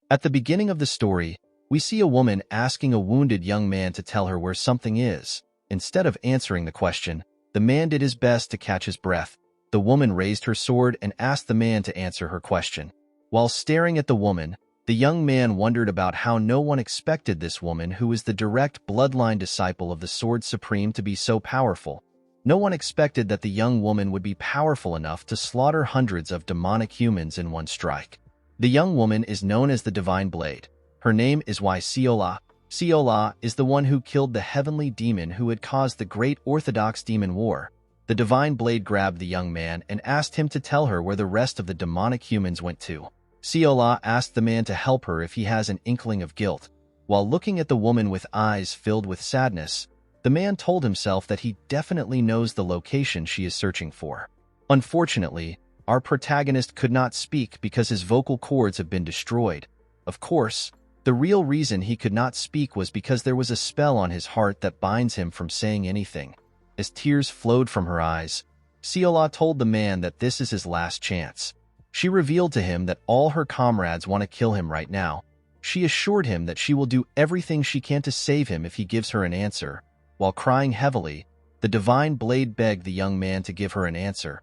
At the beginning of the story, we see a woman asking a wounded young man to tell her where something is. Instead of answering the question, the man did his best to catch his breath. The woman raised her sword and asked the man to answer her question. While staring at the woman, the young man wondered about how no one expected this woman, who is the direct bloodline disciple of the Sword Supreme, to be so powerful. No one expected that the young woman would be powerful enough to slaughter hundreds of demonic humans in one strike. The young woman is known as the Divine Blade. Her name is Siola. Siola is the one who killed the heavenly demon who had caused the Great Orthodox Demon War. The Divine Blade grabbed the young man and asked him to tell her where the rest of the demonic humans went to. Siola asked the man to help her if he has an inkling of guilt. While looking at the woman with eyes filled with sadness, the man told himself that he definitely knows the location she is searching for. Unfortunately, our protagonist could not speak because his vocal cords have been destroyed. Of course, the real reason he could not speak was because there was a spell on his heart that binds him from saying anything. As tears flowed from her eyes, Siola told the man that this is his last chance. She revealed to him that all her comrades want to kill him right now. She assured him that she will do everything she can to save him if he gives her an answer. While crying heavily, the Divine Blade begged the young man to give her an answer.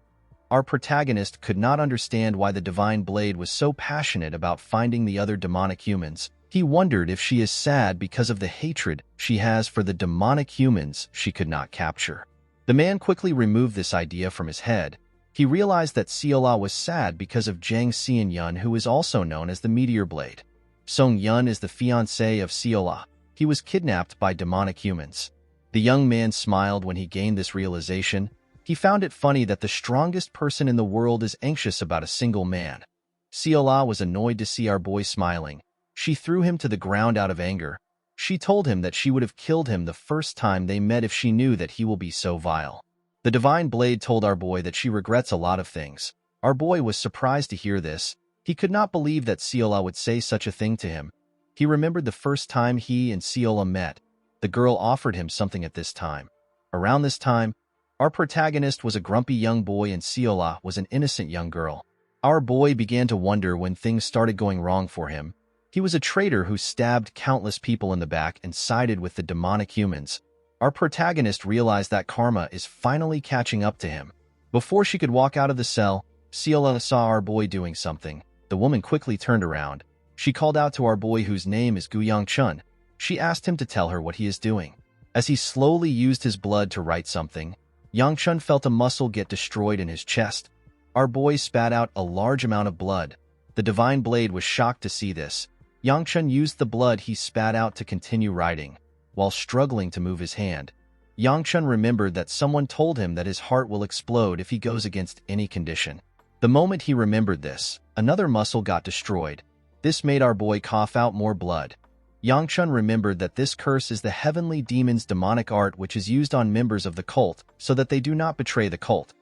Our protagonist could not understand why the Divine Blade was so passionate about finding the other demonic humans. He wondered if she is sad because of the hatred she has for the demonic humans she could not capture. The man quickly removed this idea from his head. He realized that Siola was sad because of Jang Seon-yun, who is also known as the Meteor Blade. Song-yun is the fiancé of Siola. He was kidnapped by demonic humans. The young man smiled when he gained this realization. He found it funny that the strongest person in the world is anxious about a single man. Siola was annoyed to see our boy smiling. She threw him to the ground out of anger. She told him that she would have killed him the first time they met if she knew that he will be so vile. The Divine Blade told our boy that she regrets a lot of things. Our boy was surprised to hear this. He could not believe that Siola would say such a thing to him. He remembered the first time he and Siola met. The girl offered him something at this time. Around this time, our protagonist was a grumpy young boy and Siola was an innocent young girl. Our boy began to wonder when things started going wrong for him. He was a traitor who stabbed countless people in the back and sided with the demonic humans. Our protagonist realized that karma is finally catching up to him. Before she could walk out of the cell, Siola saw our boy doing something. The woman quickly turned around. She called out to our boy, whose name is Gu Yang-chun. She asked him to tell her what he is doing. As he slowly used his blood to write something, Yang-chun felt a muscle get destroyed in his chest. Our boy spat out a large amount of blood. The Divine Blade was shocked to see this. Yang-chun used the blood he spat out to continue writing. While struggling to move his hand, Yang-chun remembered that someone told him that his heart will explode if he goes against any condition. The moment he remembered this, another muscle got destroyed. This made our boy cough out more blood. Yang-chun remembered that this curse is the heavenly demon's demonic art, which is used on members of the cult so that they do not betray the cult.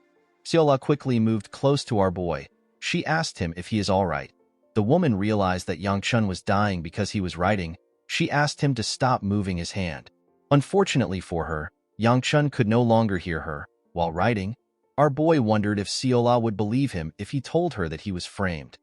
Siola quickly moved close to our boy. She asked him if he is all right. The woman realized that Yang-chun was dying because he was writing. She asked him to stop moving his hand. Unfortunately for her, Yang-chun could no longer hear her. While writing, our boy wondered if Siola would believe him if he told her that he was framed.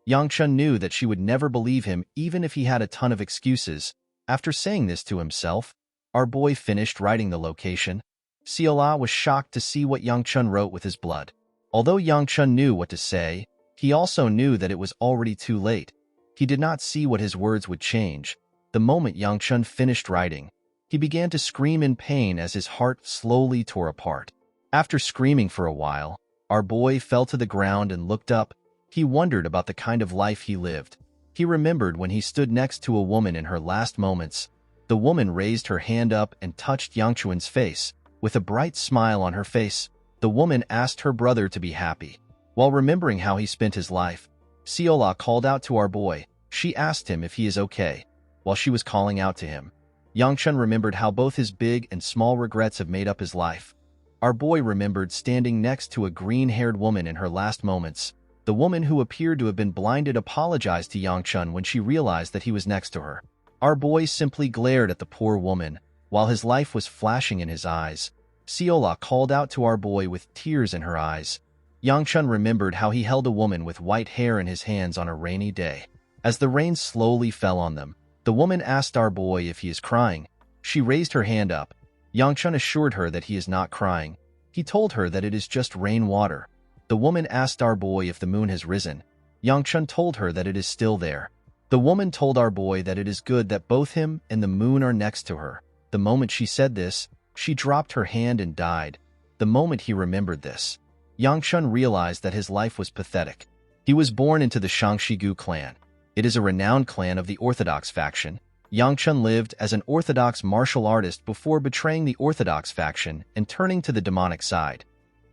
Yang-chun knew that she would never believe him even if he had a ton of excuses. After saying this to himself, our boy finished writing the location. Siola was shocked to see what Yang-chun wrote with his blood. Although Yang-chun knew what to say, he also knew that it was already too late. He did not see what his words would change. The moment Yang-chun finished writing, he began to scream in pain as his heart slowly tore apart. After screaming for a while, our boy fell to the ground and looked up. He wondered about the kind of life he lived. He remembered when he stood next to a woman in her last moments. The woman raised her hand up and touched Yang-chun's face. With a bright smile on her face, the woman asked her brother to be happy. While remembering how he spent his life, Siola called out to our boy. She asked him if he is okay. While she was calling out to him, Yang-chun remembered how both his big and small regrets have made up his life. Our boy remembered standing next to a green-haired woman in her last moments. The woman who appeared to have been blinded apologized to Yang-chun when she realized that he was next to her. Our boy simply glared at the poor woman. While his life was flashing in his eyes, Siola called out to our boy with tears in her eyes. Yang-chun remembered how he held a woman with white hair in his hands on a rainy day. As the rain slowly fell on them, the woman asked our boy if he is crying. She raised her hand up. Yangchun assured her that he is not crying. He told her that it is just rainwater. The woman asked our boy if the moon has risen. Yangchun told her that it is still there. The woman told our boy that it is good that both him and the moon are next to her. The moment she said this, she dropped her hand and died. The moment he remembered this, Yangchun realized that his life was pathetic. He was born into the Shangshigu clan. It is a renowned clan of the Orthodox faction. Yangchun lived as an Orthodox martial artist before betraying the Orthodox faction and turning to the demonic side.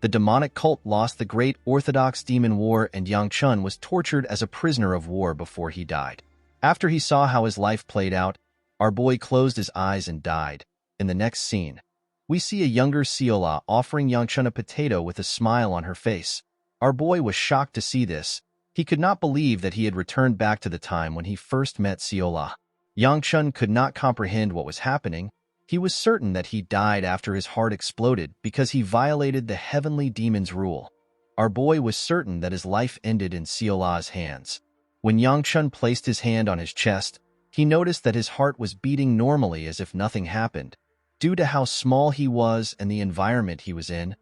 The demonic cult lost the Great Orthodox Demon War, and Yangchun was tortured as a prisoner of war before he died. After he saw how his life played out, our boy closed his eyes and died. In the next scene, we see a younger Seola offering Yangchun a potato with a smile on her face. Our boy was shocked to see this. He could not believe that he had returned back to the time when he first met Seola. Yangchun could not comprehend what was happening. He was certain that he died after his heart exploded because he violated the heavenly demon's rule. Our boy was certain that his life ended in Seola's hands. When Yangchun placed his hand on his chest, he noticed that his heart was beating normally as if nothing happened. Due to how small he was and the environment he was in,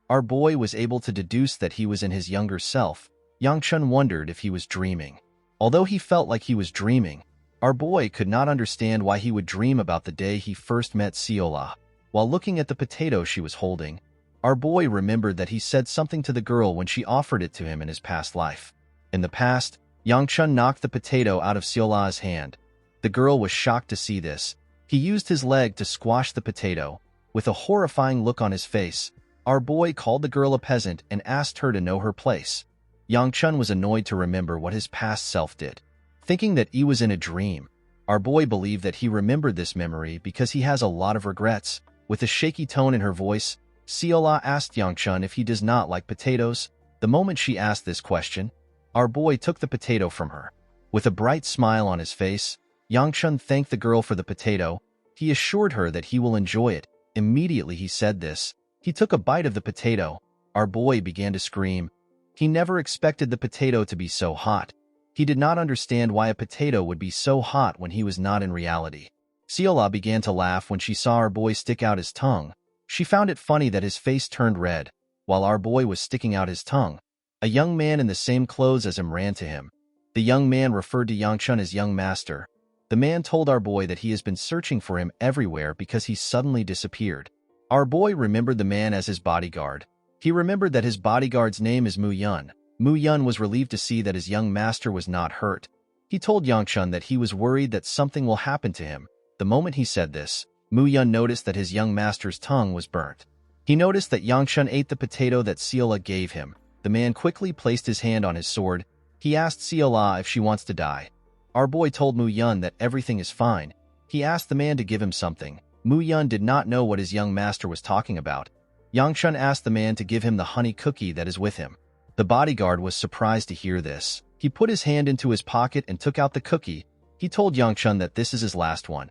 our boy was able to deduce that he was in his younger self. Yangchun wondered if he was dreaming. Although he felt like he was dreaming, our boy could not understand why he would dream about the day he first met Seola. While looking at the potato she was holding, our boy remembered that he said something to the girl when she offered it to him in his past life. In the past, Yangchun knocked the potato out of Seola's hand. The girl was shocked to see this. He used his leg to squash the potato. With a horrifying look on his face, our boy called the girl a peasant and asked her to know her place. Yangchun was annoyed to remember what his past self did. Thinking that he was in a dream, our boy believed that he remembered this memory because he has a lot of regrets. With a shaky tone in her voice, Seola asked Yangchun if he does not like potatoes. The moment she asked this question, our boy took the potato from her. With a bright smile on his face, Yangchun thanked the girl for the potato. He assured her that he will enjoy it. Immediately he said this, he took a bite of the potato. Our boy began to scream. He never expected the potato to be so hot. He did not understand why a potato would be so hot when he was not in reality. Seola began to laugh when she saw our boy stick out his tongue. She found it funny that his face turned red, while our boy was sticking out his tongue. A young man in the same clothes as him ran to him. The young man referred to Yangchun as young master. The man told our boy that he has been searching for him everywhere because he suddenly disappeared. Our boy remembered the man as his bodyguard. He remembered that his bodyguard's name is Mu Yun. Mu Yun was relieved to see that his young master was not hurt. He told Yangchun that he was worried that something will happen to him. The moment he said this, Mu Yun noticed that his young master's tongue was burnt. He noticed that Yangchun ate the potato that Seola gave him. The man quickly placed his hand on his sword. He asked Seola if she wants to die. Our boy told Mu Yun that everything is fine. He asked the man to give him something. Mu Yun did not know what his young master was talking about. Yangchun asked the man to give him the honey cookie that is with him. The bodyguard was surprised to hear this. He put his hand into his pocket and took out the cookie. He told Yangchun that this is his last one.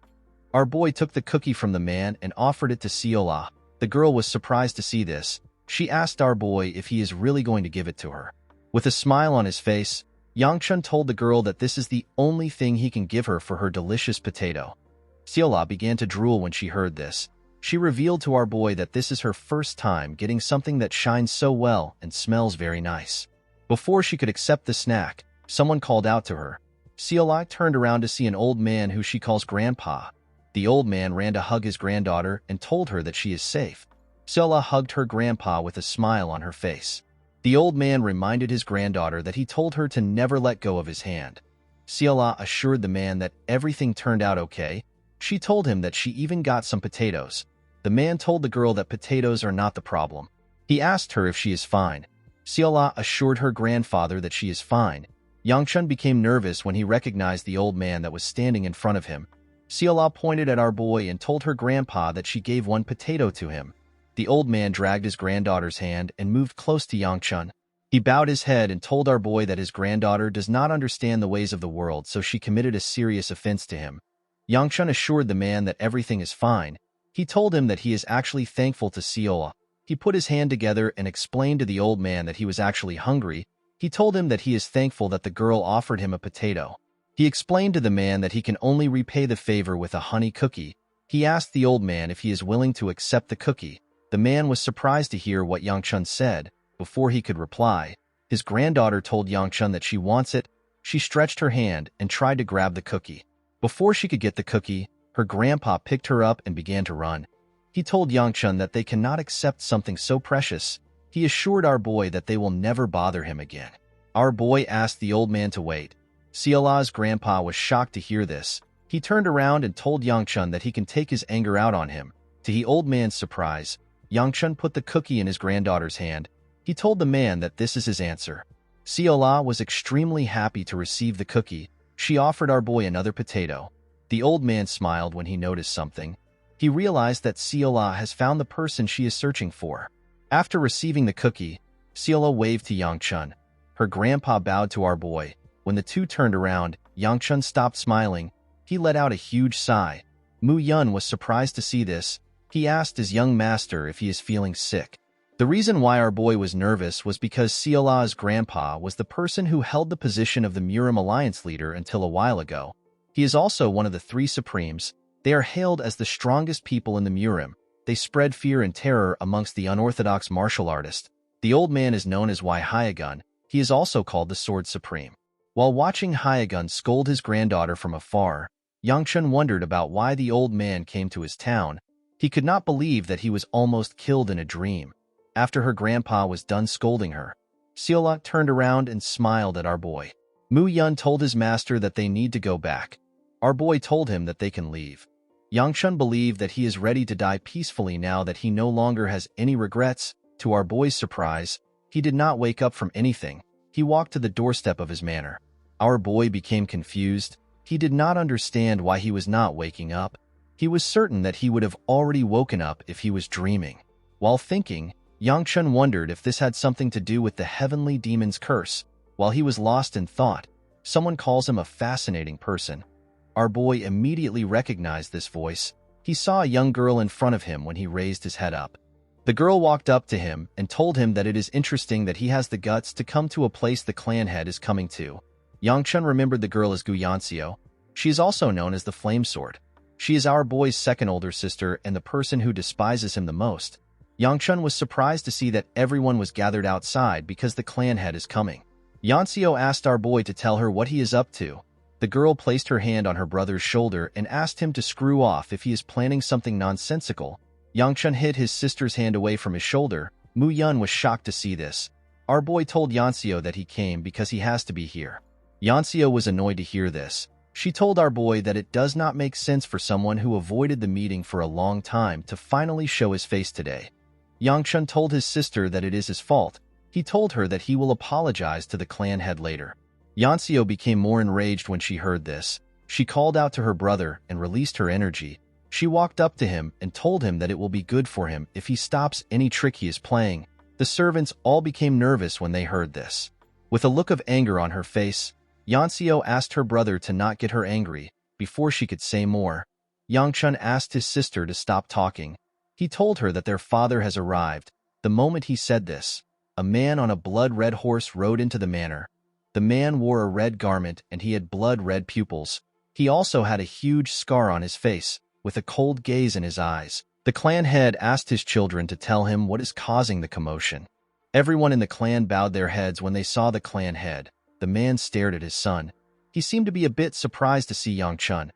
Our boy took the cookie from the man and offered it to Seola. The girl was surprised to see this. She asked our boy if he is really going to give it to her. With a smile on his face, Yangchun told the girl that this is the only thing he can give her for her delicious potato. Seola began to drool when she heard this. She revealed to our boy that this is her first time getting something that shines so well and smells very nice. Before she could accept the snack, someone called out to her. Seola turned around to see an old man who she calls Grandpa. The old man ran to hug his granddaughter and told her that she is safe. Seola hugged her grandpa with a smile on her face. The old man reminded his granddaughter that he told her to never let go of his hand. Seola assured the man that everything turned out okay. She told him that she even got some potatoes. The man told the girl that potatoes are not the problem. He asked her if she is fine. Seola assured her grandfather that she is fine. Yangchun became nervous when he recognized the old man that was standing in front of him. Seola pointed at our boy and told her grandpa that she gave one potato to him. The old man dragged his granddaughter's hand and moved close to Yangchun. He bowed his head and told our boy that his granddaughter does not understand the ways of the world, so she committed a serious offense to him. Yangchun assured the man that everything is fine. He told him that he is actually thankful to Seola. He put his hand together and explained to the old man that he was actually hungry. He told him that he is thankful that the girl offered him a potato. He explained to the man that he can only repay the favor with a honey cookie. He asked the old man if he is willing to accept the cookie. The man was surprised to hear what Yangchun said. Before he could reply, his granddaughter told Yangchun that she wants it. She stretched her hand and tried to grab the cookie. Before she could get the cookie, her grandpa picked her up and began to run. He told Yangchun that they cannot accept something so precious. He assured our boy that they will never bother him again. Our boy asked the old man to wait. Siola's grandpa was shocked to hear this. He turned around and told Yangchun that he can take his anger out on him. To the old man's surprise, Yangchun put the cookie in his granddaughter's hand. He told the man that this is his answer. Siola was extremely happy to receive the cookie. She offered our boy another potato. The old man smiled when he noticed something. He realized that Siola has found the person she is searching for. After receiving the cookie, Siola waved to Yangchun. Her grandpa bowed to our boy. When the two turned around, Yangchun stopped smiling. He let out a huge sigh. Mu Yun was surprised to see this. He asked his young master if he is feeling sick. The reason why our boy was nervous was because Siola's grandpa was the person who held the position of the Murim Alliance leader until a while ago. He is also one of the three Supremes. They are hailed as the strongest people in the Murim. They spread fear and terror amongst the unorthodox martial artists. The old man is known as Hyagun. He is also called the Sword Supreme. While watching Hyagun scold his granddaughter from afar, Yangchun wondered about why the old man came to his town. He could not believe that he was almost killed in a dream. After her grandpa was done scolding her, Siola turned around and smiled at our boy. Mu Yun told his master that they need to go back. Our boy told him that they can leave. Yangchun believed that he is ready to die peacefully now that he no longer has any regrets. To our boy's surprise, he did not wake up from anything. He walked to the doorstep of his manor. Our boy became confused. He did not understand why he was not waking up. He was certain that he would have already woken up if he was dreaming. While thinking, Yangchun wondered if this had something to do with the heavenly demon's curse. While he was lost in thought, someone calls him a fascinating person. Our boy immediately recognized this voice. He saw a young girl in front of him when he raised his head up. The girl walked up to him and told him that it is interesting that he has the guts to come to a place the clan head is coming to. Yangchun remembered the girl as Gu Yanxiu. She is also known as the Flame Sword. She is our boy's second older sister and the person who despises him the most. Yangchun was surprised to see that everyone was gathered outside because the clan head is coming. Yanxiu asked our boy to tell her what he is up to. The girl placed her hand on her brother's shoulder and asked him to screw off if he is planning something nonsensical. Yangchun hid his sister's hand away from his shoulder. Mu Yun was shocked to see this. Our boy told Yanxiu that he came because he has to be here. Yanxiu was annoyed to hear this. She told our boy that it does not make sense for someone who avoided the meeting for a long time to finally show his face today. Yangchun told his sister that it is his fault. He told her that he will apologize to the clan head later. Yanxiu became more enraged when she heard this. She called out to her brother and released her energy. She walked up to him and told him that it will be good for him if he stops any trick he is playing. The servants all became nervous when they heard this. With a look of anger on her face, Yanxiu asked her brother to not get her angry. Before she could say more, Yangchun asked his sister to stop talking. He told her that their father has arrived. The moment he said this, a man on a blood-red horse rode into the manor. The man wore a red garment and he had blood-red pupils. He also had a huge scar on his face, with a cold gaze in his eyes. The clan head asked his children to tell him what is causing the commotion. Everyone in the clan bowed their heads when they saw the clan head. The man stared at his son. He seemed to be a bit surprised to see Yangchun.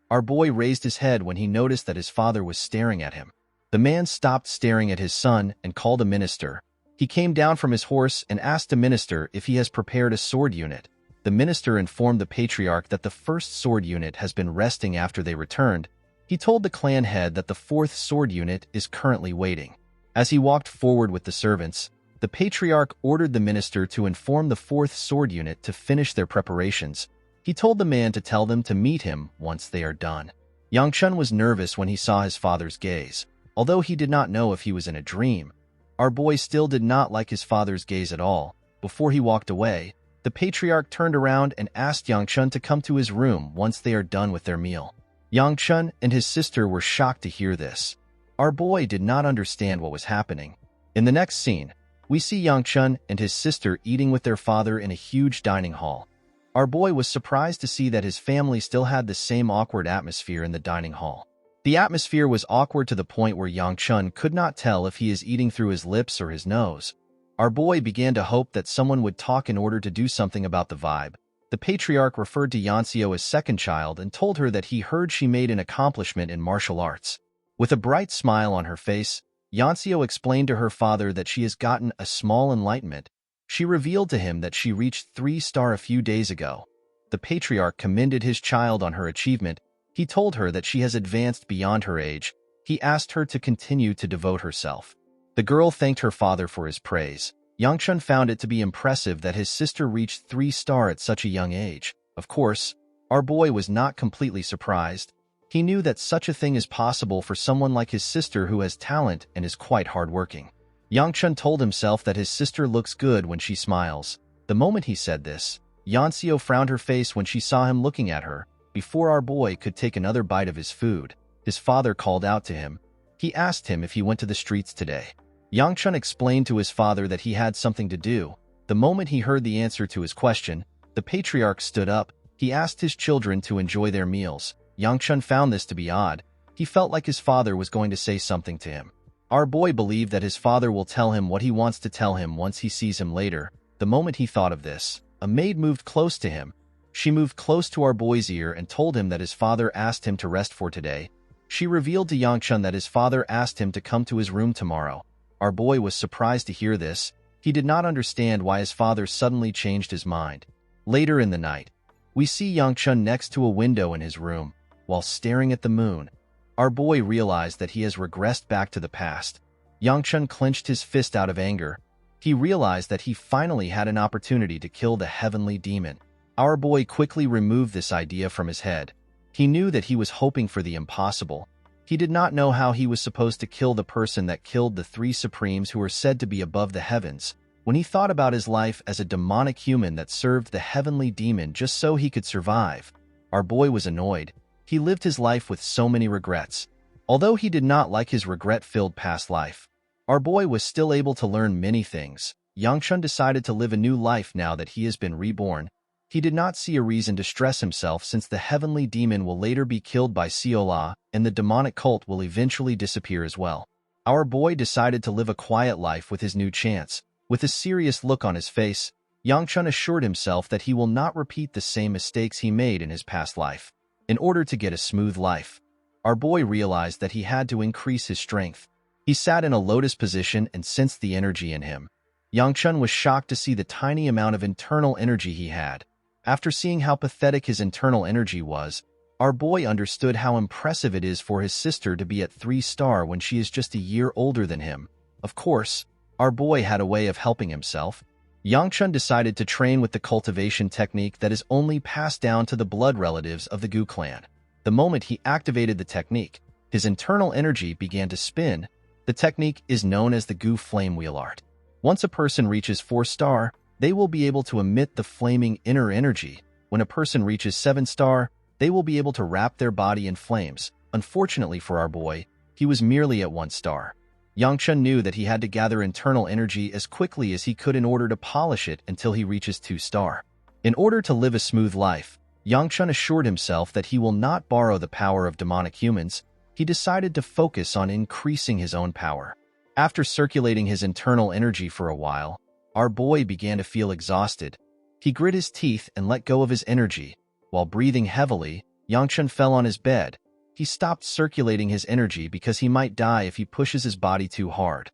Our boy raised his head when he noticed that his father was staring at him. The man stopped staring at his son and called a minister. He came down from his horse and asked the minister if he has prepared a sword unit. The minister informed the patriarch that the first sword unit has been resting after they returned. He told the clan head that the fourth sword unit is currently waiting. As he walked forward with the servants, the patriarch ordered the minister to inform the fourth sword unit to finish their preparations. He told the man to tell them to meet him once they are done. Yangchun was nervous when he saw his father's gaze. Although he did not know if he was in a dream, our boy still did not like his father's gaze at all. Before he walked away, the patriarch turned around and asked Yangchun to come to his room once they are done with their meal. Yangchun and his sister were shocked to hear this. Our boy did not understand what was happening. In the next scene, we see Yangchun and his sister eating with their father in a huge dining hall. Our boy was surprised to see that his family still had the same awkward atmosphere in the dining hall. The atmosphere was awkward to the point where Yang Chun could not tell if he is eating through his lips or his nose. Our boy began to hope that someone would talk in order to do something about the vibe. The patriarch referred to Yanxio as second child and told her that he heard she made an accomplishment in martial arts. With a bright smile on her face, Yanxio explained to her father that she has gotten a small enlightenment. She revealed to him that she reached 3-star a few days ago. The patriarch commended his child on her achievement. He told her that she has advanced beyond her age. He asked her to continue to devote herself. The girl thanked her father for his praise. Yangchun found it to be impressive that his sister reached 3-star at such a young age. Of course, our boy was not completely surprised. He knew that such a thing is possible for someone like his sister who has talent and is quite hardworking. Yangchun told himself that his sister looks good when she smiles. The moment he said this, Yanxio frowned her face when she saw him looking at her. Before our boy could take another bite of his food, his father called out to him. He asked him if he went to the streets today. Yangchun explained to his father that he had something to do. The moment he heard the answer to his question, the patriarch stood up. He asked his children to enjoy their meals. Yangchun found this to be odd. He felt like his father was going to say something to him. Our boy believed that his father will tell him what he wants to tell him once he sees him later. The moment he thought of this, a maid moved close to him. She moved close to our boy's ear and told him that his father asked him to rest for today. She revealed to Yangchun that his father asked him to come to his room tomorrow. Our boy was surprised to hear this. He did not understand why his father suddenly changed his mind. Later in the night, we see Yangchun next to a window in his room, while staring at the moon. Our boy realized that he has regressed back to the past. Yangchun clenched his fist out of anger. He realized that he finally had an opportunity to kill the heavenly demon. Our boy quickly removed this idea from his head. He knew that he was hoping for the impossible. He did not know how he was supposed to kill the person that killed the 3 supremes who were said to be above the heavens. When he thought about his life as a demonic human that served the heavenly demon just so he could survive, our boy was annoyed. He lived his life with so many regrets. Although he did not like his regret-filled past life, our boy was still able to learn many things. Yangchun decided to live a new life now that he has been reborn. He did not see a reason to stress himself since the heavenly demon will later be killed by Siola and the demonic cult will eventually disappear as well. Our boy decided to live a quiet life with his new chance. With a serious look on his face, Yangchun assured himself that he will not repeat the same mistakes he made in his past life. In order to get a smooth life, our boy realized that he had to increase his strength. He sat in a lotus position and sensed the energy in him. Yangchun was shocked to see the tiny amount of internal energy he had. After seeing how pathetic his internal energy was, our boy understood how impressive it is for his sister to be at 3-star when she is just a year older than him. Of course, our boy had a way of helping himself. Yangchun decided to train with the cultivation technique that is only passed down to the blood relatives of the Gu clan. The moment he activated the technique, his internal energy began to spin. The technique is known as the Gu flame wheel art. Once a person reaches 4-star, they will be able to emit the flaming inner energy. When a person reaches 7-star, they will be able to wrap their body in flames. Unfortunately for our boy, he was merely at 1-star. Yangchun knew that he had to gather internal energy as quickly as he could in order to polish it until he reaches 2-star. In order to live a smooth life, Yangchun assured himself that he will not borrow the power of demonic humans. He decided to focus on increasing his own power. After circulating his internal energy for a while, our boy began to feel exhausted. He grit his teeth and let go of his energy. While breathing heavily, Yangchun fell on his bed. He stopped circulating his energy because he might die if he pushes his body too hard.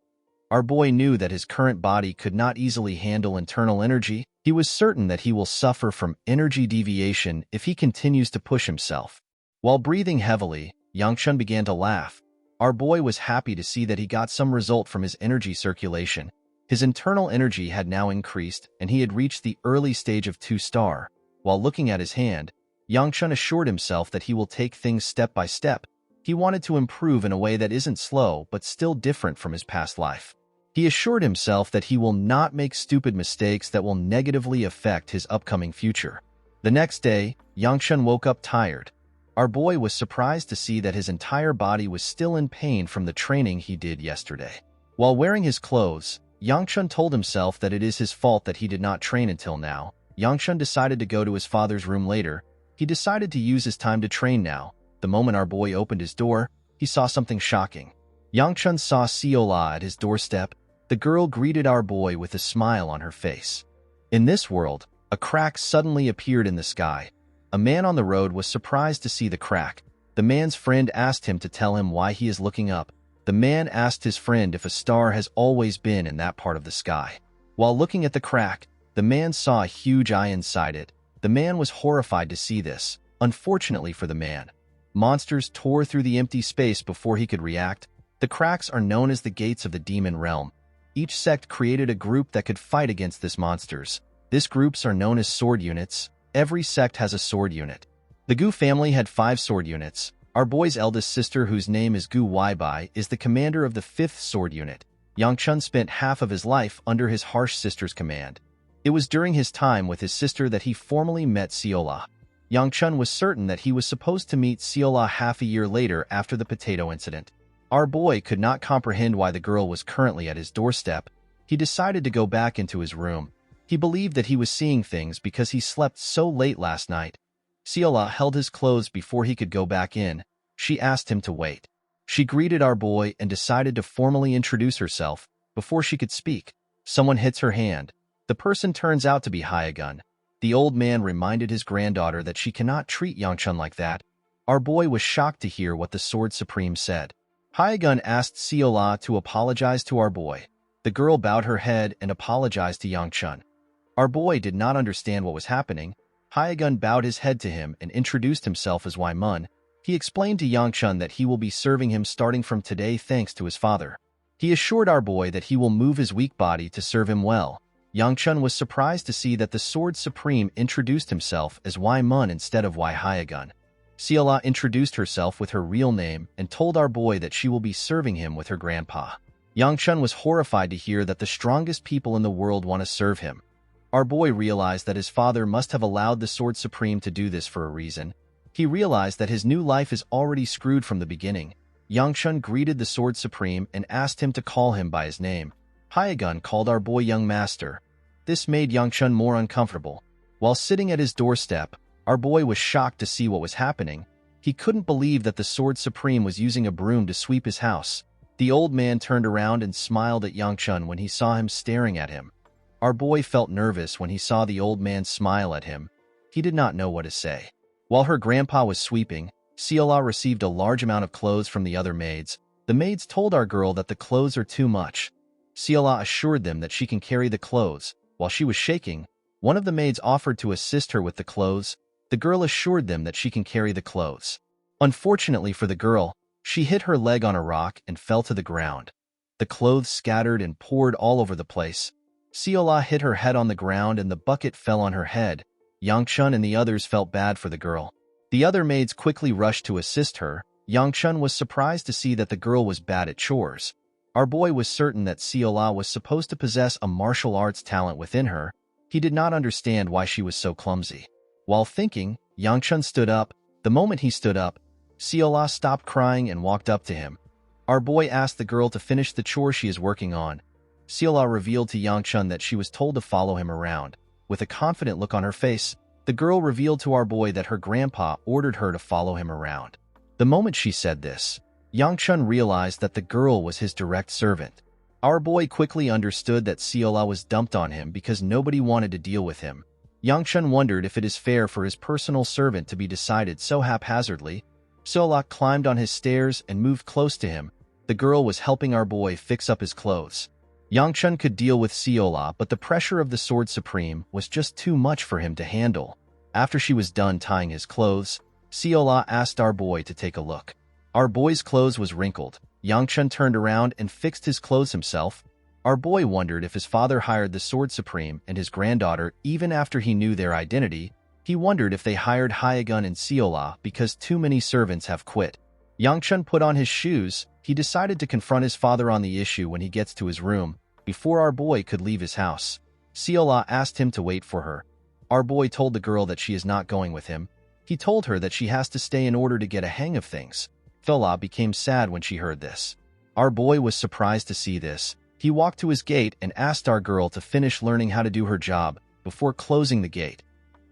Our boy knew that his current body could not easily handle internal energy. He was certain that he will suffer from energy deviation if he continues to push himself. While breathing heavily, Yangchun began to laugh. Our boy was happy to see that he got some result from his energy circulation. His internal energy had now increased, and he had reached the early stage of 2-star. While looking at his hand, Yangchun assured himself that he will take things step by step. He wanted to improve in a way that isn't slow but still different from his past life. He assured himself that he will not make stupid mistakes that will negatively affect his upcoming future. The next day, Yangchun woke up tired. Our boy was surprised to see that his entire body was still in pain from the training he did yesterday. While wearing his clothes, Yangchun told himself that it is his fault that he did not train until now. Yangchun decided to go to his father's room later. He decided to use his time to train now. The moment our boy opened his door, he saw something shocking. Yangchun saw Seola at his doorstep. The girl greeted our boy with a smile on her face. In this world, a crack suddenly appeared in the sky. A man on the road was surprised to see the crack. The man's friend asked him to tell him why he is looking up. The man asked his friend if a star has always been in that part of the sky. While looking at the crack, the man saw a huge eye inside it. The man was horrified to see this. Unfortunately for the man, monsters tore through the empty space before he could react. The cracks are known as the gates of the demon realm. Each sect created a group that could fight against these monsters. These groups are known as sword units. Every sect has a sword unit. The Gu family had 5 sword units. Our boy's eldest sister, whose name is Gu Weibai, is the commander of the 5th sword unit. Yangchun spent half of his life under his harsh sister's command. It was during his time with his sister that he formally met Seola. Yangchun was certain that he was supposed to meet Seola half a year later after the potato incident. Our boy could not comprehend why the girl was currently at his doorstep. He decided to go back into his room. He believed that he was seeing things because he slept so late last night. Seola held his clothes before he could go back in. She asked him to wait. She greeted our boy and decided to formally introduce herself. Before she could speak, someone hits her hand. The person turns out to be Hyagun. The old man reminded his granddaughter that she cannot treat Yangchun like that. Our boy was shocked to hear what the Sword Supreme said. Hyagun asked Seola to apologize to our boy. The girl bowed her head and apologized to Yangchun. Our boy did not understand what was happening. Hyagun bowed his head to him and introduced himself as Waimun. He explained to Yangchun that he will be serving him starting from today thanks to his father. He assured our boy that he will move his weak body to serve him well. Yangchun was surprised to see that the Sword Supreme introduced himself as Waimun instead of Wai Hyagun. Seola introduced herself with her real name and told our boy that she will be serving him with her grandpa. Yangchun was horrified to hear that the strongest people in the world want to serve him. Our boy realized that his father must have allowed the Sword Supreme to do this for a reason. He realized that his new life is already screwed from the beginning. Yangchun greeted the Sword Supreme and asked him to call him by his name. Hyagun called our boy young master. This made Yangchun more uncomfortable. While sitting at his doorstep, our boy was shocked to see what was happening. He couldn't believe that the Sword Supreme was using a broom to sweep his house. The old man turned around and smiled at Yangchun when he saw him staring at him. Our boy felt nervous when he saw the old man smile at him. He did not know what to say. While her grandpa was sweeping, Seola received a large amount of clothes from the other maids. The maids told our girl that the clothes are too much. Seola assured them that she can carry the clothes. While she was shaking, one of the maids offered to assist her with the clothes. The girl assured them that she can carry the clothes. Unfortunately for the girl, she hit her leg on a rock and fell to the ground. The clothes scattered and poured all over the place. Seola hit her head on the ground and the bucket fell on her head. Yangchun and the others felt bad for the girl. The other maids quickly rushed to assist her. Yangchun was surprised to see that the girl was bad at chores. Our boy was certain that Seola was supposed to possess a martial arts talent within her. He did not understand why she was so clumsy. While thinking, Yangchun stood up. The moment he stood up, Seola stopped crying and walked up to him. Our boy asked the girl to finish the chore she is working on. Seola revealed to Yangchun that she was told to follow him around. With a confident look on her face, the girl revealed to our boy that her grandpa ordered her to follow him around. The moment she said this, Yangchun realized that the girl was his direct servant. Our boy quickly understood that Seola was dumped on him because nobody wanted to deal with him. Yangchun wondered if it is fair for his personal servant to be decided so haphazardly. Seola climbed on his stairs and moved close to him. The girl was helping our boy fix up his clothes. Yangchun could deal with Seola, but the pressure of the Sword Supreme was just too much for him to handle. After she was done tying his clothes, Seola asked our boy to take a look. Our boy's clothes was wrinkled. Yangchun turned around and fixed his clothes himself. Our boy wondered if his father hired the Sword Supreme and his granddaughter even after he knew their identity. He wondered if they hired Hyagun and Seola because too many servants have quit. Yangchun put on his shoes. He decided to confront his father on the issue when he gets to his room, before our boy could leave his house. Seola asked him to wait for her. Our boy told the girl that she is not going with him. He told her that she has to stay in order to get a hang of things. Seola became sad when she heard this. Our boy was surprised to see this. He walked to his gate and asked our girl to finish learning how to do her job before closing the gate.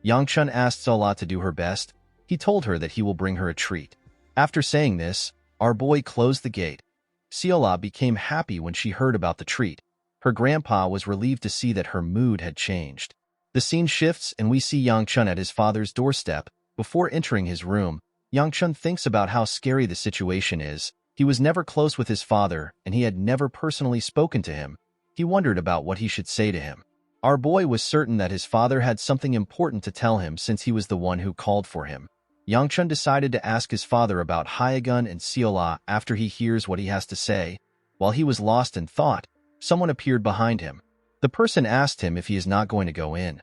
Yangchun asked Seola to do her best. He told her that he will bring her a treat. After saying this, our boy closed the gate. Seola became happy when she heard about the treat. Her grandpa was relieved to see that her mood had changed. The scene shifts and we see Yangchun at his father's doorstep. Before entering his room, Yangchun thinks about how scary the situation is. He was never close with his father, and he had never personally spoken to him. He wondered about what he should say to him. Our boy was certain that his father had something important to tell him since he was the one who called for him. Yangchun decided to ask his father about Hyegun and Seola after he hears what he has to say. While he was lost in thought, someone appeared behind him. The person asked him if he is not going to go in.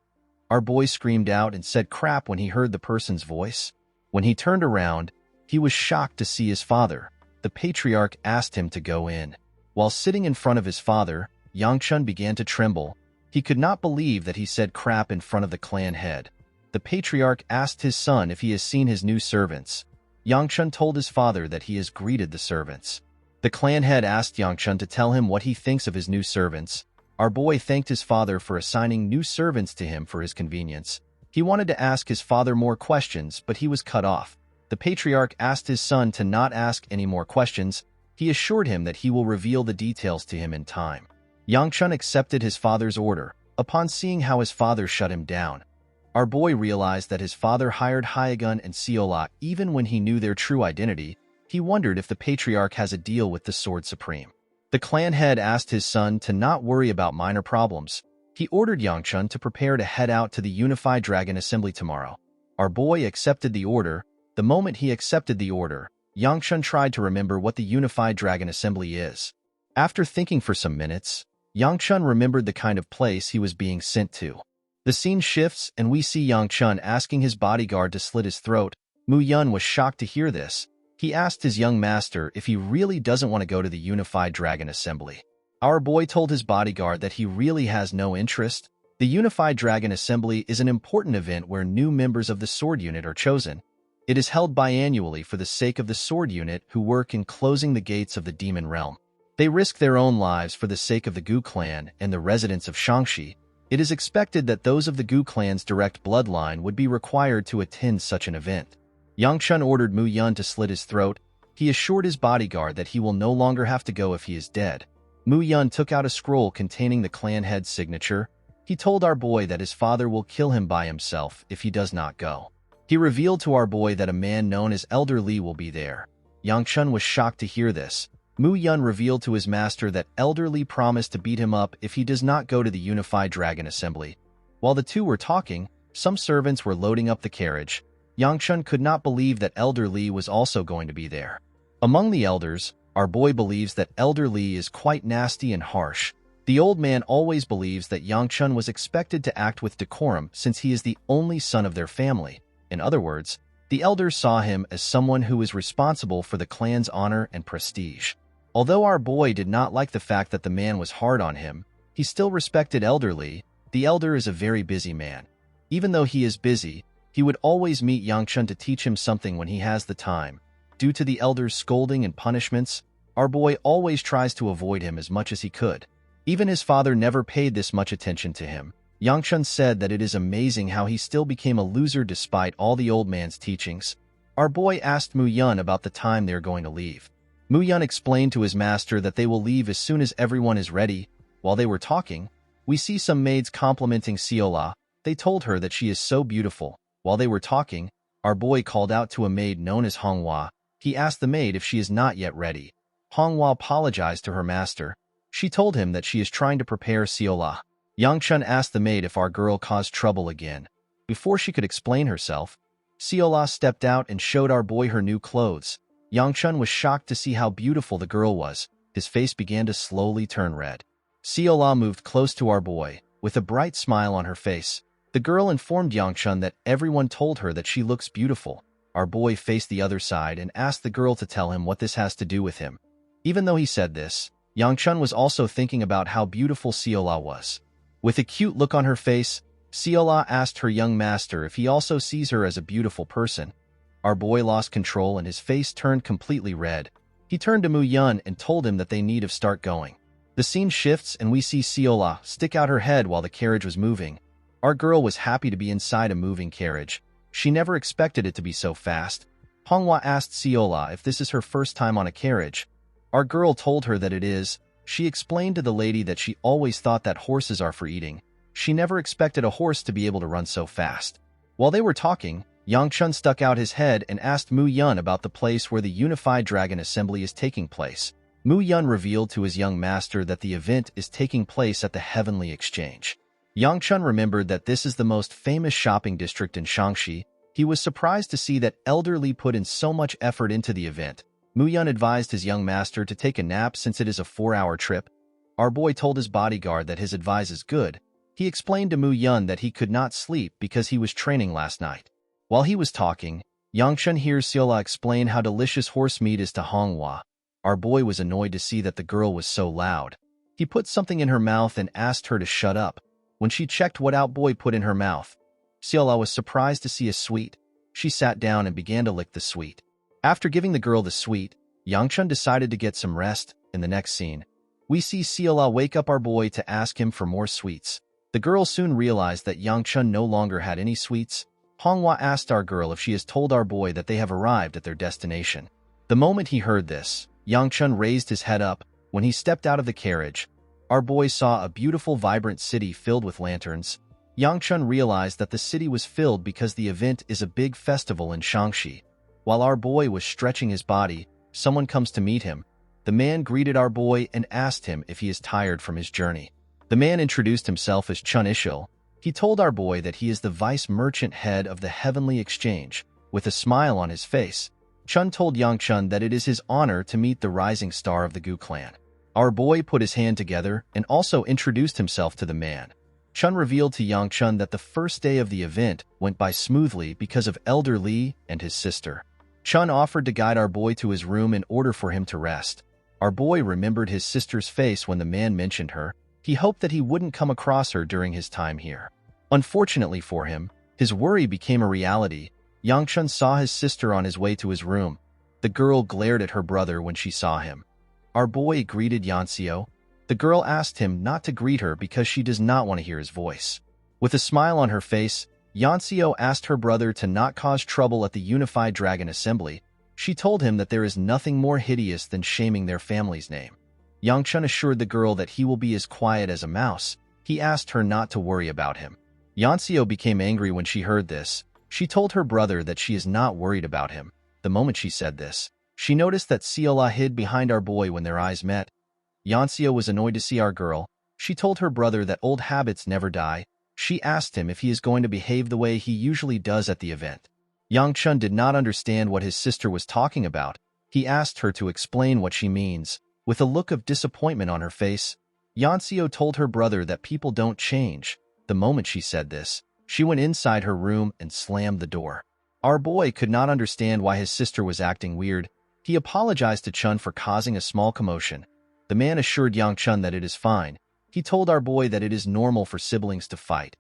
Our boy screamed out and said crap when he heard the person's voice. When he turned around, he was shocked to see his father. The patriarch asked him to go in. While sitting in front of his father, Yangchun began to tremble. He could not believe that he said crap in front of the clan head. The patriarch asked his son if he has seen his new servants. Yangchun told his father that he has greeted the servants. The clan head asked Yangchun to tell him what he thinks of his new servants. Our boy thanked his father for assigning new servants to him for his convenience. He wanted to ask his father more questions, but he was cut off. The patriarch asked his son to not ask any more questions. He assured him that he will reveal the details to him in time. Yangchun accepted his father's order. Upon seeing how his father shut him down, our boy realized that his father hired Hyegun and Seola even when he knew their true identity. He wondered if the patriarch has a deal with the Sword Supreme. The clan head asked his son to not worry about minor problems. He ordered Yangchun to prepare to head out to the Unified Dragon Assembly tomorrow. Our boy accepted the order. The moment he accepted the order, Yangchun tried to remember what the Unified Dragon Assembly is. After thinking for some minutes, Yangchun remembered the kind of place he was being sent to. The scene shifts and we see Yangchun asking his bodyguard to slit his throat. Mu Yun was shocked to hear this. He asked his young master if he really doesn't want to go to the Unified Dragon Assembly. Our boy told his bodyguard that he really has no interest. The Unified Dragon Assembly is an important event where new members of the Sword Unit are chosen. It is held biannually for the sake of the Sword Unit who work in closing the gates of the Demon Realm. They risk their own lives for the sake of the Gu clan and the residents of Shangxi. It is expected that those of the Gu clan's direct bloodline would be required to attend such an event. Yangchun ordered Mu Yun to slit his throat. He assured his bodyguard that he will no longer have to go if he is dead. Mu Yun took out a scroll containing the clan head's signature. He told our boy that his father will kill him by himself if he does not go. He revealed to our boy that a man known as Elder Li will be there. Yangchun was shocked to hear this. Mu Yun revealed to his master that Elder Li promised to beat him up if he does not go to the Unified Dragon Assembly. While the two were talking, some servants were loading up the carriage. Yangchun could not believe that Elder Li was also going to be there. Among the elders, our boy believes that Elder Li is quite nasty and harsh. The old man always believes that Yangchun was expected to act with decorum since he is the only son of their family. In other words, the elders saw him as someone who is responsible for the clan's honor and prestige. Although our boy did not like the fact that the man was hard on him, he still respected Elder Li. The elder is a very busy man. Even though he is busy, he would always meet Yangchun to teach him something when he has the time. Due to the elder's scolding and punishments, our boy always tries to avoid him as much as he could. Even his father never paid this much attention to him. Yangchun said that it is amazing how he still became a loser despite all the old man's teachings. Our boy asked Mu Yun about the time they are going to leave. Mu Yun explained to his master that they will leave as soon as everyone is ready. While they were talking, we see some maids complimenting Seola. They told her that she is so beautiful. While they were talking, our boy called out to a maid known as Honghua. He asked the maid if she is not yet ready. Honghua apologized to her master. She told him that she is trying to prepare Seola. Yangchun asked the maid if our girl caused trouble again. Before she could explain herself, Seola stepped out and showed our boy her new clothes. Yangchun was shocked to see how beautiful the girl was. His face began to slowly turn red. Seola moved close to our boy, with a bright smile on her face. The girl informed Yangchun that everyone told her that she looks beautiful. Our boy faced the other side and asked the girl to tell him what this has to do with him. Even though he said this, Yangchun was also thinking about how beautiful Seola was. With a cute look on her face, Seola asked her young master if he also sees her as a beautiful person. Our boy lost control and his face turned completely red. He turned to Mu Yun and told him that they need to start going. The scene shifts and we see Seola stick out her head while the carriage was moving. Our girl was happy to be inside a moving carriage. She never expected it to be so fast. Manhwa asked Seola if this is her first time on a carriage. Our girl told her that it is. She explained to the lady that she always thought that horses are for eating. She never expected a horse to be able to run so fast. While they were talking, Yangchun stuck out his head and asked Mu Yun about the place where the Unified Dragon Assembly is taking place. Mu Yun revealed to his young master that the event is taking place at the Heavenly Exchange. Yangchun remembered that this is the most famous shopping district in Shaanxi. He was surprised to see that Elder Li put in so much effort into the event. Mu Yun advised his young master to take a nap since it is a 4-hour trip. Our boy told his bodyguard that his advice is good. He explained to Mu Yun that he could not sleep because he was training last night. While he was talking, Yangchun hears Seola explain how delicious horse meat is to Manhwa. Our boy was annoyed to see that the girl was so loud. He put something in her mouth and asked her to shut up. When she checked what our boy put in her mouth, Seola was surprised to see a sweet. She sat down and began to lick the sweet. After giving the girl the sweet, Yangchun decided to get some rest. In the next scene, we see Seola wake up our boy to ask him for more sweets. The girl soon realized that Yangchun no longer had any sweets. Manhwa asked our girl if she has told our boy that they have arrived at their destination. The moment he heard this, Yangchun raised his head up. When he stepped out of the carriage, our boy saw a beautiful, vibrant city filled with lanterns. Yangchun realized that the city was filled because the event is a big festival in Shaanxi. While our boy was stretching his body, someone comes to meet him. The man greeted our boy and asked him if he is tired from his journey. The man introduced himself as Chun Ishil. He told our boy that he is the vice merchant head of the Heavenly Exchange. With a smile on his face, Chun told Yangchun that it is his honor to meet the rising star of the Gu clan. Our boy put his hand together and also introduced himself to the man. Chun revealed to Yangchun that the first day of the event went by smoothly because of Elder Li and his sister. Chun offered to guide our boy to his room in order for him to rest. Our boy remembered his sister's face when the man mentioned her. He hoped that he wouldn't come across her during his time here. Unfortunately for him, his worry became a reality. Yangchun saw his sister on his way to his room. The girl glared at her brother when she saw him. Our boy greeted Yanxiu. The girl asked him not to greet her because she does not want to hear his voice. With a smile on her face, Yanxiu asked her brother to not cause trouble at the Unified Dragon Assembly. She told him that there is nothing more hideous than shaming their family's name. Yangchun assured the girl that he will be as quiet as a mouse. He asked her not to worry about him. Yanxiu became angry when she heard this. She told her brother that she is not worried about him. The moment she said this, she noticed that Seola hid behind our boy when their eyes met. Yanxiu was annoyed to see our girl. She told her brother that old habits never die. She asked him if he is going to behave the way he usually does at the event. Yangchun did not understand what his sister was talking about. He asked her to explain what she means. With a look of disappointment on her face, Yanxiu told her brother that people don't change. The moment she said this, she went inside her room and slammed the door. Our boy could not understand why his sister was acting weird. He apologized to Chun for causing a small commotion. The man assured Yangchun that it is fine. He told our boy that it is normal for siblings to fight.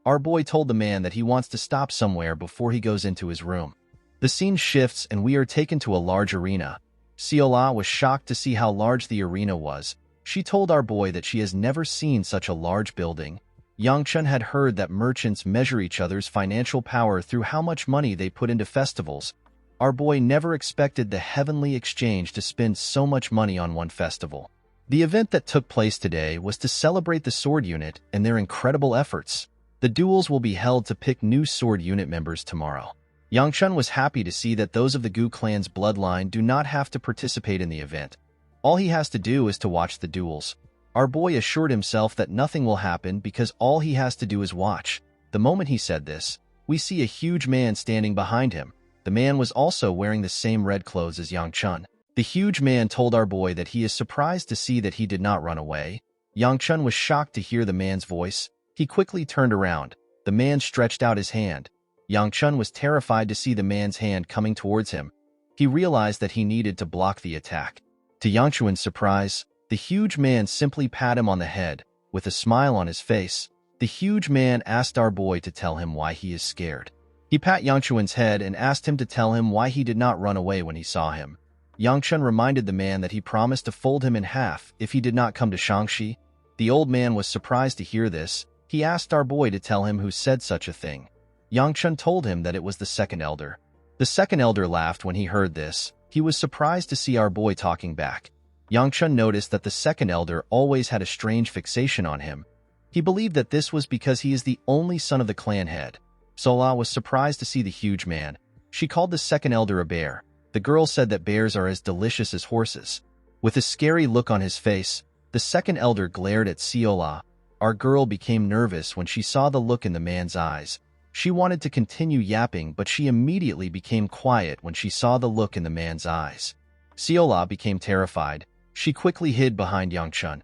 Our boy told the man that he wants to stop somewhere before he goes into his room. The scene shifts and we are taken to a large arena. Seola was shocked to see how large the arena was. She told our boy that she has never seen such a large building. Yangchun had heard that merchants measure each other's financial power through how much money they put into festivals. Our boy never expected the Heavenly Exchange to spend so much money on one festival. The event that took place today was to celebrate the sword unit and their incredible efforts. The duels will be held to pick new sword unit members tomorrow. Yangchun was happy to see that those of the Gu clan's bloodline do not have to participate in the event. All he has to do is to watch the duels. Our boy assured himself that nothing will happen because all he has to do is watch. The moment he said this, we see a huge man standing behind him. The man was also wearing the same red clothes as Yangchun. The huge man told our boy that he is surprised to see that he did not run away. Yangchun was shocked to hear the man's voice. He quickly turned around. The man stretched out his hand. Yangchun was terrified to see the man's hand coming towards him. He realized that he needed to block the attack. To Yangchun's surprise, the huge man simply pat him on the head. With a smile on his face, the huge man asked our boy to tell him why he is scared. He pat Yangchun's head and asked him to tell him why he did not run away when he saw him. Yangchun reminded the man that he promised to fold him in half if he did not come to Shaanxi. The old man was surprised to hear this. He asked our boy to tell him who said such a thing. Yangchun told him that it was the second elder. The second elder laughed when he heard this. He was surprised to see our boy talking back. Yangchun noticed that the second elder always had a strange fixation on him. He believed that this was because he is the only son of the clan head. Sola was surprised to see the huge man. She called the second elder a bear. The girl said that bears are as delicious as horses. With a scary look on his face, the second elder glared at Siola. Our girl became nervous when she saw the look in the man's eyes. She wanted to continue yapping, but she immediately became quiet when she saw the look in the man's eyes. Siola became terrified. She quickly hid behind Yangchun.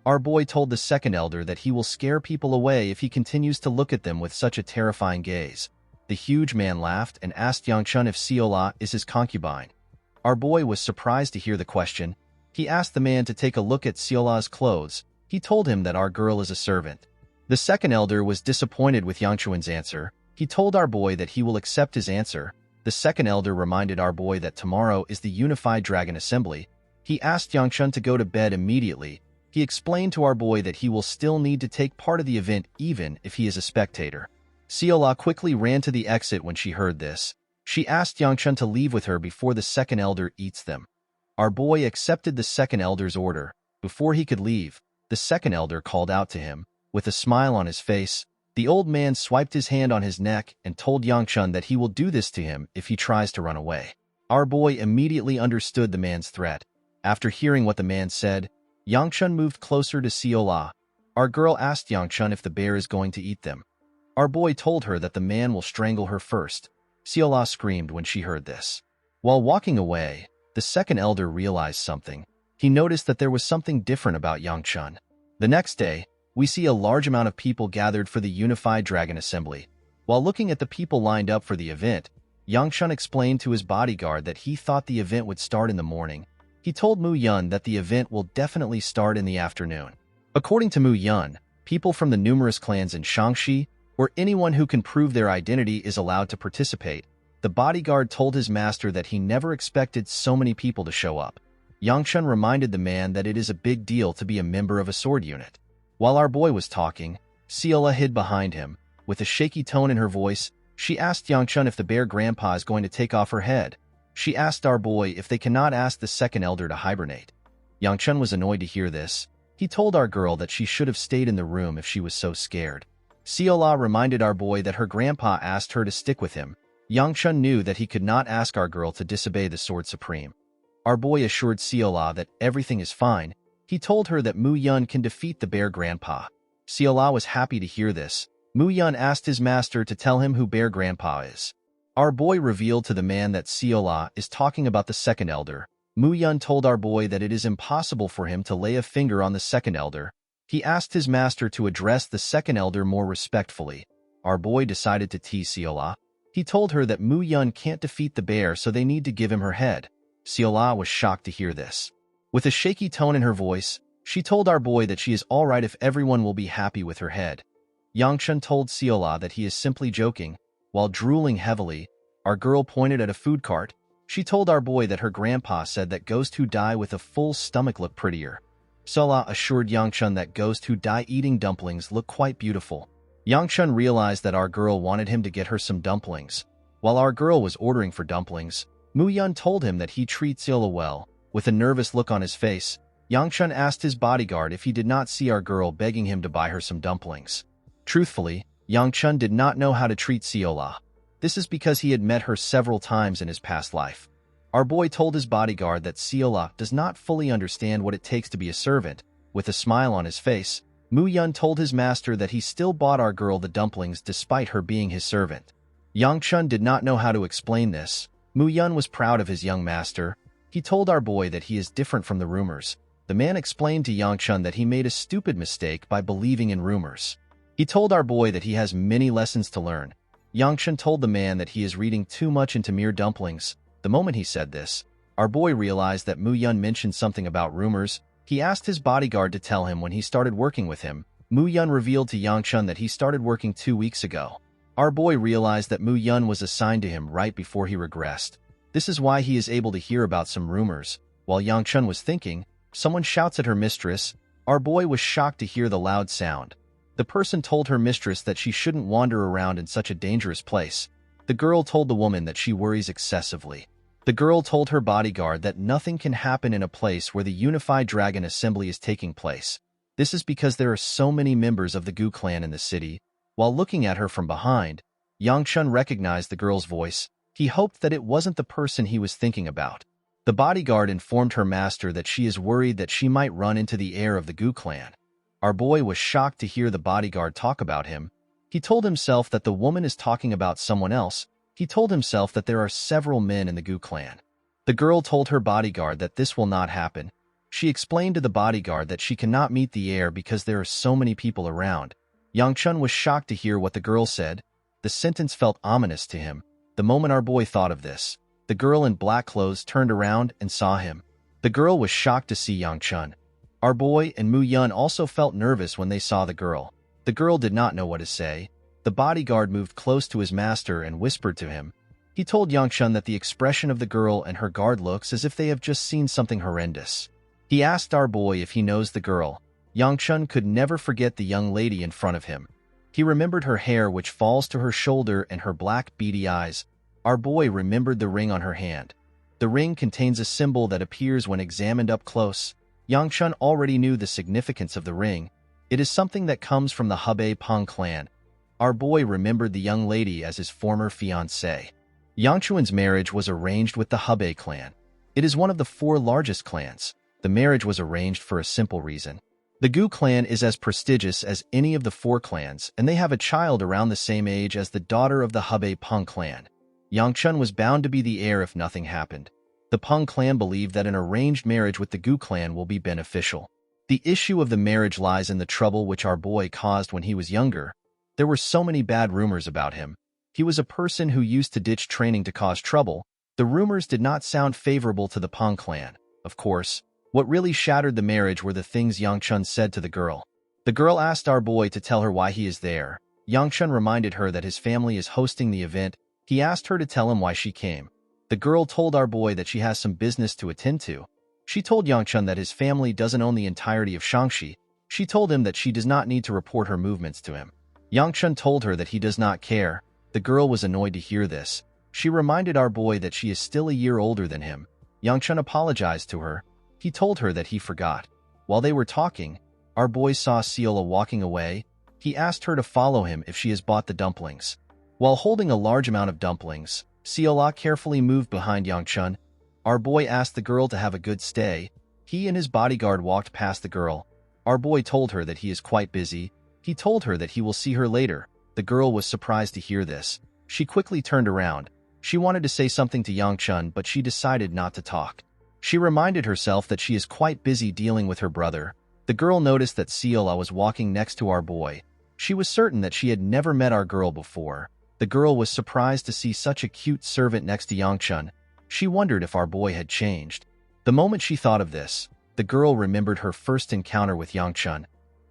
Our boy told the second elder that he will scare people away if he continues to look at them with such a terrifying gaze. The huge man laughed and asked Yangchun if Siola is his concubine. Our boy was surprised to hear the question. He asked the man to take a look at Siola's clothes. He told him that our girl is a servant. The second elder was disappointed with Yangchun's answer. He told our boy that he will accept his answer. The second elder reminded our boy that tomorrow is the Unified Dragon Assembly. He asked Yangchun to go to bed immediately. He explained to our boy that he will still need to take part of the event even if he is a spectator. Siola quickly ran to the exit when she heard this. She asked Yangchun to leave with her before the second elder eats them. Our boy accepted the second elder's order. Before he could leave, the second elder called out to him. With a smile on his face, the old man swiped his hand on his neck and told Yangchun that he will do this to him if he tries to run away. Our boy immediately understood the man's threat. After hearing what the man said, Yangchun moved closer to Siola. Our girl asked Yangchun if the bear is going to eat them. Our boy told her that the man will strangle her first. Siola screamed when she heard this. While walking away, the second elder realized something. He noticed that there was something different about Yangchun. The next day, we see a large amount of people gathered for the Unified Dragon Assembly. While looking at the people lined up for the event, Yangchun explained to his bodyguard that he thought the event would start in the morning. He told Mu Yun that the event will definitely start in the afternoon. According to Mu Yun, people from the numerous clans in Shangxi, or anyone who can prove their identity, is allowed to participate. The bodyguard told his master that he never expected so many people to show up. Yangchun reminded the man that it is a big deal to be a member of a sword unit. While our boy was talking, Siola hid behind him. With a shaky tone in her voice, she asked Yangchun if the bear grandpa is going to take off her head. She asked our boy if they cannot ask the second elder to hibernate. Yangchun was annoyed to hear this. He told our girl that she should have stayed in the room if she was so scared. Siola reminded our boy that her grandpa asked her to stick with him. Yangchun knew that he could not ask our girl to disobey the Sword Supreme. Our boy assured Siola that everything is fine. He told her that Mu Yun can defeat the bear grandpa. Siola was happy to hear this. Mu Yun asked his master to tell him who bear grandpa is. Our boy revealed to the man that Siola is talking about the second elder. Mu Yun told our boy that it is impossible for him to lay a finger on the second elder. He asked his master to address the second elder more respectfully. Our boy decided to tease Siola. He told her that Mu Yun can't defeat the bear, so they need to give him her head. Siola was shocked to hear this. With a shaky tone in her voice, she told our boy that she is all right if everyone will be happy with her head. Yangchun told Siola that he is simply joking. While drooling heavily, our girl pointed at a food cart. She told our boy that her grandpa said that ghosts who die with a full stomach look prettier. Siola assured Yangchun that ghosts who die eating dumplings look quite beautiful. Yangchun realized that our girl wanted him to get her some dumplings. While our girl was ordering for dumplings, Mu Yun told him that he treats Siola well. With a nervous look on his face, Yangchun asked his bodyguard if he did not see our girl begging him to buy her some dumplings. Truthfully, Yangchun did not know how to treat Siola. This is because he had met her several times in his past life. Our boy told his bodyguard that Siola does not fully understand what it takes to be a servant. With a smile on his face, Mu Yun told his master that he still bought our girl the dumplings despite her being his servant. Yangchun did not know how to explain this. Mu Yun was proud of his young master. He told our boy that he is different from the rumors. The man explained to Yangchun that he made a stupid mistake by believing in rumors. He told our boy that he has many lessons to learn. Yangchun told the man that he is reading too much into mere dumplings. The moment he said this, our boy realized that Mu Yun mentioned something about rumors. He asked his bodyguard to tell him when he started working with him. Mu Yun revealed to Yangchun that he started working 2 weeks ago. Our boy realized that Mu Yun was assigned to him right before he regressed. This is why he is able to hear about some rumors. While Yangchun was thinking, someone shouts at her mistress. Our boy was shocked to hear the loud sound. The person told her mistress that she shouldn't wander around in such a dangerous place. The girl told the woman that she worries excessively. The girl told her bodyguard that nothing can happen in a place where the Unified Dragon Assembly is taking place. This is because there are so many members of the Gu clan in the city. While looking at her from behind, Yangchun recognized the girl's voice. He hoped that it wasn't the person he was thinking about. The bodyguard informed her master that she is worried that she might run into the heir of the Gu clan. Our boy was shocked to hear the bodyguard talk about him. He told himself that the woman is talking about someone else. He told himself that there are several men in the Gu clan. The girl told her bodyguard that this will not happen. She explained to the bodyguard that she cannot meet the heir because there are so many people around. Yangchun was shocked to hear what the girl said. The sentence felt ominous to him. The moment our boy thought of this, the girl in black clothes turned around and saw him. The girl was shocked to see Yangchun. Our boy and Mu Yun also felt nervous when they saw the girl. The girl did not know what to say. The bodyguard moved close to his master and whispered to him. He told Yangchun that the expression of the girl and her guard looks as if they have just seen something horrendous. He asked our boy if he knows the girl. Yangchun could never forget the young lady in front of him. He remembered her hair which falls to her shoulder and her black beady eyes. Our boy remembered the ring on her hand. The ring contains a symbol that appears when examined up close. Yangchun already knew the significance of the ring. It is something that comes from the Hebei Peng clan. Our boy remembered the young lady as his former fiancée. Yangchun's marriage was arranged with the Hebei clan. It is one of the 4 largest clans. The marriage was arranged for a simple reason. The Gu clan is as prestigious as any of the 4 clans, and they have a child around the same age as the daughter of the Hebei Peng clan. Yangchun was bound to be the heir if nothing happened. The Peng clan believed that an arranged marriage with the Gu clan will be beneficial. The issue of the marriage lies in the trouble which our boy caused when he was younger. There were so many bad rumors about him. He was a person who used to ditch training to cause trouble. The rumors did not sound favorable to the Peng clan. Of course, what really shattered the marriage were the things Yangchun said to the girl. The girl asked our boy to tell her why he is there. Yangchun reminded her that his family is hosting the event. He asked her to tell him why she came. The girl told our boy that she has some business to attend to. She told Yangchun that his family doesn't own the entirety of Shangxi. She told him that she does not need to report her movements to him. Yangchun told her that he does not care. The girl was annoyed to hear this. She reminded our boy that she is still a year older than him. Yangchun apologized to her. He told her that he forgot. While they were talking, our boy saw Ciola walking away. He asked her to follow him if she has bought the dumplings. While holding a large amount of dumplings, Ciola carefully moved behind Yangchun. Our boy asked the girl to have a good stay. He and his bodyguard walked past the girl. Our boy told her that he is quite busy. He told her that he will see her later. The girl was surprised to hear this. She quickly turned around. She wanted to say something to Yangchun, but she decided not to talk. She reminded herself that she is quite busy dealing with her brother. The girl noticed that Ciola was walking next to our boy. She was certain that she had never met our girl before. The girl was surprised to see such a cute servant next to Yangchun. She wondered if our boy had changed. The moment she thought of this, the girl remembered her first encounter with Yangchun.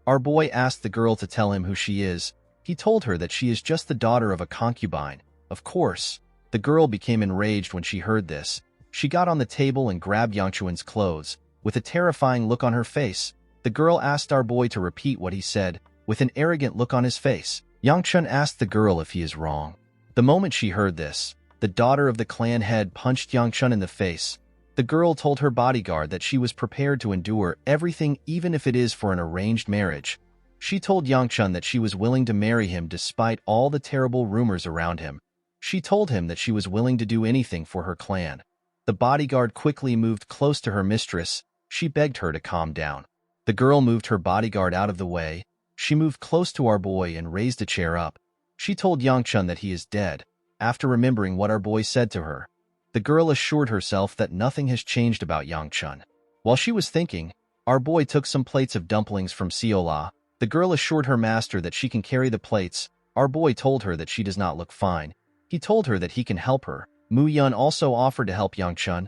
Our boy asked the girl to tell him who she is. He told her that she is just the daughter of a concubine. Of course, the girl became enraged when she heard this. She got on the table and grabbed Yangchun's clothes. With a terrifying look on her face, the girl asked our boy to repeat what he said. With an arrogant look on his face, Yangchun asked the girl if he is wrong. The moment she heard this, the daughter of the clan head punched Yangchun in the face. The girl told her bodyguard that she was prepared to endure everything even if it is for an arranged marriage. She told Yangchun that she was willing to marry him despite all the terrible rumors around him. She told him that she was willing to do anything for her clan. The bodyguard quickly moved close to her mistress. She begged her to calm down. The girl moved her bodyguard out of the way. She moved close to our boy and raised a chair up. She told Yangchun that he is dead. After remembering what our boy said to her, the girl assured herself that nothing has changed about Yangchun. While she was thinking, our boy took some plates of dumplings from Ciola. The girl assured her master that she can carry the plates. Our boy told her that she does not look fine. He told her that he can help her. Mu Yun also offered to help Yangchun.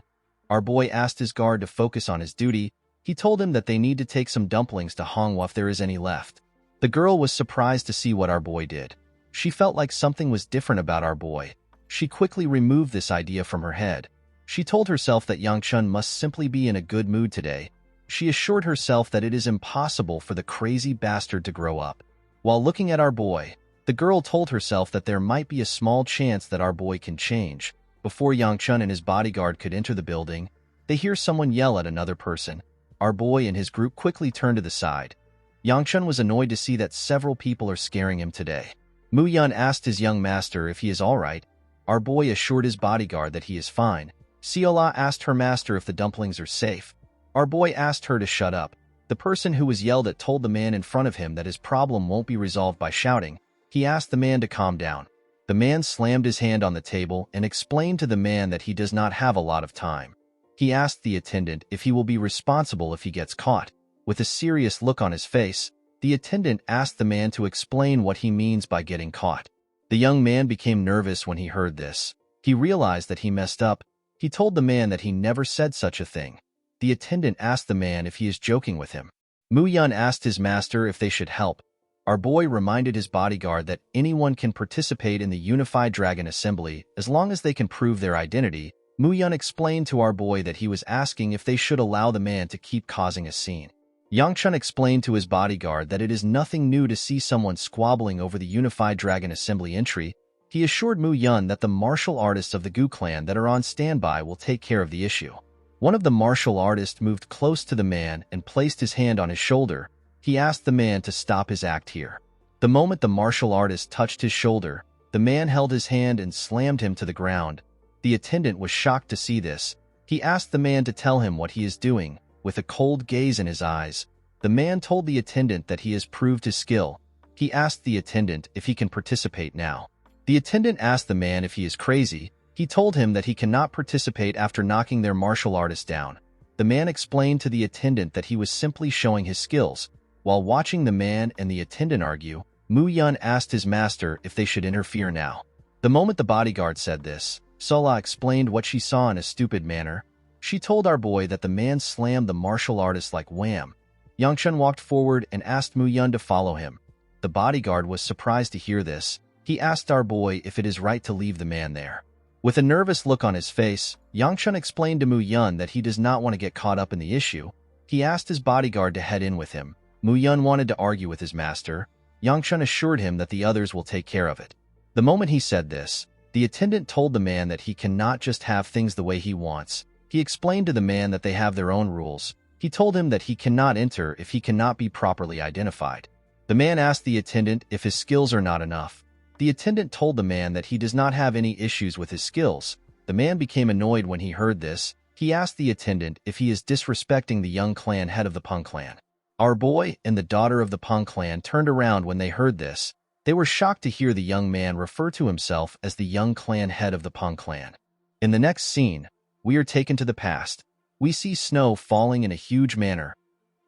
Our boy asked his guard to focus on his duty. He told him that they need to take some dumplings to Hongwa if there is any left. The girl was surprised to see what our boy did. She felt like something was different about our boy. She quickly removed this idea from her head. She told herself that Yangchun must simply be in a good mood today. She assured herself that it is impossible for the crazy bastard to grow up. While looking at our boy, the girl told herself that there might be a small chance that our boy can change. Before Yangchun and his bodyguard could enter the building, they hear someone yell at another person. Our boy and his group quickly turn to the side. Yangchun was annoyed to see that several people are scaring him today. Mu Yun asked his young master if he is alright. Our boy assured his bodyguard that he is fine. Siola asked her master if the dumplings are safe. Our boy asked her to shut up. The person who was yelled at told the man in front of him that his problem won't be resolved by shouting. He asked the man to calm down. The man slammed his hand on the table and explained to the man that he does not have a lot of time. He asked the attendant if he will be responsible if he gets caught. With a serious look on his face, the attendant asked the man to explain what he means by getting caught. The young man became nervous when he heard this. He realized that he messed up. He told the man that he never said such a thing. The attendant asked the man if he is joking with him. Mu Yun asked his master if they should help. Our boy reminded his bodyguard that anyone can participate in the Unified Dragon Assembly as long as they can prove their identity. Mu Yun explained to our boy that he was asking if they should allow the man to keep causing a scene. Yangchun explained to his bodyguard that it is nothing new to see someone squabbling over the Unified Dragon Assembly entry. He assured Mu Yun that the martial artists of the Gu clan that are on standby will take care of the issue. One of the martial artists moved close to the man and placed his hand on his shoulder. He asked the man to stop his act here. The moment the martial artist touched his shoulder, the man held his hand and slammed him to the ground. The attendant was shocked to see this. He asked the man to tell him what he is doing. With a cold gaze in his eyes, the man told the attendant that he has proved his skill. He asked the attendant if he can participate now. The attendant asked the man if he is crazy. He told him that he cannot participate after knocking their martial artist down. The man explained to the attendant that he was simply showing his skills. While watching the man and the attendant argue, Mu Yun asked his master if they should interfere now. The moment the bodyguard said this, Sola explained what she saw in a stupid manner. She told our boy that the man slammed the martial artist like wham. Yangchun walked forward and asked Mu Yun to follow him. The bodyguard was surprised to hear this. He asked our boy if it is right to leave the man there. With a nervous look on his face, Yangchun explained to Mu Yun that he does not want to get caught up in the issue. He asked his bodyguard to head in with him. Mu Yun wanted to argue with his master. Yangchun assured him that the others will take care of it. The moment he said this, the attendant told the man that he cannot just have things the way he wants. He explained to the man that they have their own rules. He told him that he cannot enter if he cannot be properly identified. The man asked the attendant if his skills are not enough. The attendant told the man that he does not have any issues with his skills. The man became annoyed when he heard this. He asked the attendant if he is disrespecting the young clan head of the Peng clan. Our boy and the daughter of the Peng clan turned around when they heard this. They were shocked to hear the young man refer to himself as the young clan head of the Peng clan. In the next scene, we are taken to the past. We see snow falling in a huge manner.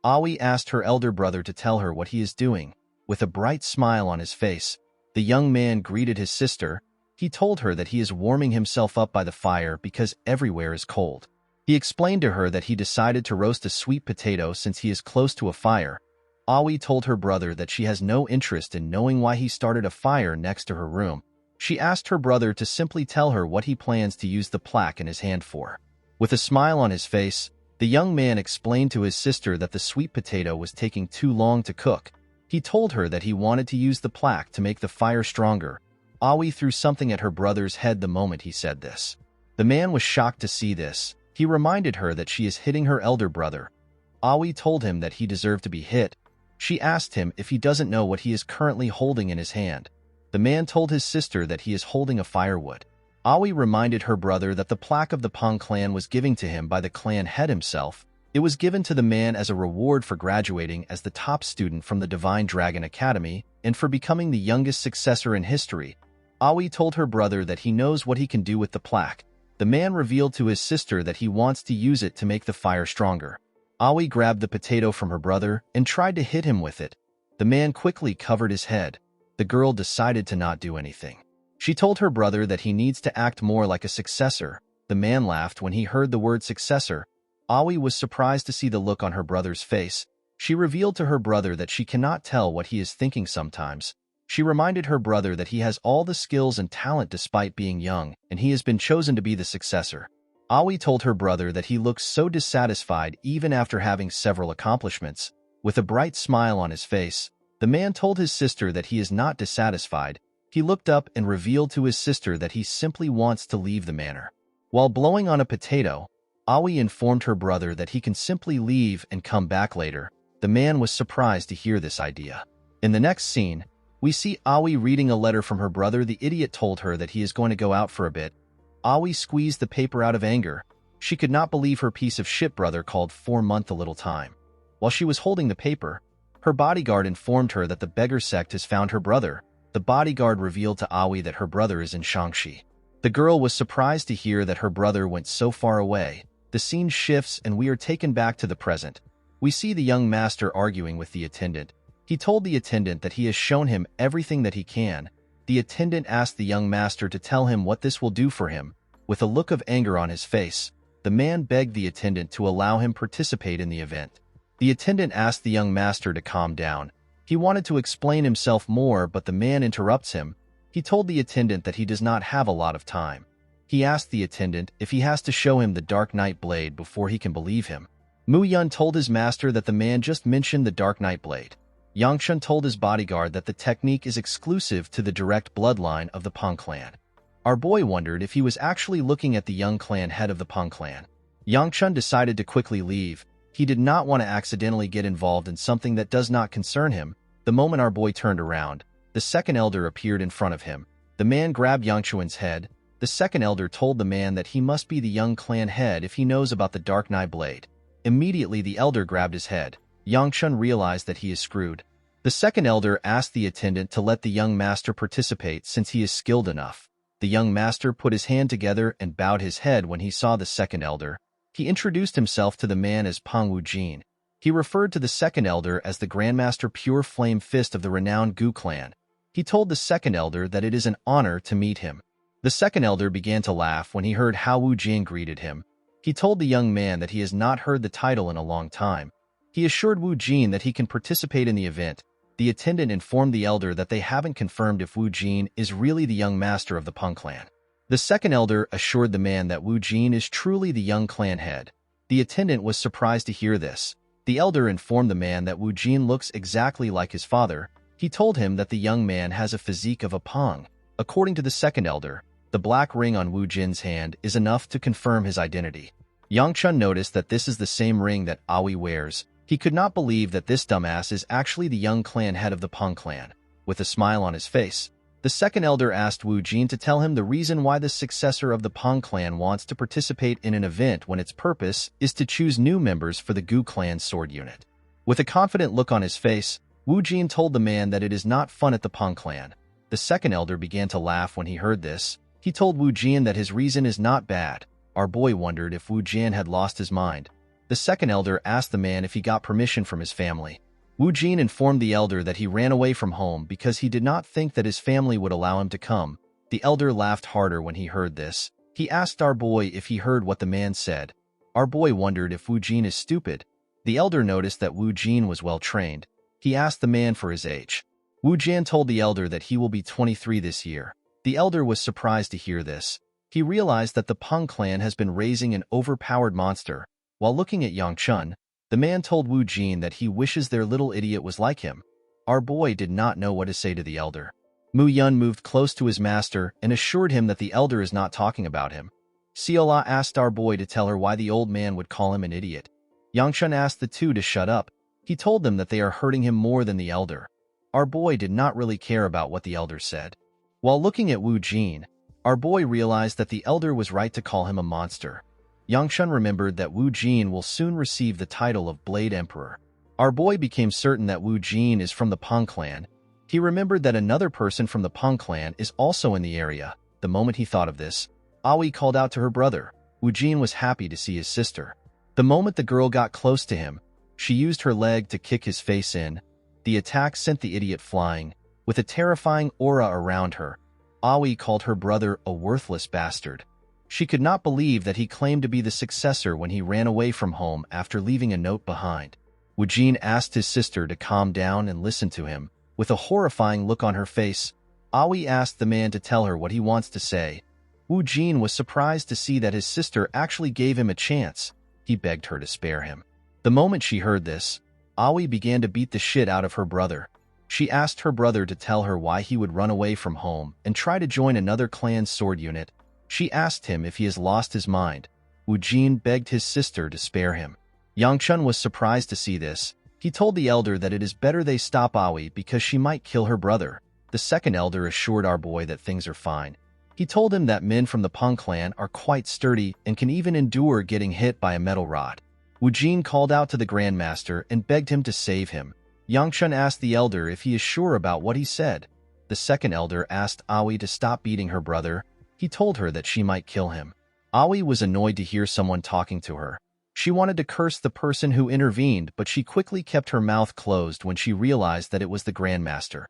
Aoi asked her elder brother to tell her what he is doing. With a bright smile on his face, the young man greeted his sister. He told her that he is warming himself up by the fire because everywhere is cold. He explained to her that he decided to roast a sweet potato since he is close to a fire. Aoi told her brother that she has no interest in knowing why he started a fire next to her room. She asked her brother to simply tell her what he plans to use the plaque in his hand for. With a smile on his face, the young man explained to his sister that the sweet potato was taking too long to cook. He told her that he wanted to use the plaque to make the fire stronger. Aoi threw something at her brother's head the moment he said this. The man was shocked to see this. He reminded her that she is hitting her elder brother. Aoi told him that he deserved to be hit. She asked him if he doesn't know what he is currently holding in his hand. The man told his sister that he is holding a firewood. Aoi reminded her brother that the plaque of the Peng clan was given to him by the clan head himself. It was given to the man as a reward for graduating as the top student from the Divine Dragon Academy and for becoming the youngest successor in history. Aoi told her brother that he knows what he can do with the plaque. The man revealed to his sister that he wants to use it to make the fire stronger. Aoi grabbed the potato from her brother and tried to hit him with it. The man quickly covered his head. The girl decided to not do anything. She told her brother that he needs to act more like a successor. The man laughed when he heard the word successor. Aoi was surprised to see the look on her brother's face. She revealed to her brother that she cannot tell what he is thinking sometimes. She reminded her brother that he has all the skills and talent despite being young, and he has been chosen to be the successor. Aoi told her brother that he looks so dissatisfied even after having several accomplishments. With a bright smile on his face, The man told his sister that he is not dissatisfied. He looked up and revealed to his sister that he simply wants to leave the manor. While blowing on a potato, Aoi informed her brother that he can simply leave and come back later. The man was surprised to hear this idea. In the next scene, we see Aoi reading a letter from her brother. The idiot told her that he is going to go out for a bit. Aoi squeezed the paper out of anger. She could not believe her piece of shit brother called 4 month a little time. While she was holding the paper, her bodyguard informed her that the beggar sect has found her brother. The bodyguard revealed to Aoi that her brother is in Shaanxi. The girl was surprised to hear that her brother went so far away. The scene shifts and we are taken back to the present. We see the young master arguing with the attendant. He told the attendant that he has shown him everything that he can. The attendant asked the young master to tell him what this will do for him. With a look of anger on his face, the man begged the attendant to allow him participate in the event. The attendant asked the young master to calm down. He wanted to explain himself more, but the man interrupts him. He told the attendant that he does not have a lot of time. He asked the attendant if he has to show him the Dark Knight blade before he can believe him. Mu Yun told his master that the man just mentioned the Dark Knight blade. Yangshun told his bodyguard that the technique is exclusive to the direct bloodline of the Peng clan. Our boy wondered if he was actually looking at the young clan head of the Peng clan. Yangshun decided to quickly leave. He did not want to accidentally get involved in something that does not concern him. The moment our boy turned around, the second elder appeared in front of him. The man grabbed Yangshun's head. The second elder told the man that he must be the young clan head if he knows about the Dark Knight blade. Immediately the elder grabbed his head. Yangshun realized that he is screwed. The second elder asked the attendant to let the young master participate since he is skilled enough. The young master put his hand together and bowed his head when he saw the second elder. He introduced himself to the man as Peng Wujin. He referred to the second elder as the Grandmaster Pure Flame Fist of the renowned Gu clan. He told the second elder that it is an honor to meet him. The second elder began to laugh when he heard how Wu Jin greeted him. He told the young man that he has not heard the title in a long time. He assured Wu Jin that he can participate in the event. The attendant informed the elder that they haven't confirmed if Wu Jin is really the young master of the Peng clan. The second elder assured the man that Wu Jin is truly the young clan head. The attendant was surprised to hear this. The elder informed the man that Wu Jin looks exactly like his father. He told him that the young man has a physique of a Peng. According to the second elder, the black ring on Wu Jin's hand is enough to confirm his identity. Yangchun noticed that this is the same ring that Aoi wears. He could not believe that this dumbass is actually the young clan head of the Peng clan. With a smile on his face, the second elder asked Wu Jin to tell him the reason why the successor of the Peng clan wants to participate in an event when its purpose is to choose new members for the Gu clan sword unit. With a confident look on his face, Wu Jin told the man that it is not fun at the Peng clan. The second elder began to laugh when he heard this. He told Wu Jin that his reason is not bad. Our boy wondered if Wu Jin had lost his mind. The second elder asked the man if he got permission from his family. Wu Jin informed the elder that he ran away from home because he did not think that his family would allow him to come. The elder laughed harder when he heard this. He asked our boy if he heard what the man said. Our boy wondered if Wu Jin is stupid. The elder noticed that Wu Jin was well trained. He asked the man for his age. Wu Jin told the elder that he will be 23 this year. The elder was surprised to hear this. He realized that the Peng clan has been raising an overpowered monster. While looking at Yangchun, the man told Wu Jin that he wishes their little idiot was like him. Our boy did not know what to say to the elder. Mu Yun moved close to his master and assured him that the elder is not talking about him. Siola asked our boy to tell her why the old man would call him an idiot. Yangchun asked the two to shut up. He told them that they are hurting him more than the elder. Our boy did not really care about what the elder said. While looking at Wu Jin, our boy realized that the elder was right to call him a monster. Yangchun remembered that Wu Jin will soon receive the title of Blade Emperor. Our boy became certain that Wu Jin is from the Peng clan. He remembered that another person from the Peng clan is also in the area. The moment he thought of this, Aoi called out to her brother. Wu Jin was happy to see his sister. The moment the girl got close to him, she used her leg to kick his face in. The attack sent the idiot flying. With a terrifying aura around her, Aoi called her brother a worthless bastard. She could not believe that he claimed to be the successor when he ran away from home after leaving a note behind. Wu Jin asked his sister to calm down and listen to him. With a horrifying look on her face, Aoi asked the man to tell her what he wants to say. Wu Jin was surprised to see that his sister actually gave him a chance. He begged her to spare him. The moment she heard this, Aoi began to beat the shit out of her brother. She asked her brother to tell her why he would run away from home and try to join another clan's sword unit. She asked him if he has lost his mind. Wu Jin begged his sister to spare him. Yang Chun was surprised to see this. He told the elder that it is better they stop Aoi because she might kill her brother. The second elder assured our boy that things are fine. He told him that men from the Peng clan are quite sturdy and can even endure getting hit by a metal rod. Wu Jin called out to the Grandmaster and begged him to save him. Yang Chun asked the elder if he is sure about what he said. The second elder asked Aoi to stop beating her brother. He told her that she might kill him. Aoi was annoyed to hear someone talking to her. She wanted to curse the person who intervened, but she quickly kept her mouth closed when she realized that it was the Grandmaster.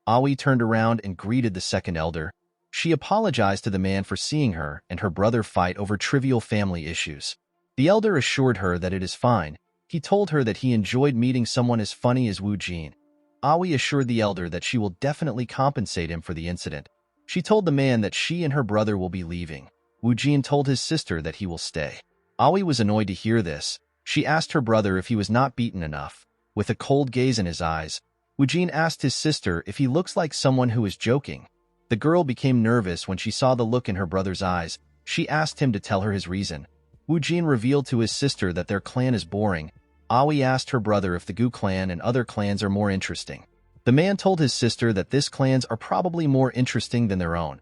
Aoi turned around and greeted the second elder. She apologized to the man for seeing her and her brother fight over trivial family issues. The elder assured her that it is fine. He told her that he enjoyed meeting someone as funny as Wu Jin. Aoi assured the elder that she will definitely compensate him for the incident. She told the man that she and her brother will be leaving. Wu Jin told his sister that he will stay. Aoi was annoyed to hear this. She asked her brother if he was not beaten enough. With a cold gaze in his eyes, Wu Jin asked his sister if he looks like someone who is joking. The girl became nervous when she saw the look in her brother's eyes. She asked him to tell her his reason. Wu Jin revealed to his sister that their clan is boring. Aoi asked her brother if the Gu clan and other clans are more interesting. The man told his sister that this clans are probably more interesting than their own.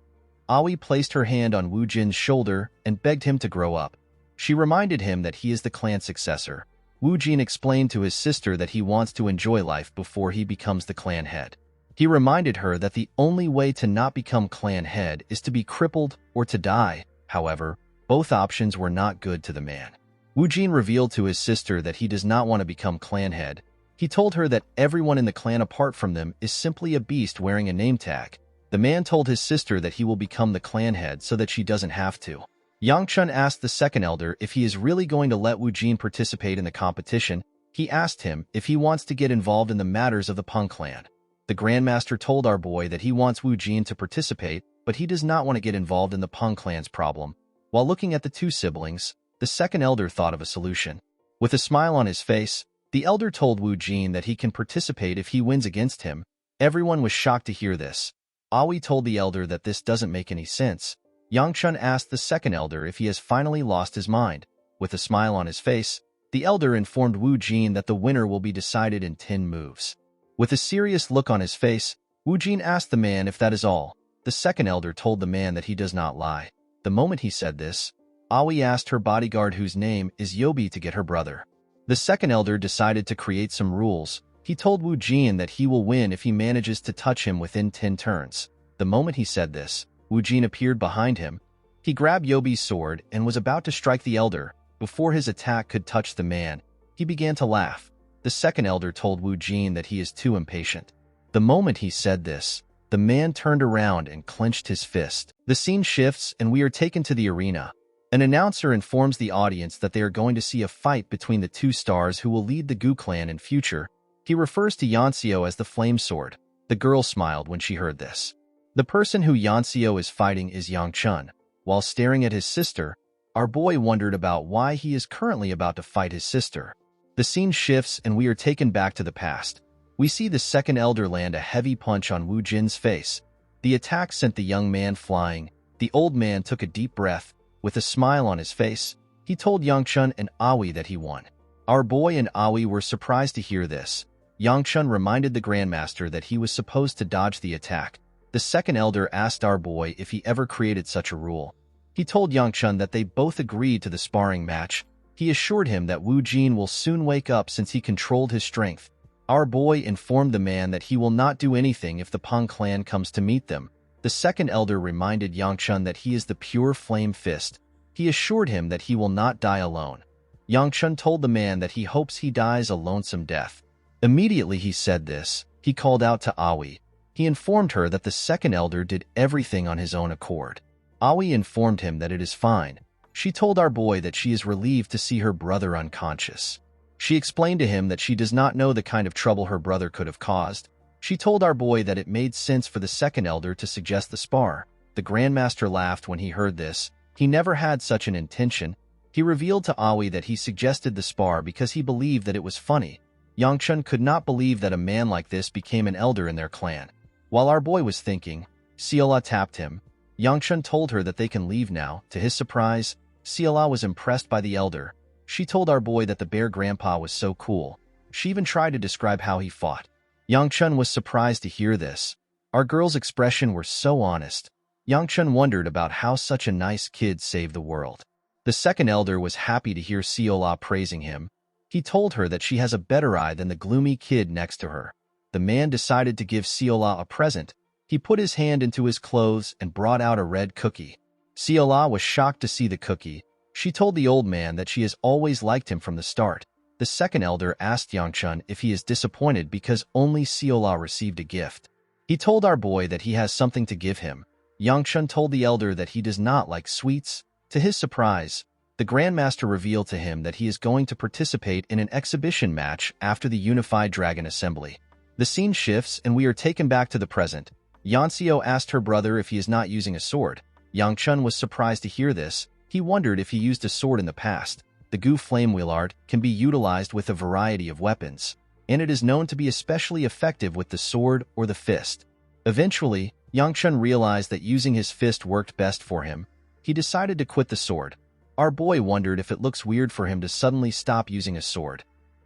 Aoi placed her hand on Wu Jin's shoulder and begged him to grow up. She reminded him that he is the clan successor. Wu Jin explained to his sister that he wants to enjoy life before he becomes the clan head. He reminded her that the only way to not become clan head is to be crippled or to die. However, both options were not good to the man. Wu Jin revealed to his sister that he does not want to become clan head. He told her that everyone in the clan apart from them is simply a beast wearing a name tag. The man told his sister that he will become the clan head so that she doesn't have to. Yang Chun asked the second elder if he is really going to let Wu Jin participate in the competition. He asked him if he wants to get involved in the matters of the Peng clan. The Grandmaster told our boy that he wants Wu Jin to participate, but he does not want to get involved in the Peng clan's problem. While looking at the two siblings, the second elder thought of a solution. With a smile on his face, the elder told Wu Jin that he can participate if he wins against him. Everyone was shocked to hear this. Aoi told the elder that this doesn't make any sense. Yang Chun asked the second elder if he has finally lost his mind. With a smile on his face, the elder informed Wu Jin that the winner will be decided in 10 moves. With a serious look on his face, Wu Jin asked the man if that is all. The second elder told the man that he does not lie. The moment he said this, Aoi asked her bodyguard whose name is Yobi to get her brother. The second elder decided to create some rules. He told Wu Jin that he will win if he manages to touch him within 10 turns. The moment he said this, Wu Jin appeared behind him. He grabbed Yobi's sword and was about to strike the elder. Before his attack could touch the man, he began to laugh. The second elder told Wu Jin that he is too impatient. The moment he said this, the man turned around and clenched his fist. The scene shifts and we are taken to the arena. An announcer informs the audience that they are going to see a fight between the two stars who will lead the Gu clan in future. He refers to Yanxiu as the Flame Sword. The girl smiled when she heard this. The person who Yanxiu is fighting is Yang Chun. While staring at his sister, our boy wondered about why he is currently about to fight his sister. The scene shifts and we are taken back to the past. We see the second elder land a heavy punch on Wu Jin's face. The attack sent the young man flying. The old man took a deep breath. With a smile on his face, he told Yang Chun and Aoi that he won. Our boy and Aoi were surprised to hear this. Yang Chun reminded the Grandmaster that he was supposed to dodge the attack. The second elder asked our boy if he ever created such a rule. He told Yang Chun that they both agreed to the sparring match. He assured him that Wu Jin will soon wake up since he controlled his strength. Our boy informed the man that he will not do anything if the Peng clan comes to meet them. The second elder reminded Yang Chun that he is the pure flame fist. He assured him that he will not die alone. Yang Chun told the man that he hopes he dies a lonesome death. Immediately he said this, he called out to Aoi. He informed her that the second elder did everything on his own accord. Aoi informed him that it is fine. She told our boy that she is relieved to see her brother unconscious. She explained to him that she does not know the kind of trouble her brother could have caused. She told our boy that it made sense for the second elder to suggest the spar. The Grandmaster laughed when he heard this. He never had such an intention. He revealed to Aoi that he suggested the spar because he believed that it was funny. Yangchun could not believe that a man like this became an elder in their clan. While our boy was thinking, Seola tapped him. Yangchun told her that they can leave now. To his surprise, Seola was impressed by the elder. She told our boy that the bear grandpa was so cool. She even tried to describe how he fought. Yangchun was surprised to hear this. Our girl's expression were so honest. Yangchun wondered about how such a nice kid saved the world. The second elder was happy to hear Seola praising him. He told her that she has a better eye than the gloomy kid next to her. The man decided to give Seola a present. He put his hand into his clothes and brought out a red cookie. Seola was shocked to see the cookie. She told the old man that she has always liked him from the start. The second elder asked Yangchun if he is disappointed because only Seola received a gift. He told our boy that he has something to give him. Yangchun told the elder that he does not like sweets. To his surprise, the Grandmaster revealed to him that he is going to participate in an exhibition match after the Unified Dragon Assembly. The scene shifts and we are taken back to the present. Yanseo asked her brother if he is not using a sword. Yangchun was surprised to hear this. He wondered if he used a sword in the past. The Gu Flame Wheel art can be utilized with a variety of weapons, and it is known to be especially effective with the sword or the fist. Eventually, Yangchun realized that using his fist worked best for him. He decided to quit the sword. Our boy wondered if it looks weird for him to suddenly stop using a sword.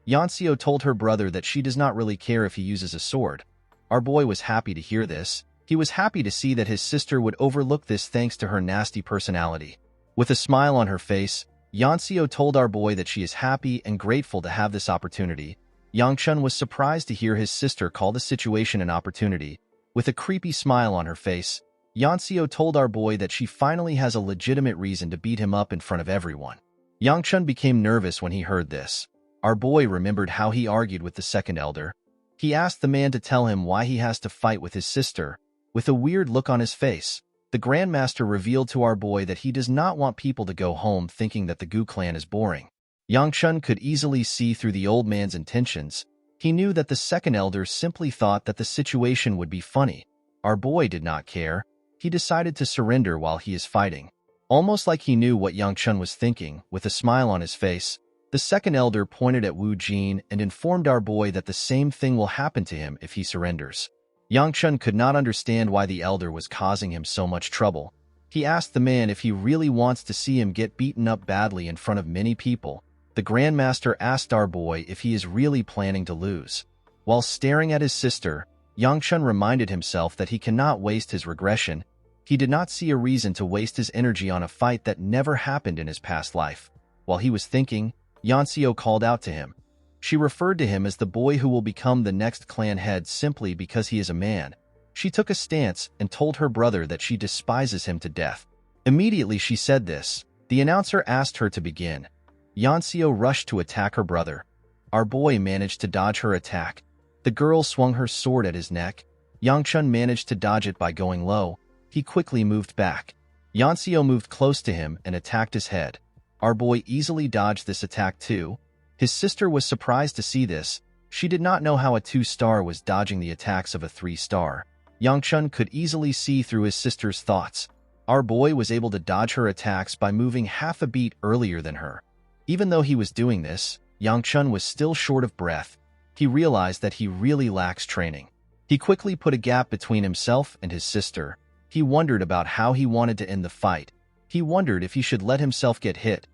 Yanseo told her brother that she does not really care if he uses a sword. Our boy was happy to hear this. He was happy to see that his sister would overlook this thanks to her nasty personality. With a smile on her face, Yanseo told our boy that she is happy and grateful to have this opportunity. Yangchun was surprised to hear his sister call the situation an opportunity. With a creepy smile on her face, Yanseo told our boy that she finally has a legitimate reason to beat him up in front of everyone. Yangchun became nervous when he heard this. Our boy remembered how he argued with the second elder. He asked the man to tell him why he has to fight with his sister. With a weird look on his face, the Grandmaster revealed to our boy that he does not want people to go home thinking that the Gu clan is boring. Yangchun could easily see through the old man's intentions. He knew that the second elder simply thought that the situation would be funny. Our boy did not care. He decided to surrender while he is fighting. Almost like he knew what Yangchun was thinking, with a smile on his face, the second elder pointed at Wu Jin and informed our boy that the same thing will happen to him if he surrenders. Yangchun could not understand why the elder was causing him so much trouble. He asked the man if he really wants to see him get beaten up badly in front of many people. The Grandmaster asked our boy if he is really planning to lose. While staring at his sister, Yangchun reminded himself that he cannot waste his regression. He did not see a reason to waste his energy on a fight that never happened in his past life. While he was thinking, Yanseo called out to him. She referred to him as the boy who will become the next clan head simply because he is a man. She took a stance and told her brother that she despises him to death. Immediately she said this, the announcer asked her to begin. Yanseo rushed to attack her brother. Our boy managed to dodge her attack. The girl swung her sword at his neck. Yangchun managed to dodge it by going low. He quickly moved back. Yanseo moved close to him and attacked his head. Our boy easily dodged this attack too. His sister was surprised to see this. She did not know how a 2-star was dodging the attacks of a 3-star. Yangchun could easily see through his sister's thoughts. Our boy was able to dodge her attacks by moving half a beat earlier than her. Even though he was doing this, Yangchun was still short of breath. He realized that he really lacks training. He quickly put a gap between himself and his sister. He wondered about how he wanted to end the fight. He wondered if he should let himself get hit.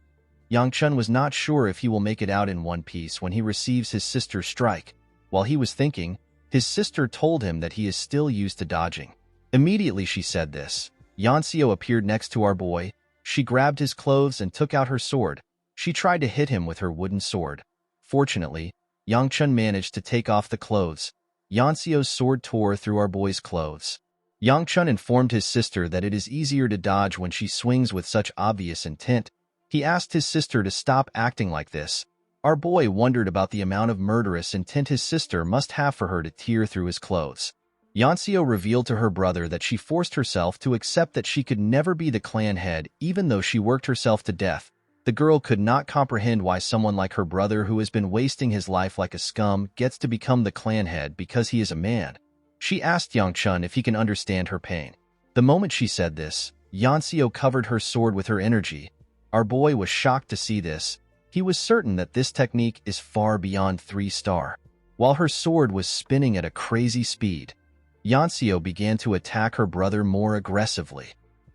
Yangchun was not sure if he will make it out in one piece when he receives his sister's strike. While he was thinking, his sister told him that he is still used to dodging. Immediately she said this. Yanseo appeared next to our boy. She grabbed his clothes and took out her sword. She tried to hit him with her wooden sword. Fortunately, Yangchun managed to take off the clothes. Yanseo's sword tore through our boy's clothes. Yangchun informed his sister that it is easier to dodge when she swings with such obvious intent. He asked his sister to stop acting like this. Our boy wondered about the amount of murderous intent his sister must have for her to tear through his clothes. Yanseo revealed to her brother that she forced herself to accept that she could never be the clan head even though she worked herself to death. The girl could not comprehend why someone like her brother who has been wasting his life like a scum gets to become the clan head because he is a man. She asked Yangchun if he can understand her pain. The moment she said this, Yanseo covered her sword with her energy. Our boy was shocked to see this. He was certain that this technique is far beyond 3-star. While her sword was spinning at a crazy speed, Yanxiu began to attack her brother more aggressively.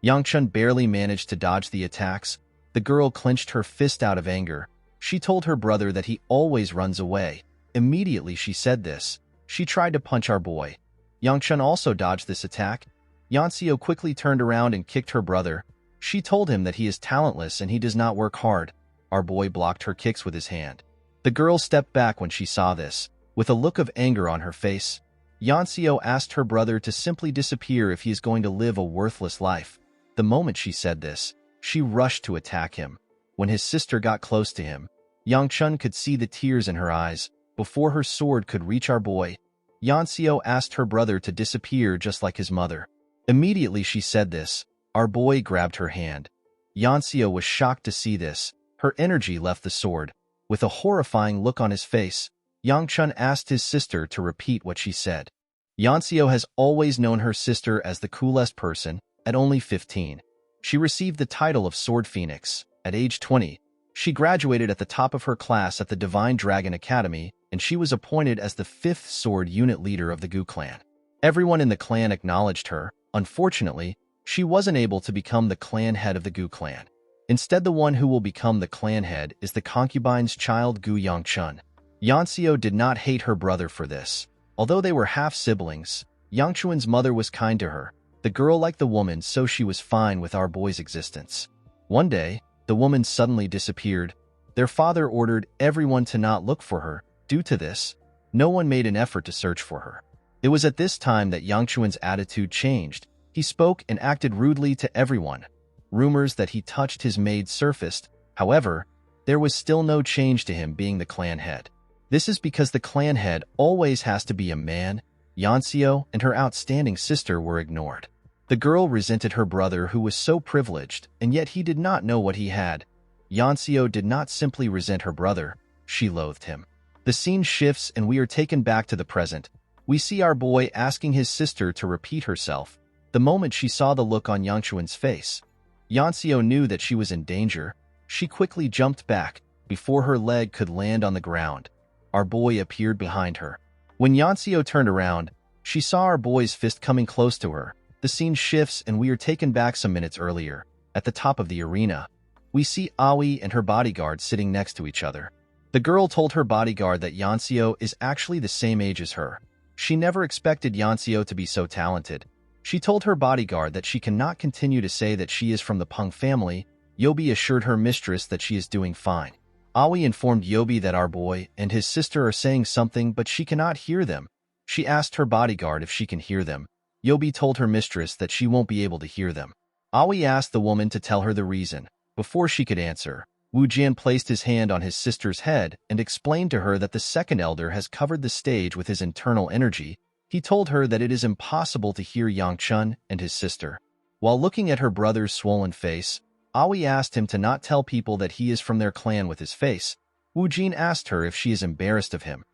Yangchun barely managed to dodge the attacks. The girl clenched her fist out of anger. She told her brother that he always runs away. Immediately she said this, she tried to punch our boy. Yangchun also dodged this attack. Yanxiu quickly turned around and kicked her brother. She told him that he is talentless and he does not work hard. Our boy blocked her kicks with his hand. The girl stepped back when she saw this, with a look of anger on her face. Yanxiu asked her brother to simply disappear if he is going to live a worthless life. The moment she said this, she rushed to attack him. When his sister got close to him, Yangchun could see the tears in her eyes. Before her sword could reach our boy, Yanxiu asked her brother to disappear just like his mother. Immediately she said this, our boy grabbed her hand. Yanxiu was shocked to see this. Her energy left the sword. With a horrifying look on his face, Yangchun asked his sister to repeat what she said. Yanxiu has always known her sister as the coolest person. At only 15, she received the title of Sword Phoenix. At age 20, she graduated at the top of her class at the Divine Dragon Academy, and she was appointed as the 5th sword unit leader of the Gu clan. Everyone in the clan acknowledged her. Unfortunately, she wasn't able to become the clan head of the Gu clan. Instead, the one who will become the clan head is the concubine's child Gu Yangchun. Yanxiu did not hate her brother for this. Although they were half-siblings, Yangchun's mother was kind to her. The girl liked the woman, so she was fine with our boy's existence. One day, the woman suddenly disappeared. Their father ordered everyone to not look for her. Due to this, no one made an effort to search for her. It was at this time that Yangchun's attitude changed. He spoke and acted rudely to everyone. Rumors that he touched his maid surfaced. However, there was still no change to him being the clan head. This is because the clan head always has to be a man. Yanxiu and her outstanding sister were ignored. The girl resented her brother who was so privileged, and yet he did not know what he had. Yanxiu did not simply resent her brother, she loathed him. The scene shifts and we are taken back to the present. We see our boy asking his sister to repeat herself. The moment she saw the look on Yangchun's face, Yanxiu knew that she was in danger. She quickly jumped back before her leg could land on the ground. Our boy appeared behind her. When Yanxiu turned around, she saw our boy's fist coming close to her. The scene shifts and we are taken back some minutes earlier. At the top of the arena, we see Aoi and her bodyguard sitting next to each other. The girl told her bodyguard that Yanxiu is actually the same age as her. She never expected Yanxiu to be so talented. She told her bodyguard that she cannot continue to say that she is from the Peng family. Yobi assured her mistress that she is doing fine. Aoi informed Yobi that our boy and his sister are saying something but she cannot hear them. She asked her bodyguard if she can hear them. Yobi told her mistress that she won't be able to hear them. Aoi asked the woman to tell her the reason. Before she could answer, Wu Jian placed his hand on his sister's head and explained to her that the second elder has covered the stage with his internal energy. He told her that it is impossible to hear Yangchun and his sister. While looking at her brother's swollen face, Aoi asked him to not tell people that he is from their clan with his face. Wu Jin asked her if she is embarrassed of him.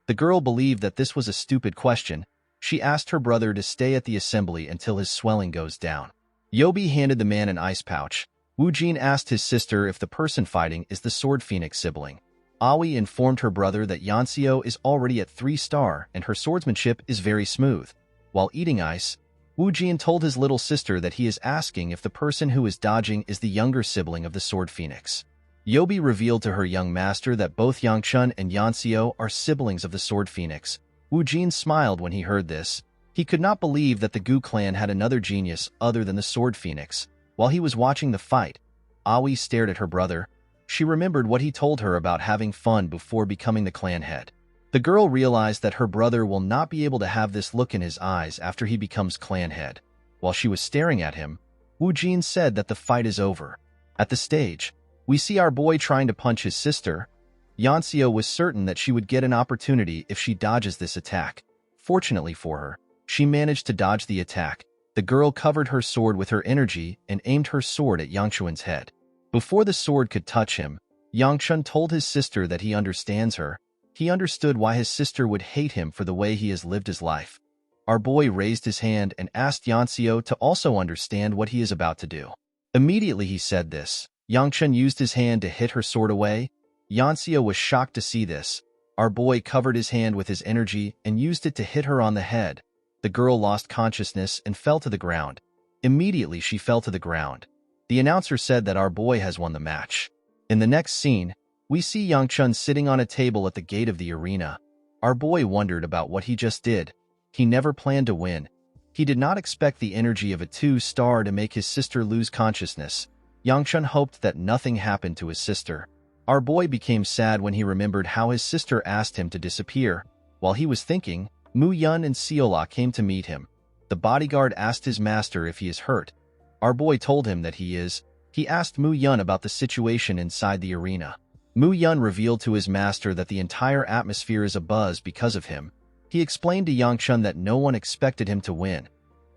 The girl believed that this was a stupid question. She asked her brother to stay at the assembly until his swelling goes down. Yobi handed the man an ice pouch. Wu Jin asked his sister if the person fighting is the Sword Phoenix sibling. Aoi informed her brother that Yanxiu is already at 3-star and her swordsmanship is very smooth. While eating ice, Wu Jin told his little sister that he is asking if the person who is dodging is the younger sibling of the Sword Phoenix. Yobi revealed to her young master that both Yangchun and Yanxiu are siblings of the Sword Phoenix. Wu Jin smiled when he heard this. He could not believe that the Gu clan had another genius other than the Sword Phoenix. While he was watching the fight, Aoi stared at her brother. She remembered what he told her about having fun before becoming the clan head. The girl realized that her brother will not be able to have this look in his eyes after he becomes clan head. While she was staring at him, Wu Jin said that the fight is over. At the stage, we see our boy trying to punch his sister. Yanxiu was certain that she would get an opportunity if she dodges this attack. Fortunately for her, she managed to dodge the attack. The girl covered her sword with her energy and aimed her sword at Yangchun's head. Before the sword could touch him, Yangchun told his sister that he understands her. He understood why his sister would hate him for the way he has lived his life. Our boy raised his hand and asked Yanxiu to also understand what he is about to do. Immediately he said this. Yangchun used his hand to hit her sword away. Yanxiu was shocked to see this. Our boy covered his hand with his energy and used it to hit her on the head. The girl lost consciousness and fell to the ground. Immediately, she fell to the ground. The announcer said that our boy has won the match. In the next scene, we see Yang-chun sitting on a table at the gate of the arena. Our boy wondered about what he just did. He never planned to win. He did not expect the energy of a two-star to make his sister lose consciousness. Yang-chun hoped that nothing happened to his sister. Our boy became sad when he remembered how his sister asked him to disappear. While he was thinking, Mu-yun and Seola came to meet him. The bodyguard asked his master if he is hurt. Our boy told him that he is. He asked Mu-yun about the situation inside the arena. Mu-yun revealed to his master that the entire atmosphere is abuzz because of him. He explained to Yang-chun that no one expected him to win.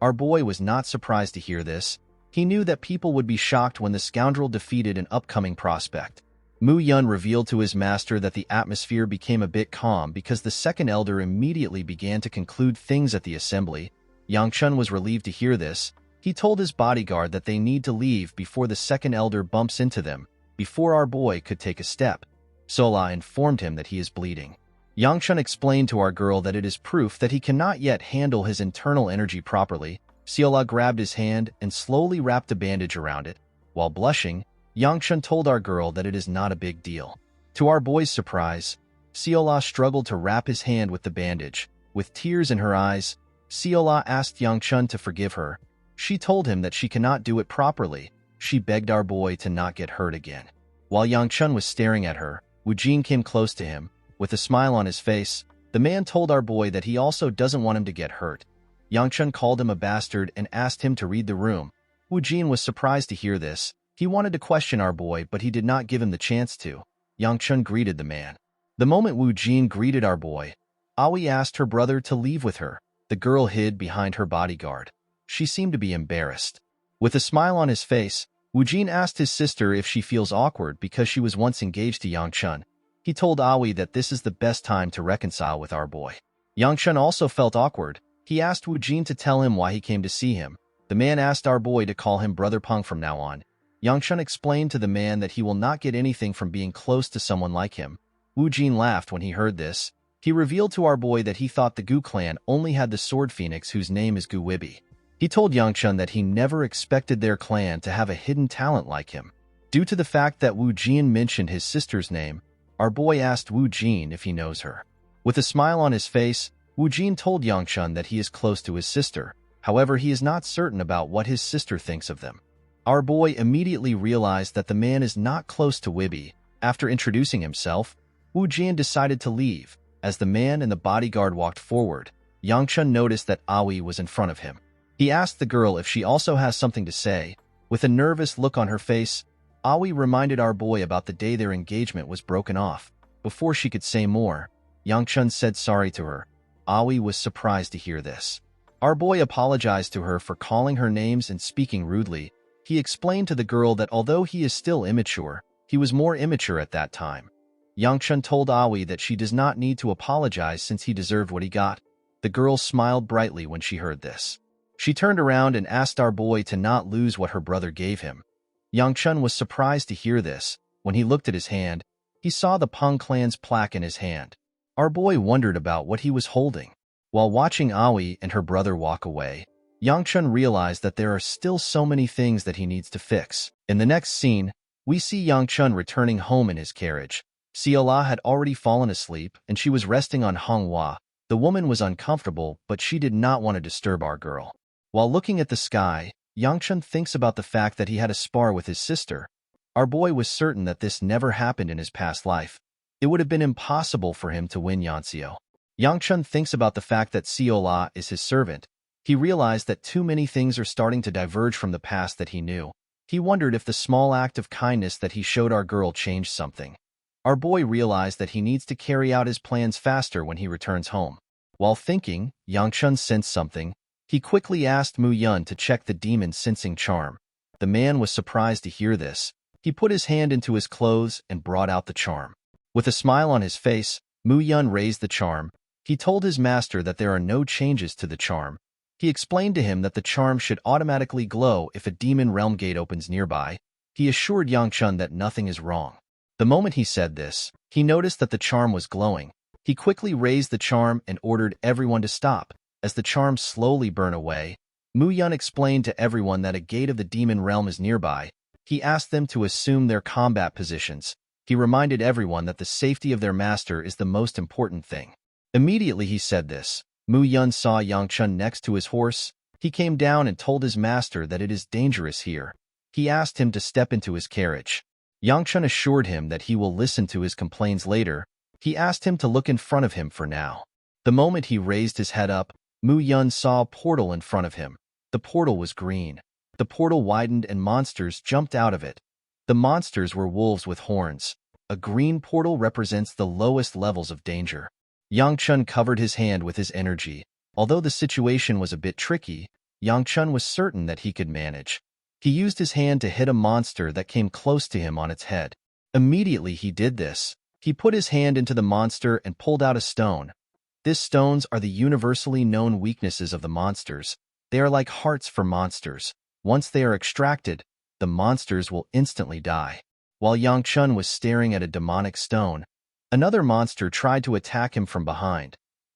Our boy was not surprised to hear this. He knew that people would be shocked when the scoundrel defeated an upcoming prospect. Mu-yun revealed to his master that the atmosphere became a bit calm because the second elder immediately began to conclude things at the assembly. Yang-chun was relieved to hear this. He told his bodyguard that they need to leave before the second elder bumps into them, before our boy could take a step. Sola informed him that he is bleeding. Yang-chun explained to our girl that it is proof that he cannot yet handle his internal energy properly. Seola grabbed his hand and slowly wrapped a bandage around it. While blushing, Yang-chun told our girl that it is not a big deal. To our boy's surprise, Seola struggled to wrap his hand with the bandage. With tears in her eyes, Seola asked Yang-chun to forgive her. She told him that she cannot do it properly. She begged our boy to not get hurt again. While Yang-chun was staring at her, Woo-jin came close to him. With a smile on his face, the man told our boy that he also doesn't want him to get hurt. Yang-chun called him a bastard and asked him to read the room. Woo-jin was surprised to hear this. He wanted to question our boy, but he did not give him the chance to. Yang-chun greeted the man. The moment Woo-jin greeted our boy, Aoi asked her brother to leave with her. The girl hid behind her bodyguard. She seemed to be embarrassed. With a smile on his face, Woo-jin asked his sister if she feels awkward because she was once engaged to Yang-chun. He told Aoi that this is the best time to reconcile with our boy. Yang-chun also felt awkward. He asked Woo-jin to tell him why he came to see him. The man asked our boy to call him Brother Peng from now on. Yang-chun explained to the man that he will not get anything from being close to someone like him. Woo-jin laughed when he heard this. He revealed to our boy that he thought the Gu clan only had the Sword Phoenix whose name is Gu Wibi. He told Yang-chun that he never expected their clan to have a hidden talent like him. Due to the fact that Woo-jin mentioned his sister's name, our boy asked Woo-jin if he knows her. With a smile on his face, Woo-jin told Yang-chun that he is close to his sister. However, he is not certain about what his sister thinks of them. Our boy immediately realized that the man is not close to Wibi. After introducing himself, Woo-jin decided to leave. As the man and the bodyguard walked forward, Yang-chun noticed that Aoi was in front of him. He asked the girl if she also has something to say. With a nervous look on her face, Aoi reminded our boy about the day their engagement was broken off. Before she could say more, Yang-chun said sorry to her. Aoi was surprised to hear this. Our boy apologized to her for calling her names and speaking rudely. He explained to the girl that although he is still immature, he was more immature at that time. Yang-chun told Aoi that she does not need to apologize since he deserved what he got. The girl smiled brightly when she heard this. She turned around and asked our boy to not lose what her brother gave him. Yang-chun was surprised to hear this. When he looked at his hand, he saw the Peng clan's plaque in his hand. Our boy wondered about what he was holding. While watching Aoi and her brother walk away, Yang-chun realized that there are still so many things that he needs to fix. In the next scene, we see Yang-chun returning home in his carriage. Seola had already fallen asleep, and she was resting on Manhwa. The woman was uncomfortable, but she did not want to disturb our girl. While looking at the sky, Yang-chun thinks about the fact that he had a spar with his sister. Our boy was certain that this never happened in his past life. It would have been impossible for him to win Yanseo. Yang-chun thinks about the fact that Seola is his servant. He realized that too many things are starting to diverge from the past that he knew. He wondered if the small act of kindness that he showed our girl changed something. Our boy realized that he needs to carry out his plans faster when he returns home. While thinking, Yang-chun sensed something. He quickly asked Mu-yun to check the demon's sensing charm. The man was surprised to hear this. He put his hand into his clothes and brought out the charm. With a smile on his face, Mu-yun raised the charm. He told his master that there are no changes to the charm. He explained to him that the charm should automatically glow if a demon realm gate opens nearby. He assured Yang-chun that nothing is wrong. The moment he said this, he noticed that the charm was glowing. He quickly raised the charm and ordered everyone to stop. As the charm slowly burned away, Mu Yun explained to everyone that a gate of the demon realm is nearby. He asked them to assume their combat positions. He reminded everyone that the safety of their master is the most important thing. Immediately he said this, Mu Yun saw Yang Chun next to his horse. He came down and told his master that it is dangerous here. He asked him to step into his carriage. Yang Chun assured him that he will listen to his complaints later. He asked him to look in front of him for now. The moment he raised his head up, Mu Yun saw a portal in front of him. The portal was green. The portal widened and monsters jumped out of it. The monsters were wolves with horns. A green portal represents the lowest levels of danger. Yang Chun covered his hand with his energy. Although the situation was a bit tricky, Yang Chun was certain that he could manage. He used his hand to hit a monster that came close to him on its head. Immediately he did this. He put his hand into the monster and pulled out a stone. These stones are the universally known weaknesses of the monsters. They are like hearts for monsters. Once they are extracted, the monsters will instantly die. While Yang Chun was staring at a demonic stone, another monster tried to attack him from behind.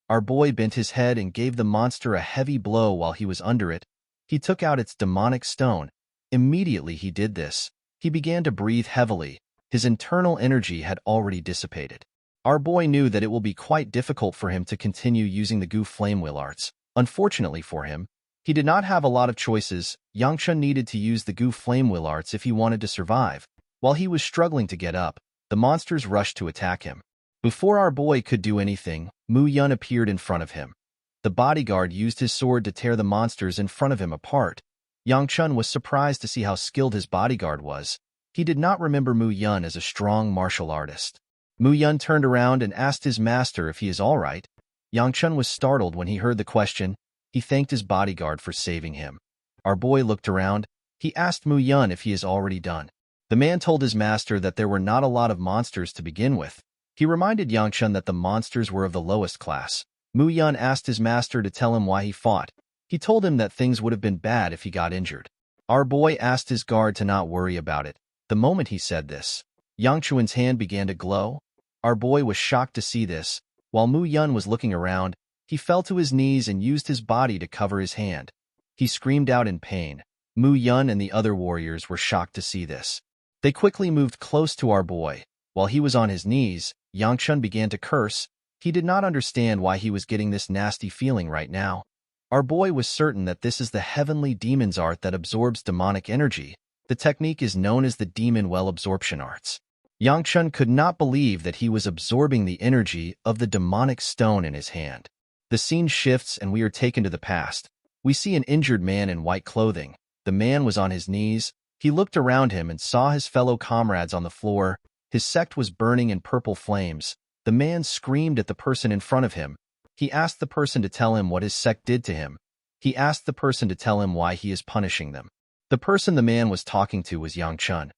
Our boy bent his head and gave the monster a heavy blow while he was under it. He took out its demonic stone. Immediately he did this, he began to breathe heavily. His internal energy had already dissipated. Our boy knew that it will be quite difficult for him to continue using the Gu Flame Wheel arts. Unfortunately for him, he did not have a lot of choices. Yang Chun needed to use the Gu Flame Wheel arts if he wanted to survive. While he was struggling to get up, the monsters rushed to attack him. Before our boy could do anything, Mu Yun appeared in front of him. The bodyguard used his sword to tear the monsters in front of him apart. Yang Chun was surprised to see how skilled his bodyguard was. He did not remember Mu Yun as a strong martial artist. Mu Yun turned around and asked his master if he is all right. Yang Chun was startled when he heard the question. He thanked his bodyguard for saving him. Our boy looked around. He asked Mu Yun if he is already done. The man told his master that there were not a lot of monsters to begin with. He reminded Yang Chun that the monsters were of the lowest class. Mu Yun asked his master to tell him why he fought. He told him that things would have been bad if he got injured. Our boy asked his guard to not worry about it. The moment he said this, Yang Chun's hand began to glow. Our boy was shocked to see this. While Mu Yun was looking around, he fell to his knees and used his body to cover his hand. He screamed out in pain. Mu Yun and the other warriors were shocked to see this. They quickly moved close to our boy. While he was on his knees, Yang Chun began to curse. He did not understand why he was getting this nasty feeling right now. Our boy was certain that this is the heavenly demon's art that absorbs demonic energy. The technique is known as the demon well absorption arts. Yang Chun could not believe that he was absorbing the energy of the demonic stone in his hand. The scene shifts and we are taken to the past. We see an injured man in white clothing. The man was on his knees. He looked around him and saw his fellow comrades on the floor. His sect was burning in purple flames. The man screamed at the person in front of him. He asked the person to tell him what his sect did to him. He asked the person to tell him why he is punishing them. The person the man was talking to was Yang Chun.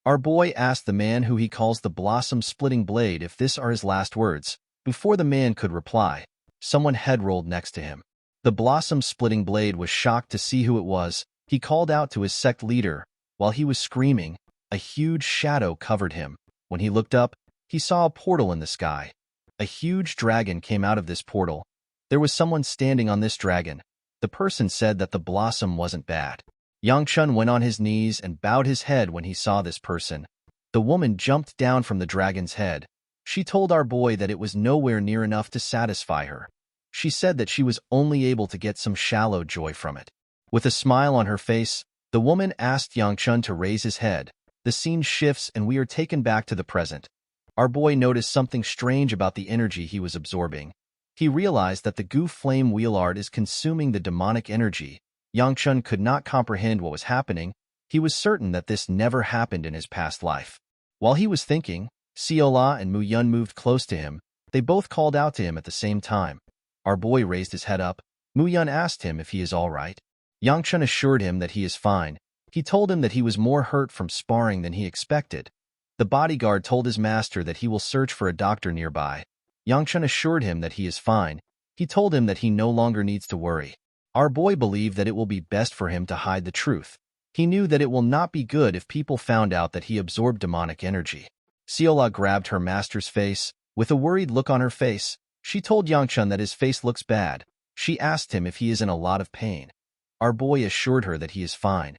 Our boy asked the man who he calls the blossom-splitting blade if this are his last words. Before the man could reply, someone head rolled next to him. The blossom-splitting blade was shocked to see who it was. He called out to his sect leader. While he was screaming, a huge shadow covered him. When he looked up, he saw a portal in the sky. A huge dragon came out of this portal. There was someone standing on this dragon. The person said that the blossom wasn't bad. Yang Chun went on his knees and bowed his head when he saw this person. The woman jumped down from the dragon's head. She told our boy that it was nowhere near enough to satisfy her. She said that she was only able to get some shallow joy from it. With a smile on her face, the woman asked Yang Chun to raise his head. The scene shifts and we are taken back to the present. Our boy noticed something strange about the energy he was absorbing. He realized that the Gu Flame Wheel art is consuming the demonic energy. Yang Chun could not comprehend what was happening. He was certain that this never happened in his past life. While he was thinking, Siola and Mu Yun moved close to him. They both called out to him at the same time. Our boy raised his head up. Mu Yun asked him if he is all right. Yang Chun assured him that he is fine. He told him that he was more hurt from sparring than he expected. The bodyguard told his master that he will search for a doctor nearby. Yang Chun assured him that he is fine. He told him that he no longer needs to worry. Our boy believed that it will be best for him to hide the truth. He knew that it will not be good if people found out that he absorbed demonic energy. Siola grabbed her master's face. With a worried look on her face, She told Yangchun that his face looks bad. She asked him if he is in a lot of pain. Our boy assured her that he is fine.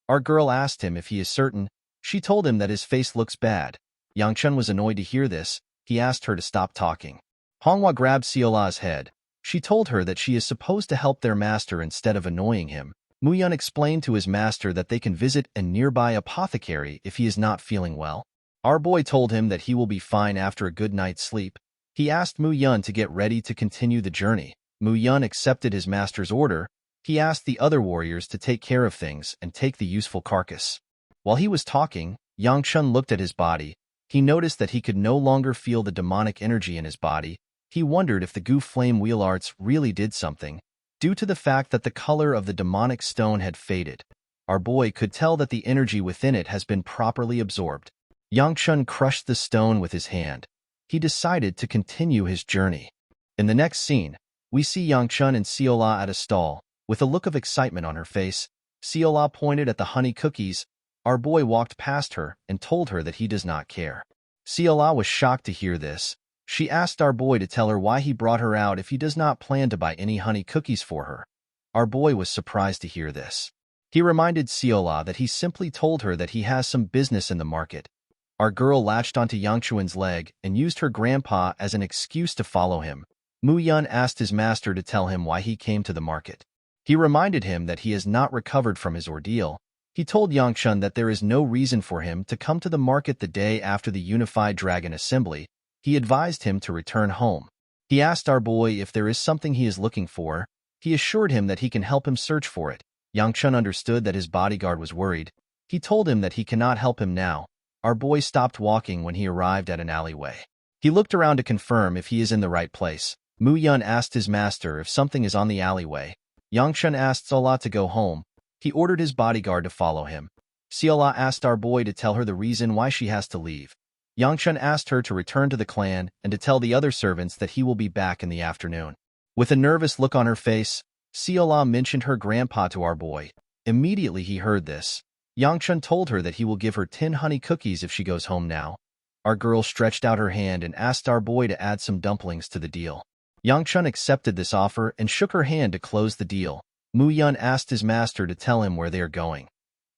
Our girl asked him if he is certain. She told him that his face looks bad. Yangchun was annoyed to hear this. He asked her to stop talking. Manhwa grabbed Seola's head. She told her that she is supposed to help their master instead of annoying him. Muyun explained to his master that they can visit a nearby apothecary if he is not feeling well. Our boy told him that he will be fine after a good night's sleep. He asked Muyun to get ready to continue the journey. Muyun accepted his master's order. He asked the other warriors to take care of things and take the useful carcass. While he was talking, Yangchun looked at his body. He noticed that he could no longer feel the demonic energy in his body. He wondered if the Gu Flame Wheel Arts really did something, due to the fact that the color of the demonic stone had faded. Our boy could tell that the energy within it has been properly absorbed. Yangchun crushed the stone with his hand. He decided to continue his journey. In the next scene, we see Yangchun and Seola at a stall. With a look of excitement on her face, Seola pointed at the honey cookies. Our boy walked past her and told her that he does not care. Seola was shocked to hear this. She asked our boy to tell her why he brought her out if he does not plan to buy any honey cookies for her. Our boy was surprised to hear this. He reminded Seola that he simply told her that he has some business in the market. Our girl latched onto Yangchuan's leg and used her grandpa as an excuse to follow him. Muyun asked his master to tell him why he came to the market. He reminded him that he has not recovered from his ordeal. He told Yangchun that there is no reason for him to come to the market the day after the Unified Dragon Assembly. He advised him to return home. He asked our boy if there is something he is looking for. He assured him that he can help him search for it. Yangchun understood that his bodyguard was worried. He told him that he cannot help him now. Our boy stopped walking when he arrived at an alleyway. He looked around to confirm if he is in the right place. Muyun asked his master if something is on the alleyway. Yangchun asked Seola to go home. He ordered his bodyguard to follow him. Seola asked our boy to tell her the reason why she has to leave. Yangchun asked her to return to the clan and to tell the other servants that he will be back in the afternoon. With a nervous look on her face, Seola mentioned her grandpa to our boy. Immediately he heard this. Yangchun told her that he will give her 10 honey cookies if she goes home now. Our girl stretched out her hand and asked our boy to add some dumplings to the deal. Yangchun accepted this offer and shook her hand to close the deal. Muyun asked his master to tell him where they are going.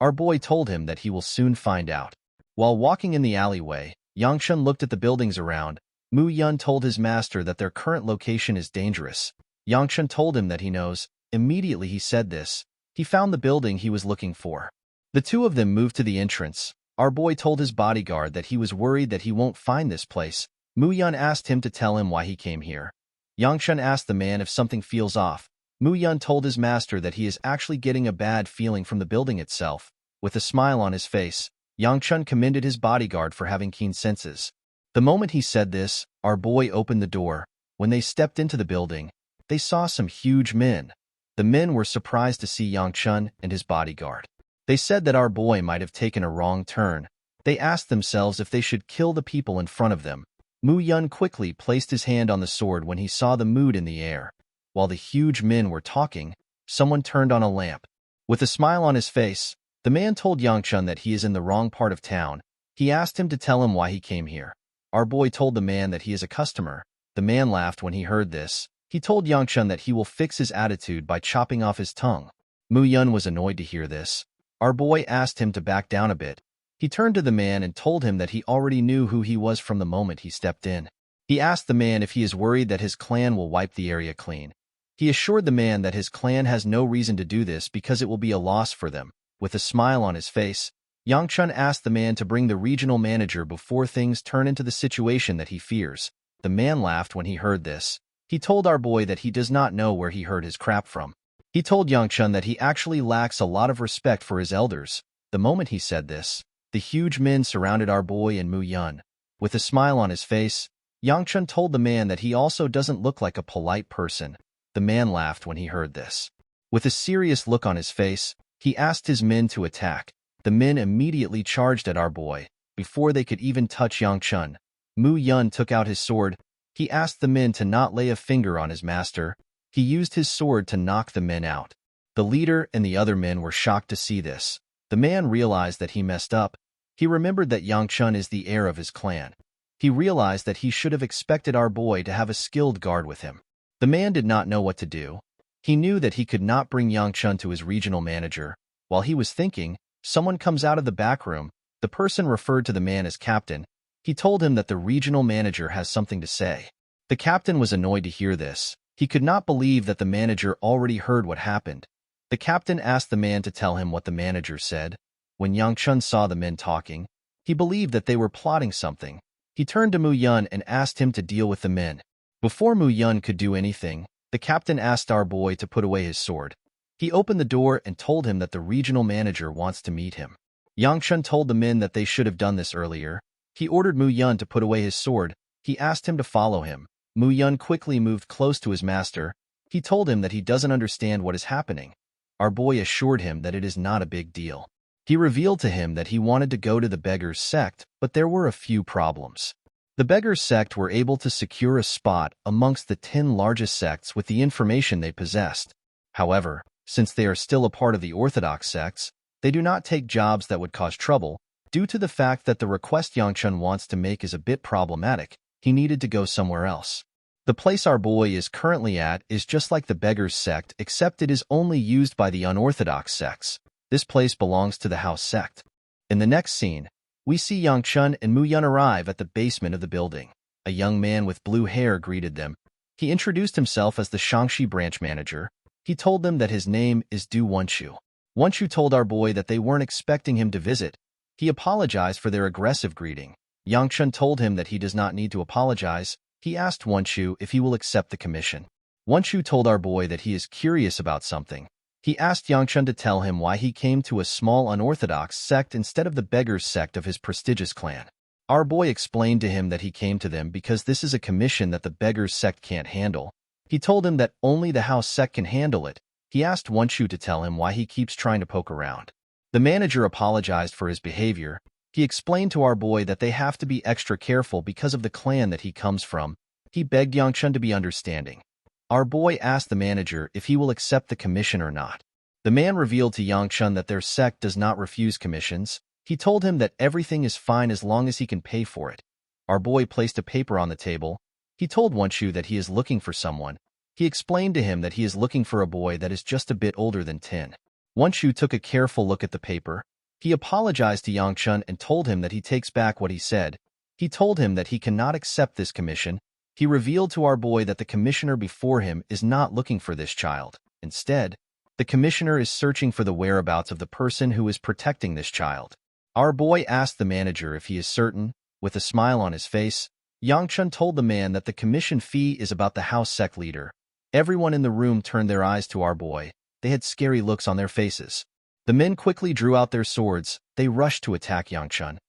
Our boy told him that he will soon find out. While walking in the alleyway, Yangchun looked at the buildings around. Muyun told his master that their current location is dangerous. Yangchun told him that he knows. Immediately he said this. He found the building he was looking for. The two of them moved to the entrance. Our boy told his bodyguard that he was worried that he won't find this place. Muyun asked him to tell him why he came here. Yangchun asked the man if something feels off. Muyun told his master that he is actually getting a bad feeling from the building itself. With a smile on his face, Yangchun commended his bodyguard for having keen senses. The moment he said this, our boy opened the door. When they stepped into the building, they saw some huge men. The men were surprised to see Yangchun and his bodyguard. They said that our boy might have taken a wrong turn. They asked themselves if they should kill the people in front of them. Muyun quickly placed his hand on the sword when he saw the mood in the air. While the huge men were talking, someone turned on a lamp. With a smile on his face, the man told Yangchun that he is in the wrong part of town. He asked him to tell him why he came here. Our boy told the man that he is a customer. The man laughed when he heard this. He told Yangchun that he will fix his attitude by chopping off his tongue. Muyun was annoyed to hear this. Our boy asked him to back down a bit. He turned to the man and told him that he already knew who he was from the moment he stepped in. He asked the man if he is worried that his clan will wipe the area clean. He assured the man that his clan has no reason to do this because it will be a loss for them. With a smile on his face, Yangchun asked the man to bring the regional manager before things turn into the situation that he fears. The man laughed when he heard this. He told our boy that he does not know where he heard his crap from. He told Yangchun that he actually lacks a lot of respect for his elders. The moment he said this, the huge men surrounded our boy and Muyun. With a smile on his face, Yangchun told the man that he also doesn't look like a polite person. The man laughed when he heard this. With a serious look on his face, he asked his men to attack. The men immediately charged at our boy. Before they could even touch Yangchun, Muyun took out his sword. He asked the men to not lay a finger on his master. He used his sword to knock the men out. The leader and the other men were shocked to see this. The man realized that he messed up. He remembered that Yangchun is the heir of his clan. He realized that he should have expected our boy to have a skilled guard with him. The man did not know what to do. He knew that he could not bring Yang-chun to his regional manager. While he was thinking, someone comes out of the back room. The person referred to the man as captain. He told him that the regional manager has something to say. The captain was annoyed to hear this. He could not believe that the manager already heard what happened. The captain asked the man to tell him what the manager said. When Yang-chun saw the men talking, he believed that they were plotting something. He turned to Mu Yun and asked him to deal with the men. Before Mu Yun could do anything, the captain asked our boy to put away his sword. He opened the door and told him that the regional manager wants to meet him. Yang-chun told the men that they should have done this earlier. He ordered Mu Yun to put away his sword. He asked him to follow him. Mu Yun quickly moved close to his master. He told him that he doesn't understand what is happening. Our boy assured him that it is not a big deal. He revealed to him that he wanted to go to the beggars' sect, but there were a few problems. The beggars' sect were able to secure a spot amongst the 10 largest sects with the information they possessed. However, since they are still a part of the orthodox sects, they do not take jobs that would cause trouble. Due to the fact that the request Yang-chun wants to make is a bit problematic, he needed to go somewhere else. The place our boy is currently at is just like the beggars' sect, except it is only used by the unorthodox sects. This place belongs to the house sect. In the next scene, we see Yang-chun and Mu Yun arrive at the basement of the building. A young man with blue hair greeted them. He introduced himself as the Shangxi branch manager. He told them that his name is Du Wenshu. Wenshu told our boy that they weren't expecting him to visit. He apologized for their aggressive greeting. Yang-chun told him that he does not need to apologize. He asked Wenshu if he will accept the commission. Wenshu told our boy that he is curious about something. He asked Yang-chun to tell him why he came to a small unorthodox sect instead of the beggars' sect of his prestigious clan. Our boy explained to him that he came to them because this is a commission that the beggars' sect can't handle. He told him that only the house sect can handle it. He asked Wenshu to tell him why he keeps trying to poke around. The manager apologized for his behavior. He explained to our boy that they have to be extra careful because of the clan that he comes from. He begged Yang-chun to be understanding. Our boy asked the manager if he will accept the commission or not. The man revealed to Yang-chun that their sect does not refuse commissions. He told him that everything is fine as long as he can pay for it. Our boy placed a paper on the table. He told Wenshu that he is looking for someone. He explained to him that he is looking for a boy that is just a bit older than 10. Wenshu took a careful look at the paper. He apologized to Yang-chun and told him that he takes back what he said. He told him that he cannot accept this commission. He revealed to our boy that the commissioner before him is not looking for this child. Instead, the commissioner is searching for the whereabouts of the person who is protecting this child. Our boy asked the manager if he is certain. With a smile on his face, Yang-chun told the man that the commission fee is about the house sect leader. Everyone in the room turned their eyes to our boy. They had scary looks on their faces. The men quickly drew out their swords. They rushed to attack Yang-chun.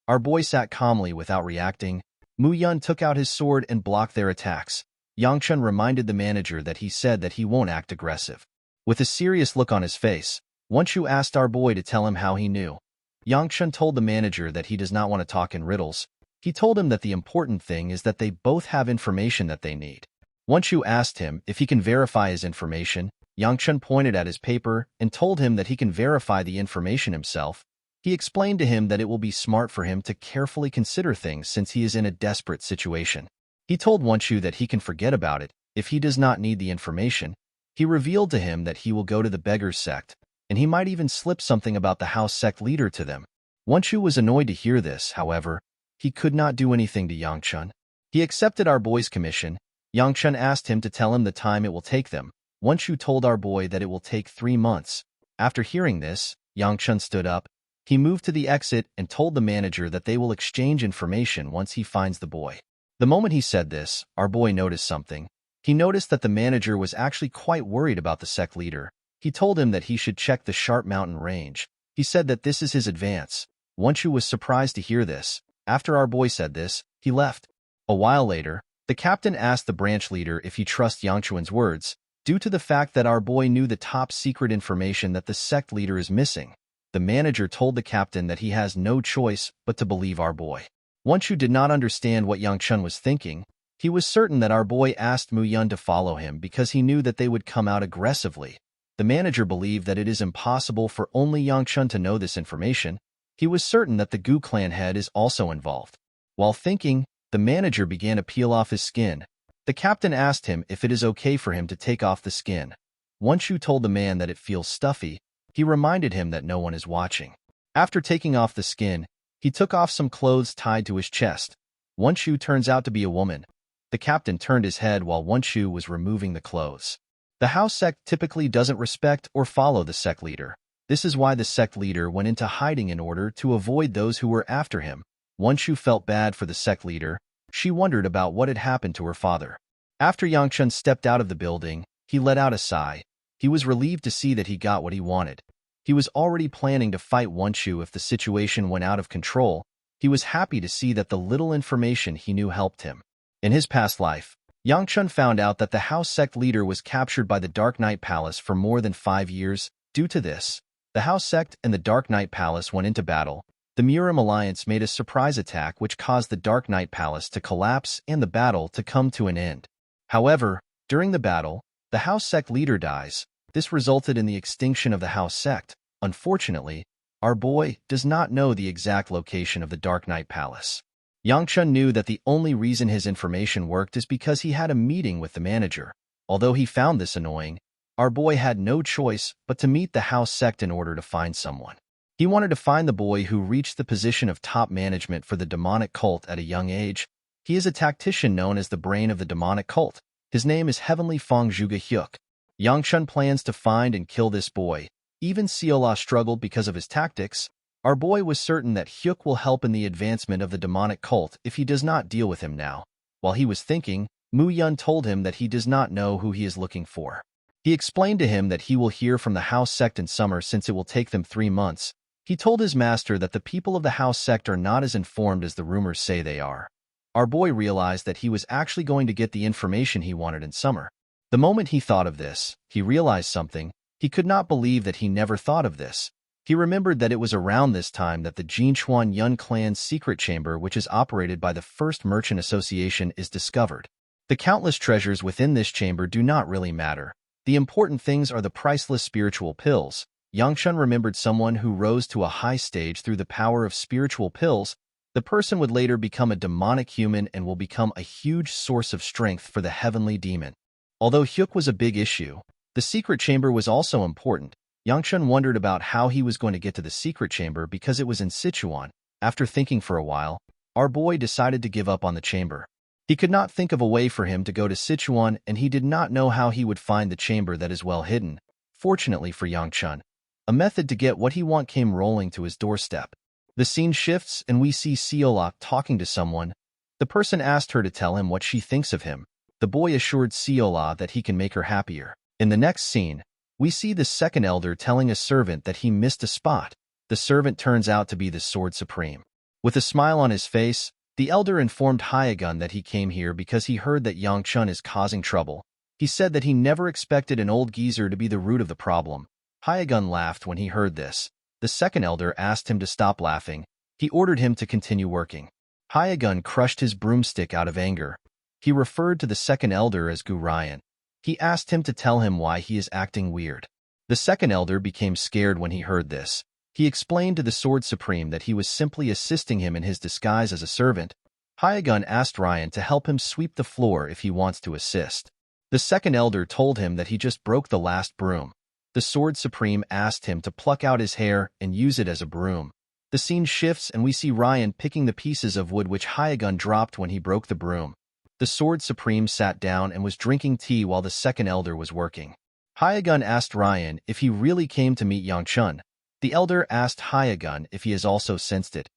Our boy sat calmly without reacting. Mu Yun took out his sword and blocked their attacks. Yang-chun reminded the manager that he said that he won't act aggressive. With a serious look on his face, Wenshu asked our boy to tell him how he knew. Yang-chun told the manager that he does not want to talk in riddles. He told him that the important thing is that they both have information that they need. Wenshu asked him if he can verify his information. Yang-chun pointed at his paper and told him that he can verify the information himself. He explained to him that it will be smart for him to carefully consider things since he is in a desperate situation. He told Wenshu that he can forget about it if he does not need the information. He revealed to him that he will go to the beggars' sect, and he might even slip something about the house sect leader to them. Wenshu was annoyed to hear this, however. He could not do anything to Yang-chun. He accepted our boy's commission. Yang-chun asked him to tell him the time it will take them. Wenshu told our boy that it will take 3 months. After hearing this, Yang-chun stood up. He moved to the exit and told the manager that they will exchange information once he finds the boy. The moment he said this, our boy noticed something. He noticed that the manager was actually quite worried about the sect leader. He told him that he should check the Sharp Mountain range. He said that this is his advance. Wenshu was surprised to hear this. After our boy said this, he left. A while later, the captain asked the branch leader if he trusts Yang-chun's words, due to the fact that our boy knew the top secret information that the sect leader is missing. The manager told the captain that he has no choice but to believe our boy. Wenshu did not understand what Yang-chun was thinking. He was certain that our boy asked Mu Yun to follow him because he knew that they would come out aggressively. The manager believed that it is impossible for only Yang-chun to know this information. He was certain that the Gu clan head is also involved. While thinking, the manager began to peel off his skin. The captain asked him if it is okay for him to take off the skin. Wonshu told the man that it feels stuffy. He reminded him that no one is watching. After taking off the skin, he took off some clothes tied to his chest. Wonshu turns out to be a woman. The captain turned his head while Wonshu was removing the clothes. The house sect typically doesn't respect or follow the sect leader. This is why the sect leader went into hiding in order to avoid those who were after him. Wonshu felt bad for the sect leader. She wondered about what had happened to her father. After Yangchun stepped out of the building, he let out a sigh. He was relieved to see that he got what he wanted. He was already planning to fight Wonshu if the situation went out of control. He was happy to see that the little information he knew helped him. In his past life, Yangchun found out that the house sect leader was captured by the Dark Knight Palace for more than 5 years. Due to this, the house sect and the Dark Knight Palace went into battle. The Murim Alliance made a surprise attack which caused the Dark Knight Palace to collapse and the battle to come to an end. However, during the battle, the house sect leader dies. This resulted in the extinction of the house sect. Unfortunately, our boy does not know the exact location of the Dark Knight Palace. Yangchun knew that the only reason his information worked is because he had a meeting with the manager. Although he found this annoying, our boy had no choice but to meet the house sect in order to find someone. He wanted to find the boy who reached the position of top management for the demonic cult at a young age. He is a tactician known as the brain of the demonic cult. His name is Heavenly Fong Zhuge Hyuk. Yangchun plans to find and kill this boy. Even Seola struggled because of his tactics. Our boy was certain that Hyuk will help in the advancement of the demonic cult if he does not deal with him now. While he was thinking, Mu Yun told him that he does not know who he is looking for. He explained to him that he will hear from the house sect in summer since it will take them 3 months. He told his master that the people of the house sect are not as informed as the rumors say they are. Our boy realized that he was actually going to get the information he wanted in summer. The moment he thought of this, he realized something. He could not believe that he never thought of this. He remembered that it was around this time that the Jinchuan Yun clan's secret chamber, which is operated by the First Merchant Association, is discovered. The countless treasures within this chamber do not really matter. The important things are the priceless spiritual pills. Yangchun remembered someone who rose to a high stage through the power of spiritual pills. The person would later become a demonic human and will become a huge source of strength for the heavenly demon. Although Hyuk was a big issue, the secret chamber was also important. Yangchun wondered about how he was going to get to the secret chamber because it was in Sichuan. After thinking for a while, our boy decided to give up on the chamber. He could not think of a way for him to go to Sichuan, and he did not know how he would find the chamber that is well hidden. Fortunately for Yangchun, a method to get what he want came rolling to his doorstep. The scene shifts and we see Seola talking to someone. The person asked her to tell him what she thinks of him. The boy assured Seola that he can make her happier. In the next scene, we see the second elder telling a servant that he missed a spot. The servant turns out to be the Sword Supreme. With a smile on his face, the elder informed Hyagun that he came here because he heard that Yangchun is causing trouble. He said that he never expected an old geezer to be the root of the problem. Hyagun laughed when he heard this. The second elder asked him to stop laughing. He ordered him to continue working. Hyagun crushed his broomstick out of anger. He referred to the second elder as Gu Ryan. He asked him to tell him why he is acting weird. The second elder became scared when he heard this. He explained to the Sword Supreme that he was simply assisting him in his disguise as a servant. Hyagun asked Ryan to help him sweep the floor if he wants to assist. The second elder told him that he just broke the last broom. The Sword Supreme asked him to pluck out his hair and use it as a broom. The scene shifts and we see Ryan picking the pieces of wood which Hyagun dropped when he broke the broom. The Sword Supreme sat down and was drinking tea while the second elder was working. Hyagun asked Ryan if he really came to meet Yangchun. The elder asked Hyagun if he has also sensed it.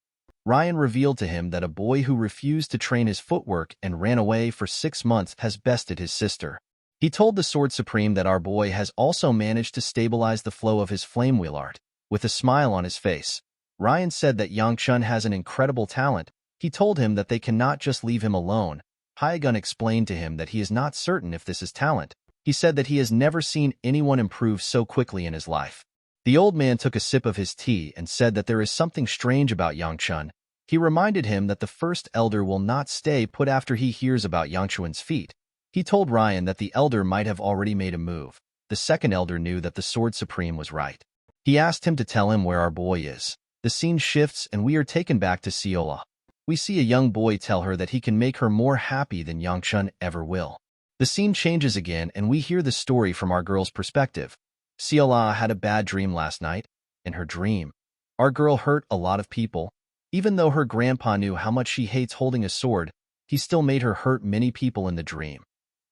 Ryan revealed to him that a boy who refused to train his footwork and ran away for 6 months has bested his sister. He told the Sword Supreme that our boy has also managed to stabilize the flow of his flame wheel art. With a smile on his face, Ryan said that Yangchun has an incredible talent. He told him that they cannot just leave him alone. Hyagun explained to him that he is not certain if this is talent. He said that he has never seen anyone improve so quickly in his life. The old man took a sip of his tea and said that there is something strange about Yangchun. He reminded him that the first elder will not stay put after he hears about Yangchun's feat. He told Ryan that the elder might have already made a move. The second elder knew that the Sword Supreme was right. He asked him to tell him where our boy is. The scene shifts and we are taken back to Seola. we see a young boy tell her that he can make her more happy than Yangchun ever will. The scene changes again and we hear the story from our girl's perspective. Seola had a bad dream last night. In her dream, our girl hurt a lot of people. Even though her grandpa knew how much she hates holding a sword, he still made her hurt many people in the dream.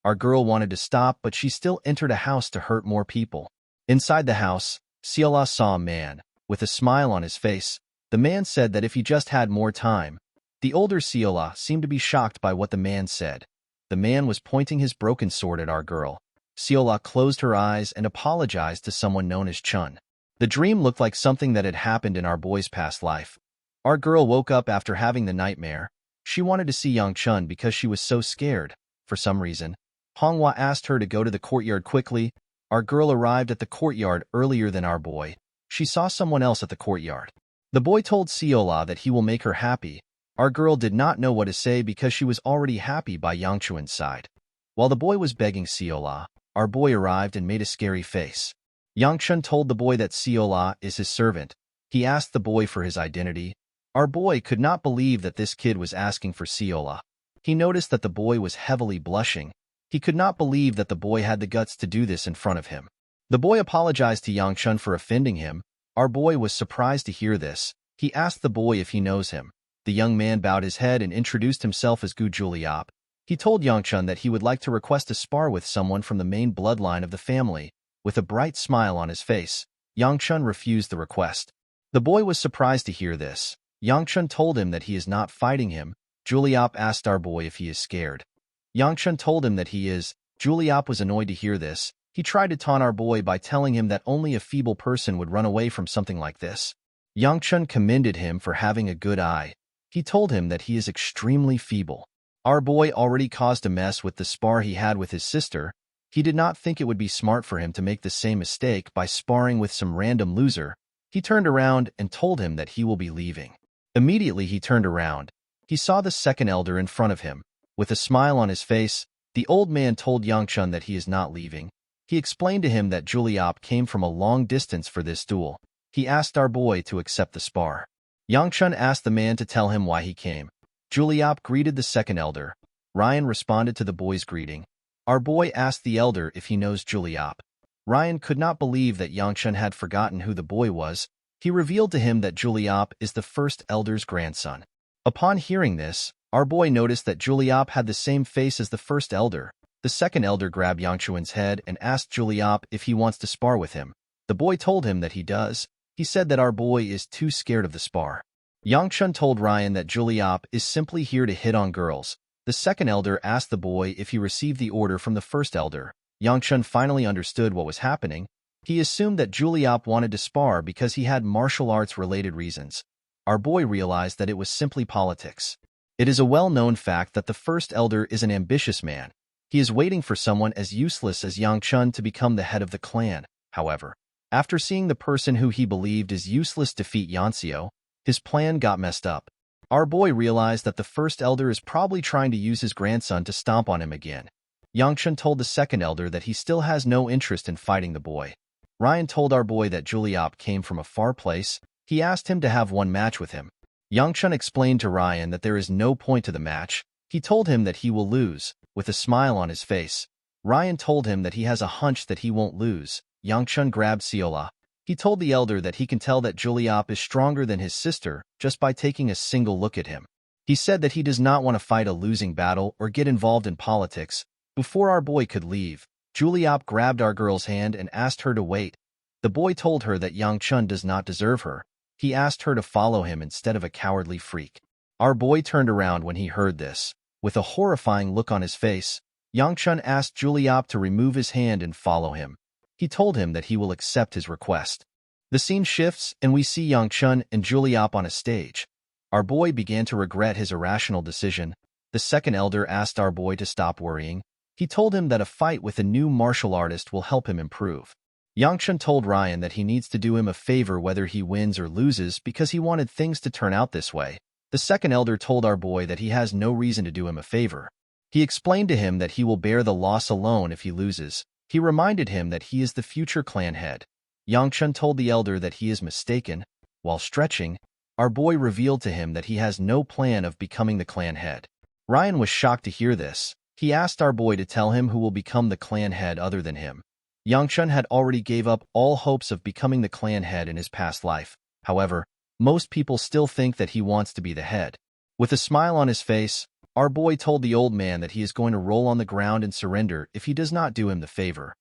Our girl wanted to stop, but she still entered a house to hurt more people. Inside the house, Seola saw a man, with a smile on his face. The man said that if he just had more time. The older Seola seemed to be shocked by what the man said. The man was pointing his broken sword at our girl. Seola closed her eyes and apologized to someone known as Chun. The dream looked like something that had happened in our boy's past life. Our girl woke up after having the nightmare. She wanted to see Yang Chun because she was so scared. For some reason, Manhwa asked her to go to the courtyard quickly. Our girl arrived at the courtyard earlier than our boy. She saw someone else at the courtyard. The boy told Seola that he will make her happy. Our girl did not know what to say because she was already happy by Yang Chun's side. While the boy was begging Seola, our boy arrived and made a scary face. Yang Chun told the boy that Seola is his servant. He asked the boy for his identity. Our boy could not believe that this kid was asking for Seola. He noticed that the boy was heavily blushing. He could not believe that the boy had the guts to do this in front of him. The boy apologized to Yang Chun for offending him. Our boy was surprised to hear this. He asked the boy if he knows him. The young man bowed his head and introduced himself as Gu Juliap. He told Yang Chun that he would like to request a spar with someone from the main bloodline of the family. With a bright smile on his face, Yang Chun refused the request. The boy was surprised to hear this. Yang Chun told him that he is not fighting him. Juliap asked our boy if he is scared. Yang Chun told him that he is. Juliap was annoyed to hear this. He tried to taunt our boy by telling him that only a feeble person would run away from something like this. Yang Chun commended him for having a good eye. He told him that he is extremely feeble. Our boy already caused a mess with the spar he had with his sister. He did not think it would be smart for him to make the same mistake by sparring with some random loser. He turned around and told him that he will be leaving. Immediately he turned around. He saw the second elder in front of him. With a smile on his face, the old man told Yang Chun that he is not leaving. He explained to him that Juliap came from a long distance for this duel. He asked our boy to accept the spar. Yang Chun asked the man to tell him why he came. Juliap greeted the second elder. Ryan responded to the boy's greeting. Our boy asked the elder if he knows Juliap. Ryan could not believe that Yang Chun had forgotten who the boy was. He revealed to him that Juliap is the first elder's grandson. Upon hearing this, our boy noticed that Juliap had the same face as the first elder. The second elder grabbed Yang Chun's head and asked Juliap if he wants to spar with him. The boy told him that he does. He said that our boy is too scared of the spar. Yang Chun told Ryan that Juliap is simply here to hit on girls. The second elder asked the boy if he received the order from the first elder. Yang Chun finally understood what was happening. He assumed that Juliap wanted to spar because he had martial arts-related reasons. Our boy realized that it was simply politics. It is a well-known fact that the first elder is an ambitious man. He is waiting for someone as useless as Yang Chun to become the head of the clan. However, after seeing the person who he believed is useless defeat Yanseo, his plan got messed up. Our boy realized that the first elder is probably trying to use his grandson to stomp on him again. Yang Chun told the second elder that he still has no interest in fighting the boy. Ryan told our boy that Juliap came from a far place. He asked him to have one match with him. Yang Chun explained to Ryan that there is no point to the match. He told him that he will lose. With a smile on his face, Ryan told him that he has a hunch that he won't lose. Yang Chun grabbed Seola. He told the elder that he can tell that Juliap is stronger than his sister just by taking a single look at him. He said that he does not want to fight a losing battle or get involved in politics. Before our boy could leave, Juliap grabbed our girl's hand and asked her to wait. The boy told her that Yang Chun does not deserve her. He asked her to follow him instead of a cowardly freak. Our boy turned around when he heard this. With a horrifying look on his face, Yang Chun asked Juliap to remove his hand and follow him. He told him that he will accept his request. The scene shifts and we see Yang Chun and Juliap on a stage. Our boy began to regret his irrational decision. The second elder asked our boy to stop worrying. He told him that a fight with a new martial artist will help him improve. Yang Chun told Ryan that he needs to do him a favor whether he wins or loses because he wanted things to turn out this way. The second elder told our boy that he has no reason to do him a favor. He explained to him that he will bear the loss alone if he loses. He reminded him that he is the future clan head. Yang Chun told the elder that he is mistaken. While stretching, our boy revealed to him that he has no plan of becoming the clan head. Ryan was shocked to hear this. He asked our boy to tell him who will become the clan head other than him. Yangchun had already gave up all hopes of becoming the clan head in his past life. However, most people still think that he wants to be the head. With a smile on his face, our boy told the old man that he is going to roll on the ground and surrender if he does not do him the favor.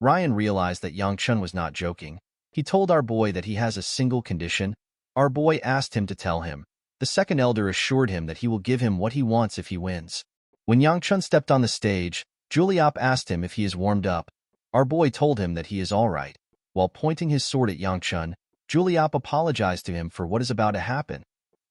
Ryan realized that Yangchun was not joking. He told our boy that he has a single condition. Our boy asked him to tell him. The second elder assured him that he will give him what he wants if he wins. When Yangchun stepped on the stage, Juliop asked him if he is warmed up. Our boy told him that he is all right. While pointing his sword at Yangchun, Juliop apologized to him for what is about to happen.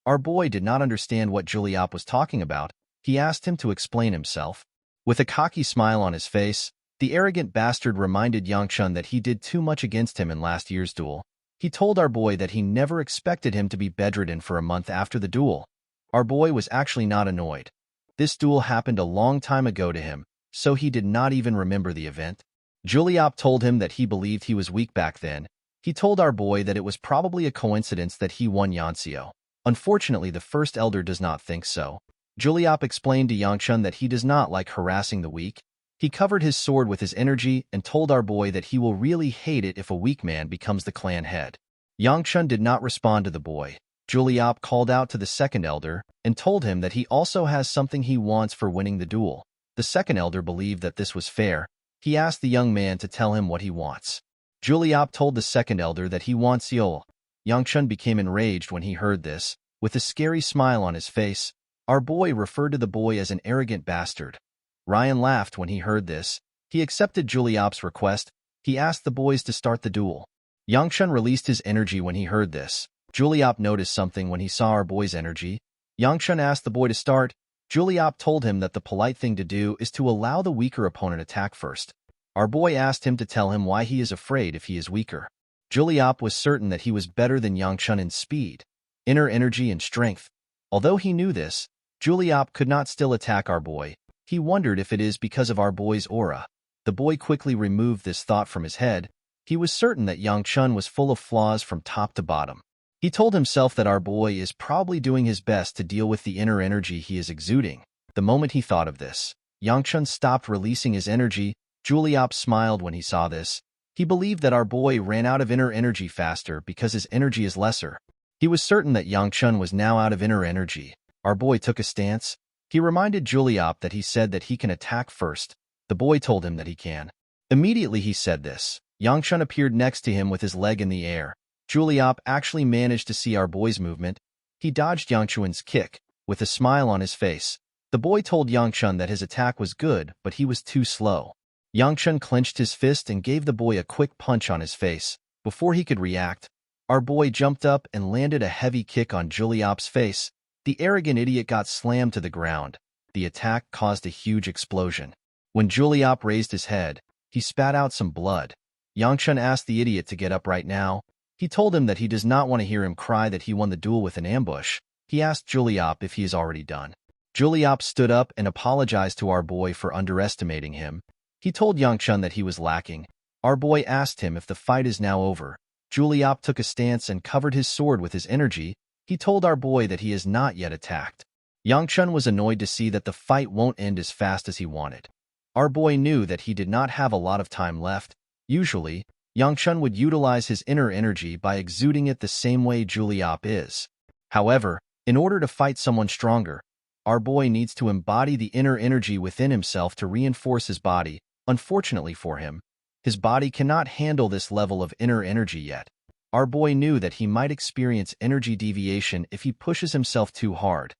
Our boy did not understand what Juliop was talking about. He asked him to explain himself. With a cocky smile on his face, the arrogant bastard reminded Yangchun that he did too much against him in last year's duel. He told our boy that he never expected him to be bedridden for a month after the duel. Our boy was actually not annoyed. This duel happened a long time ago to him, so he did not even remember the event. Juliop told him that he believed he was weak back then. He told our boy that it was probably a coincidence that he won Yanxio. Unfortunately, the first elder does not think so. Juliop explained to Yangchun that he does not like harassing the weak. He covered his sword with his energy and told our boy that he will really hate it if a weak man becomes the clan head. Yangchun did not respond to the boy. Juliop called out to the second elder and told him that he also has something he wants for winning the duel. The second elder believed that this was fair. He asked the young man to tell him what he wants. Juliop told the second elder that he wants Yol. Yangchun became enraged when he heard this. With a scary smile on his face, our boy referred to the boy as an arrogant bastard. Ryan laughed when he heard this. He accepted Juliop's request. He asked the boys to start the duel. Yangchun released his energy when he heard this. Juliop noticed something when he saw our boy's energy. Yangchun asked the boy to start. Juliop told him that the polite thing to do is to allow the weaker opponent attack first. Our boy asked him to tell him why he is afraid if he is weaker. Juliop was certain that he was better than Yangchun in speed, inner energy, and strength. Although he knew this, Juliop could not still attack our boy. He wondered if it is because of our boy's aura. The boy quickly removed this thought from his head. He was certain that Yangchun was full of flaws from top to bottom. He told himself that our boy is probably doing his best to deal with the inner energy he is exuding. The moment he thought of this, Yangchun stopped releasing his energy. Juliop smiled when he saw this. He believed that our boy ran out of inner energy faster because his energy is lesser. He was certain that Yangchun was now out of inner energy. Our boy took a stance. He reminded Juliop that he said that he can attack first. The boy told him that he can. Immediately he said this, Yangchun appeared next to him with his leg in the air. Juliop actually managed to see our boy's movement. He dodged Yangchun's kick. With a smile on his face, the boy told Yangchun that his attack was good, but he was too slow. Yangchun clenched his fist and gave the boy a quick punch on his face. Before he could react, our boy jumped up and landed a heavy kick on Juliop's face. The arrogant idiot got slammed to the ground. The attack caused a huge explosion. When Juliop raised his head, he spat out some blood. Yangchun asked the idiot to get up right now. He told him that he does not want to hear him cry that he won the duel with an ambush. He asked Juliop if he is already done. Juliop stood up and apologized to our boy for underestimating him. He told Yangchun that he was lacking. Our boy asked him if the fight is now over. Juliop took a stance and covered his sword with his energy. He told our boy that he is not yet attacked. Yangchun was annoyed to see that the fight won't end as fast as he wanted. Our boy knew that he did not have a lot of time left. Usually, Yangchun would utilize his inner energy by exuding it the same way Juliop is. However, in order to fight someone stronger, our boy needs to embody the inner energy within himself to reinforce his body. Unfortunately for him, his body cannot handle this level of inner energy yet. Our boy knew that he might experience energy deviation if he pushes himself too hard.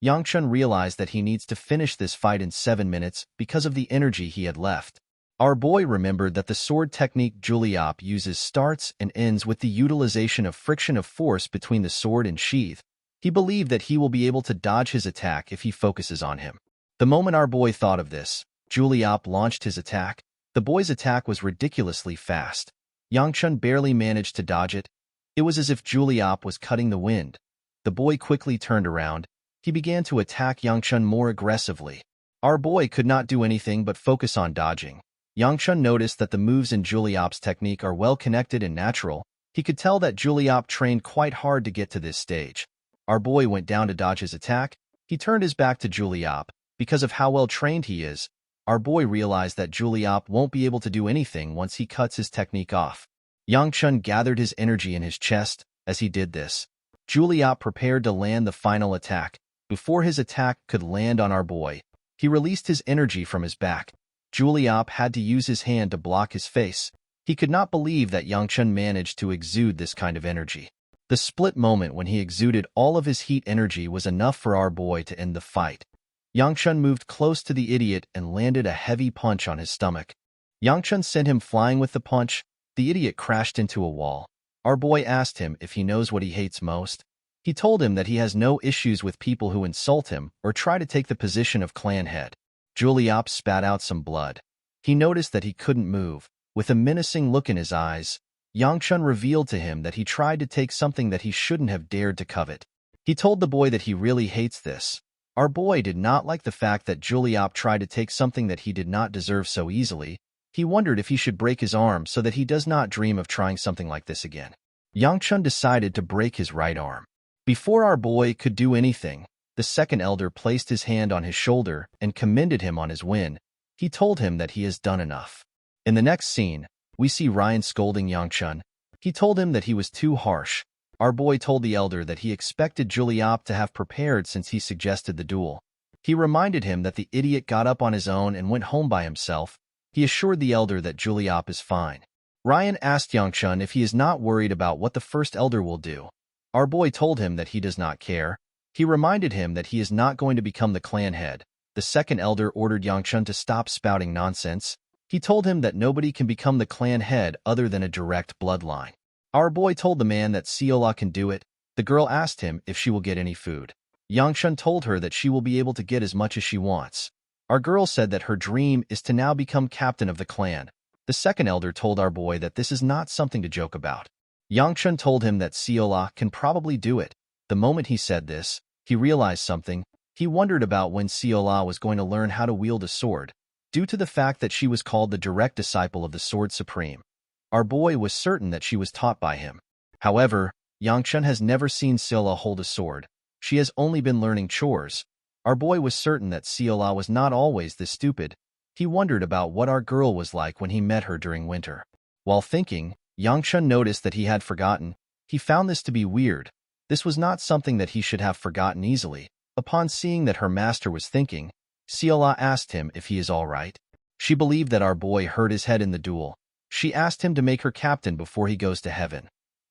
Yangchun realized that he needs to finish this fight in 7 minutes because of the energy he had left. Our boy remembered that the sword technique Juliop uses starts and ends with the utilization of friction of force between the sword and sheath. He believed that he will be able to dodge his attack if he focuses on him. The moment our boy thought of this, Juliop launched his attack. The boy's attack was ridiculously fast. Yangchun barely managed to dodge it. It was as if Juliop was cutting the wind. The boy quickly turned around. He began to attack Yangchun more aggressively. Our boy could not do anything but focus on dodging. Yangchun noticed that the moves in Juliop's technique are well connected and natural. He could tell that Juliop trained quite hard to get to this stage. Our boy went down to dodge his attack. He turned his back to Juliop. Because of how well trained he is, our boy realized that Juliop won't be able to do anything once he cuts his technique off. Yangchun gathered his energy in his chest as he did this. Juliop prepared to land the final attack. Before his attack could land on our boy, he released his energy from his back. Juliop had to use his hand to block his face. He could not believe that Yangchun managed to exude this kind of energy. The split moment when he exuded all of his heat energy was enough for our boy to end the fight. Yangchun moved close to the idiot and landed a heavy punch on his stomach. Yangchun sent him flying with the punch. The idiot crashed into a wall. Our boy asked him if he knows what he hates most. He told him that he has no issues with people who insult him or try to take the position of clan head. Juliop spat out some blood. He noticed that he couldn't move. With a menacing look in his eyes, Yangchun revealed to him that he tried to take something that he shouldn't have dared to covet. He told the boy that he really hates this. Our boy did not like the fact that Juliop tried to take something that he did not deserve so easily. He wondered if he should break his arm so that he does not dream of trying something like this again. Yangchun decided to break his right arm. Before our boy could do anything, the second elder placed his hand on his shoulder and commended him on his win. He told him that he has done enough. In the next scene, we see Ryan scolding Yangchun. He told him that he was too harsh. Our boy told the elder that he expected Juliop to have prepared since he suggested the duel. He reminded him that the idiot got up on his own and went home by himself. He assured the elder that Juliop is fine. Ryan asked Yangchun if he is not worried about what the first elder will do. Our boy told him that he does not care. He reminded him that he is not going to become the clan head. The second elder ordered Yangchun to stop spouting nonsense. He told him that nobody can become the clan head other than a direct bloodline. Our boy told the man that Seola can do it. The girl asked him if she will get any food. Yangchun told her that she will be able to get as much as she wants. Our girl said that her dream is to now become captain of the clan. The second elder told our boy that this is not something to joke about. Yangchun told him that Seola can probably do it. The moment he said this, he realized something. He wondered about when Seola was going to learn how to wield a sword. Due to the fact that she was called the direct disciple of the Sword Supreme, our boy was certain that she was taught by him. However, Yangchun has never seen Seola hold a sword. She has only been learning chores. Our boy was certain that Seola was not always this stupid. He wondered about what our girl was like when he met her during winter. While thinking, Yangchun noticed that he had forgotten. He found this to be weird. This was not something that he should have forgotten easily. Upon seeing that her master was thinking, Seola asked him if he is all right. She believed that our boy hurt his head in the duel. She asked him to make her captain before he goes to heaven.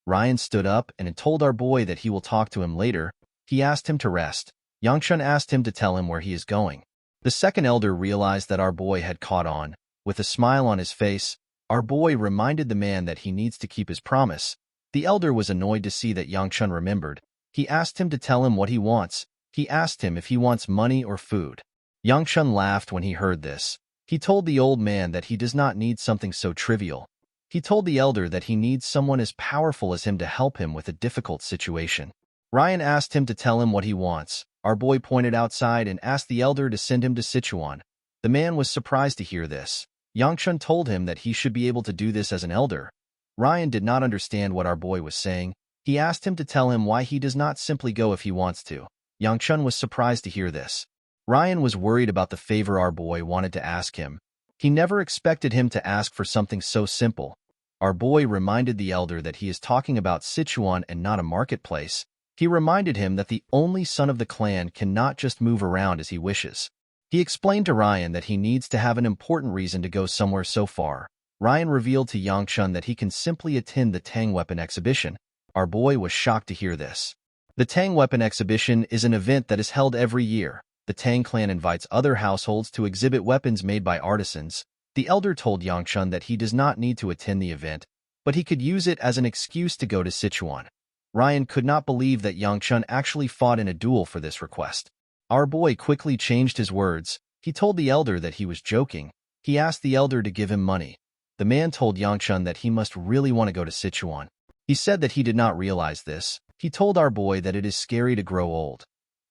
Ryan stood up and told our boy that he will talk to him later. He asked him to rest. Yangchun asked him to tell him where he is going. The second elder realized that our boy had caught on. With a smile on his face, our boy reminded the man that he needs to keep his promise. The elder was annoyed to see that Yangchun remembered. He asked him to tell him what he wants. He asked him if he wants money or food. Yangchun laughed when he heard this. He told the old man that he does not need something so trivial. He told the elder that he needs someone as powerful as him to help him with a difficult situation. Ryan asked him to tell him what he wants. Our boy pointed outside and asked the elder to send him to Sichuan. The man was surprised to hear this. Yangchun told him that he should be able to do this as an elder. Ryan did not understand what our boy was saying. He asked him to tell him why he does not simply go if he wants to. Yangchun was surprised to hear this. Ryan was worried about the favor our boy wanted to ask him. He never expected him to ask for something so simple. Our boy reminded the elder that he is talking about Sichuan and not a marketplace. He reminded him that the only son of the clan cannot just move around as he wishes. He explained to Ryan that he needs to have an important reason to go somewhere so far. Ryan revealed to Yangchun that he can simply attend the Tang Weapon Exhibition. Our boy was shocked to hear this. The Tang Weapon Exhibition is an event that is held every year. The Tang clan invites other households to exhibit weapons made by artisans. The elder told Yangchun that he does not need to attend the event, but he could use it as an excuse to go to Sichuan. Ryan could not believe that Yangchun actually fought in a duel for this request. Our boy quickly changed his words. He told the elder that he was joking. He asked the elder to give him money. The man told Yangchun that he must really want to go to Sichuan. He said that he did not realize this. He told our boy that it is scary to grow old.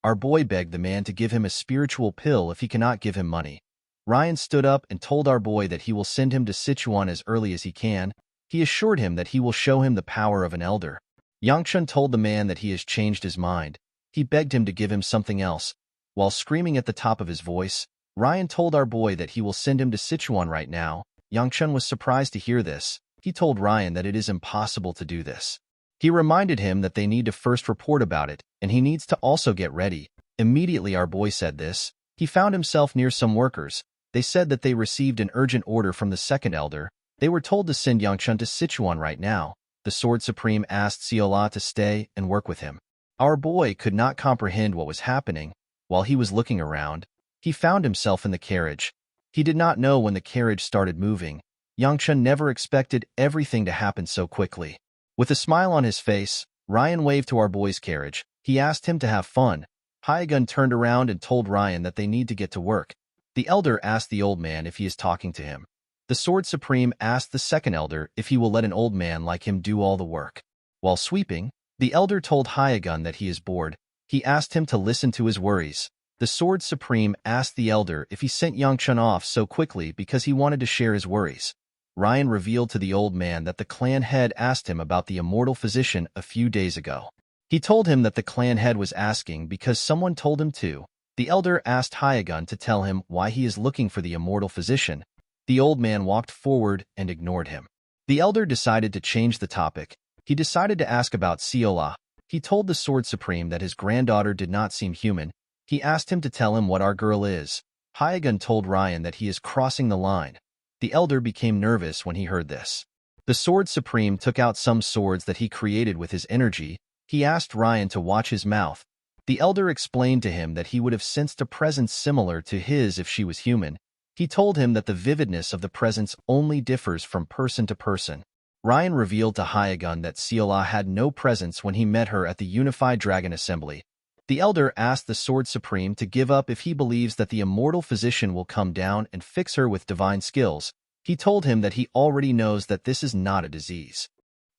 Our boy begged the man to give him a spiritual pill if he cannot give him money. Ryan stood up and told our boy that he will send him to Sichuan as early as he can. He assured him that he will show him the power of an elder. Yangchun told the man that he has changed his mind. He begged him to give him something else. While screaming at the top of his voice, Ryan told our boy that he will send him to Sichuan right now. Yangchun was surprised to hear this. He told Ryan that it is impossible to do this. He reminded him that they need to first report about it, and he needs to also get ready. Immediately our boy said this. He found himself near some workers. They said that they received an urgent order from the second elder. They were told to send Yangchun to Sichuan right now. The Sword Supreme asked Siola to stay and work with him. Our boy could not comprehend what was happening. While he was looking around, he found himself in the carriage. He did not know when the carriage started moving. Yangchun never expected everything to happen so quickly. With a smile on his face, Ryan waved to our boy's carriage. He asked him to have fun. Hyagun turned around and told Ryan that they need to get to work. The elder asked the old man if he is talking to him. The Sword Supreme asked the second elder if he will let an old man like him do all the work. While sweeping, the elder told Hyagun that he is bored. He asked him to listen to his worries. The Sword Supreme asked the elder if he sent Yangchun off so quickly because he wanted to share his worries. Ryan revealed to the old man that the clan head asked him about the immortal physician a few days ago. He told him that the clan head was asking because someone told him to. The elder asked Hyagun to tell him why he is looking for the immortal physician. The old man walked forward and ignored him. The elder decided to change the topic. He decided to ask about Siola. He told the Sword Supreme that his granddaughter did not seem human. He asked him to tell him what our girl is. Hyagun told Ryan that he is crossing the line. The elder became nervous when he heard this. The Sword Supreme took out some swords that he created with his energy. He asked Ryan to watch his mouth. The elder explained to him that he would have sensed a presence similar to his if she was human. He told him that the vividness of the presence only differs from person to person. Ryan revealed to Hyagun that Siola had no presence when he met her at the Unified Dragon Assembly. The elder asked the Sword Supreme to give up if he believes that the immortal physician will come down and fix her with divine skills. He told him that he already knows that this is not a disease.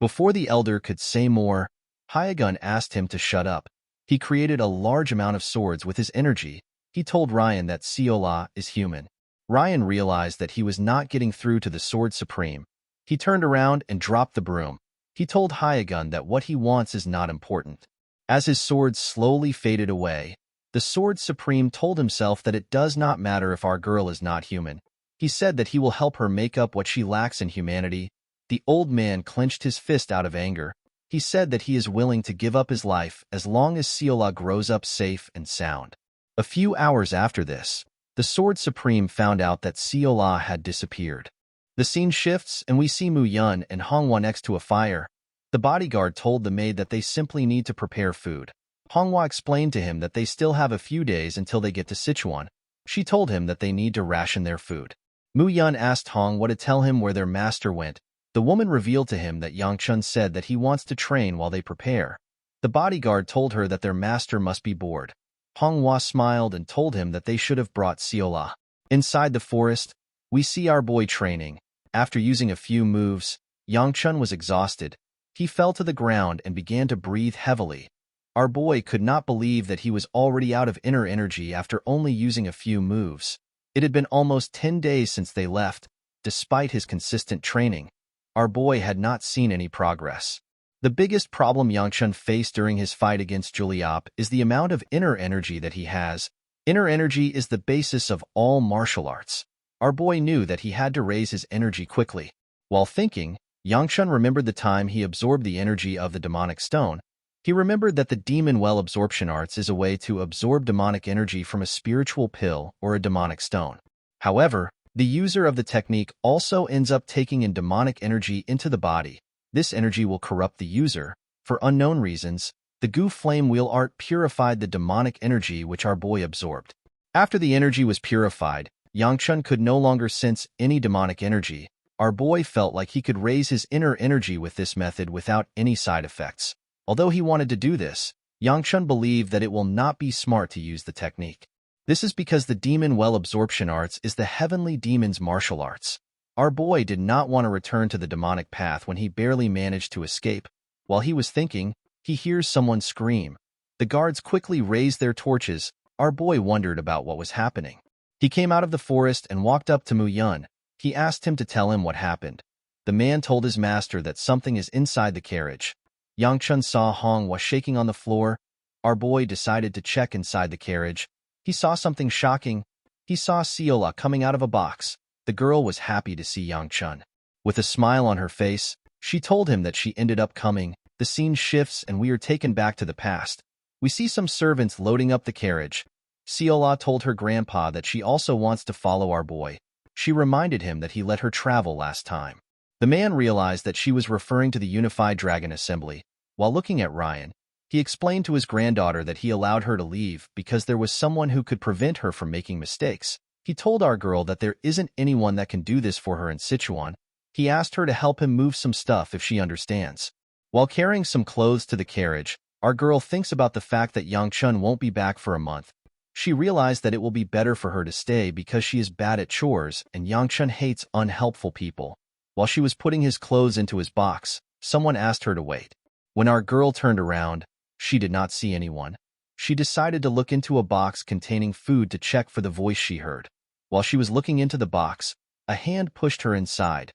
Before the elder could say more, Hyagun asked him to shut up. He created a large amount of swords with his energy. He told Ryan that Siola is human. Ryan realized that he was not getting through to the Sword Supreme. He turned around and dropped the broom. He told Hyagun that what he wants is not important. As his sword slowly faded away, the Sword Supreme told himself that it does not matter if our girl is not human. He said that he will help her make up what she lacks in humanity. The old man clenched his fist out of anger. He said that he is willing to give up his life as long as Siola grows up safe and sound. A few hours after this, the Sword Supreme found out that Siola had disappeared. The scene shifts and we see Mu Yun and Hongwa next to a fire. The bodyguard told the maid that they simply need to prepare food. Hongwa explained to him that they still have a few days until they get to Sichuan. She told him that they need to ration their food. Mu Yun asked Hongwa to tell him where their master went. The woman revealed to him that Yangchun said that he wants to train while they prepare. The bodyguard told her that their master must be bored. Hongwa smiled and told him that they should have brought Siola. Inside the forest, we see our boy training. After using a few moves, Yangchun was exhausted. He fell to the ground and began to breathe heavily. Our boy could not believe that he was already out of inner energy after only using a few moves. It had been almost 10 days since they left. Despite his consistent training, our boy had not seen any progress. The biggest problem Yangchun faced during his fight against Juliop is the amount of inner energy that he has. Inner energy is the basis of all martial arts. Our boy knew that he had to raise his energy quickly. While thinking, Yangchun remembered the time he absorbed the energy of the demonic stone. He remembered that the demon well absorption arts is a way to absorb demonic energy from a spiritual pill or a demonic stone. However, the user of the technique also ends up taking in demonic energy into the body. This energy will corrupt the user. For unknown reasons, the Gu Flame Wheel art purified the demonic energy which our boy absorbed. After the energy was purified, Yangchun could no longer sense any demonic energy. Our boy felt like he could raise his inner energy with this method without any side effects. Although he wanted to do this, Yangchun believed that it will not be smart to use the technique. This is because the demon well absorption arts is the heavenly demon's martial arts. Our boy did not want to return to the demonic path when he barely managed to escape. While he was thinking, he hears someone scream. The guards quickly raised their torches. Our boy wondered about what was happening. He came out of the forest and walked up to Mu Yun. He asked him to tell him what happened. The man told his master that something is inside the carriage. Yangchun saw Manhwa shaking on the floor. Our boy decided to check inside the carriage. He saw something shocking. He saw Seola coming out of a box. The girl was happy to see Yangchun. With a smile on her face, she told him that she ended up coming. The scene shifts and we are taken back to the past. We see some servants loading up the carriage. Seola told her grandpa that she also wants to follow our boy. She reminded him that he let her travel last time. The man realized that she was referring to the Unified Dragon Assembly. While looking at Ryan, he explained to his granddaughter that he allowed her to leave because there was someone who could prevent her from making mistakes. He told our girl that there isn't anyone that can do this for her in Sichuan. He asked her to help him move some stuff if she understands. While carrying some clothes to the carriage, our girl thinks about the fact that Yangchun won't be back for a month. She realized that it will be better for her to stay because she is bad at chores and Yangchun hates unhelpful people. While she was putting his clothes into his box, someone asked her to wait. When our girl turned around, she did not see anyone. She decided to look into a box containing food to check for the voice she heard. While she was looking into the box, a hand pushed her inside.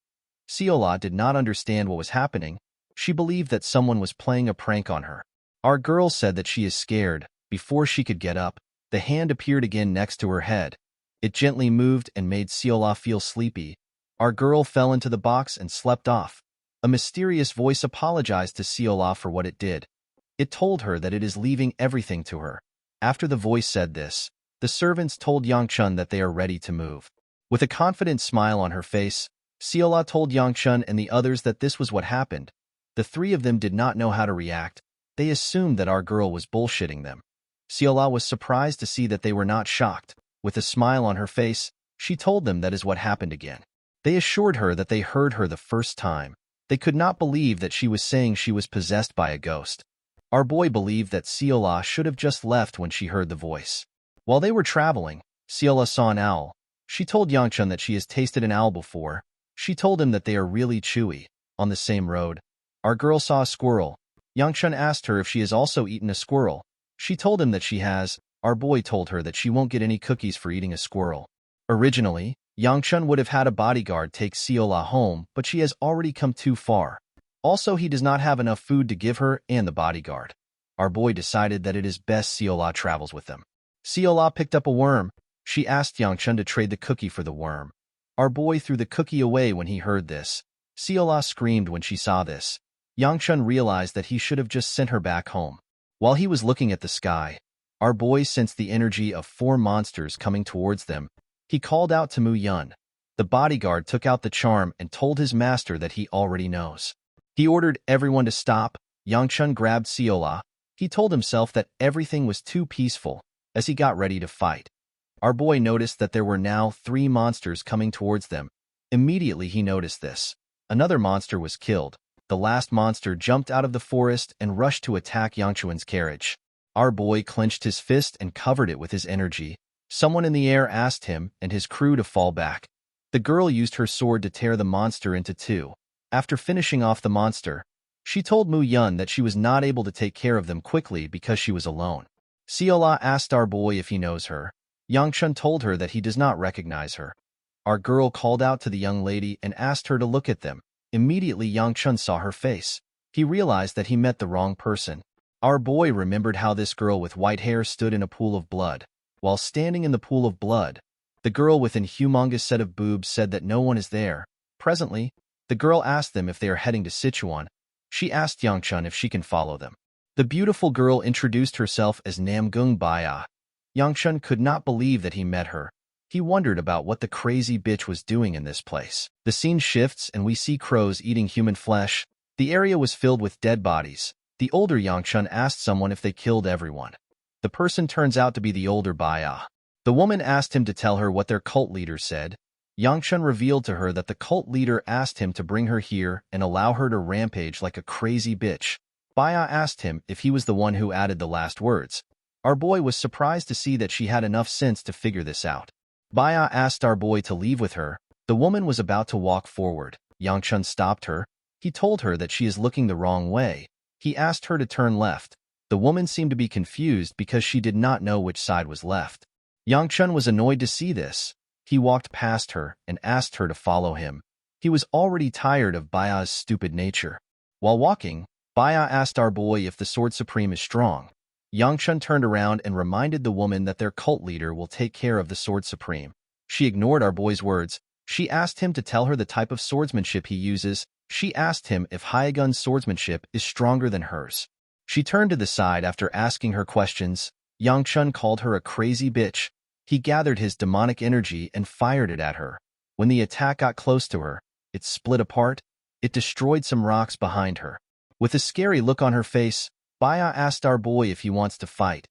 Seola did not understand what was happening. She believed that someone was playing a prank on her. Our girl said that she is scared. Before she could get up, the hand appeared again next to her head. It gently moved and made Seola feel sleepy. Our girl fell into the box and slept off. A mysterious voice apologized to Seola for what it did. It told her that it is leaving everything to her. After the voice said this, the servants told Yangchun that they are ready to move. With a confident smile on her face, Seola told Yangchun and the others that this was what happened. The three of them did not know how to react. They assumed that our girl was bullshitting them. Seola was surprised to see that they were not shocked. With a smile on her face, she told them that is what happened again. They assured her that they heard her the first time. They could not believe that she was saying she was possessed by a ghost. Our boy believed that Seola should have just left when she heard the voice. While they were traveling, Seola saw an owl. She told Yangchun that she has tasted an owl before. She told him that they are really chewy. On the same road, our girl saw a squirrel. Yangchun asked her if she has also eaten a squirrel. She told him that she has. Our boy told her that she won't get any cookies for eating a squirrel. Originally, Yangchun would have had a bodyguard take Seola home, but she has already come too far. Also, he does not have enough food to give her and the bodyguard. Our boy decided that it is best Seola travels with them. Seola picked up a worm. She asked Yangchun to trade the cookie for the worm. Our boy threw the cookie away when he heard this. Seola screamed when she saw this. Yangchun realized that he should have just sent her back home. While he was looking at the sky, our boy sensed the energy of 4 monsters coming towards them. He called out to Mu Yun. The bodyguard took out the charm and told his master that he already knows. He ordered everyone to stop. Yangchun grabbed Seola. He told himself that everything was too peaceful as he got ready to fight. Our boy noticed that there were now 3 monsters coming towards them. Immediately he noticed this. Another monster was killed. The last monster jumped out of the forest and rushed to attack Yangchun's carriage. Our boy clenched his fist and covered it with his energy. Someone in the air asked him and his crew to fall back. The girl used her sword to tear the monster into 2. After finishing off the monster, she told Mu Yun that she was not able to take care of them quickly because she was alone. Seola asked our boy if he knows her. Yangchun told her that he does not recognize her. Our girl called out to the young lady and asked her to look at them. Immediately Yangchun saw her face. He realized that he met the wrong person. Our boy remembered how this girl with white hair stood in a pool of blood. While standing in the pool of blood, the girl with an humongous set of boobs said that no one is there. Presently, the girl asked them if they are heading to Sichuan. She asked Yangchun if she can follow them. The beautiful girl introduced herself as Namgung Baya. Yangchun could not believe that he met her. He wondered about what the crazy bitch was doing in this place. The scene shifts and we see crows eating human flesh. The area was filled with dead bodies. The older Yangchun asked someone if they killed everyone. The person turns out to be the older Baya. The woman asked him to tell her what their cult leader said. Yangchun revealed to her that the cult leader asked him to bring her here and allow her to rampage like a crazy bitch. Baya asked him if he was the one who added the last words. Our boy was surprised to see that she had enough sense to figure this out. Baya asked our boy to leave with her. The woman was about to walk forward. Yangchun stopped her. He told her that she is looking the wrong way. He asked her to turn left. The woman seemed to be confused because she did not know which side was left. Yangchun was annoyed to see this. He walked past her and asked her to follow him. He was already tired of Baya's stupid nature. While walking, Baya asked our boy if the Sword Supreme is strong. Yangchun turned around and reminded the woman that their cult leader will take care of the Sword Supreme. She ignored our boy's words. She asked him to tell her the type of swordsmanship he uses. She asked him if Hyagun's swordsmanship is stronger than hers. She turned to the side after asking her questions. Yangchun called her a crazy bitch. He gathered his demonic energy and fired it at her. When the attack got close to her, it split apart. It destroyed some rocks behind her. With a scary look on her face, Baya asked our boy if he wants to fight.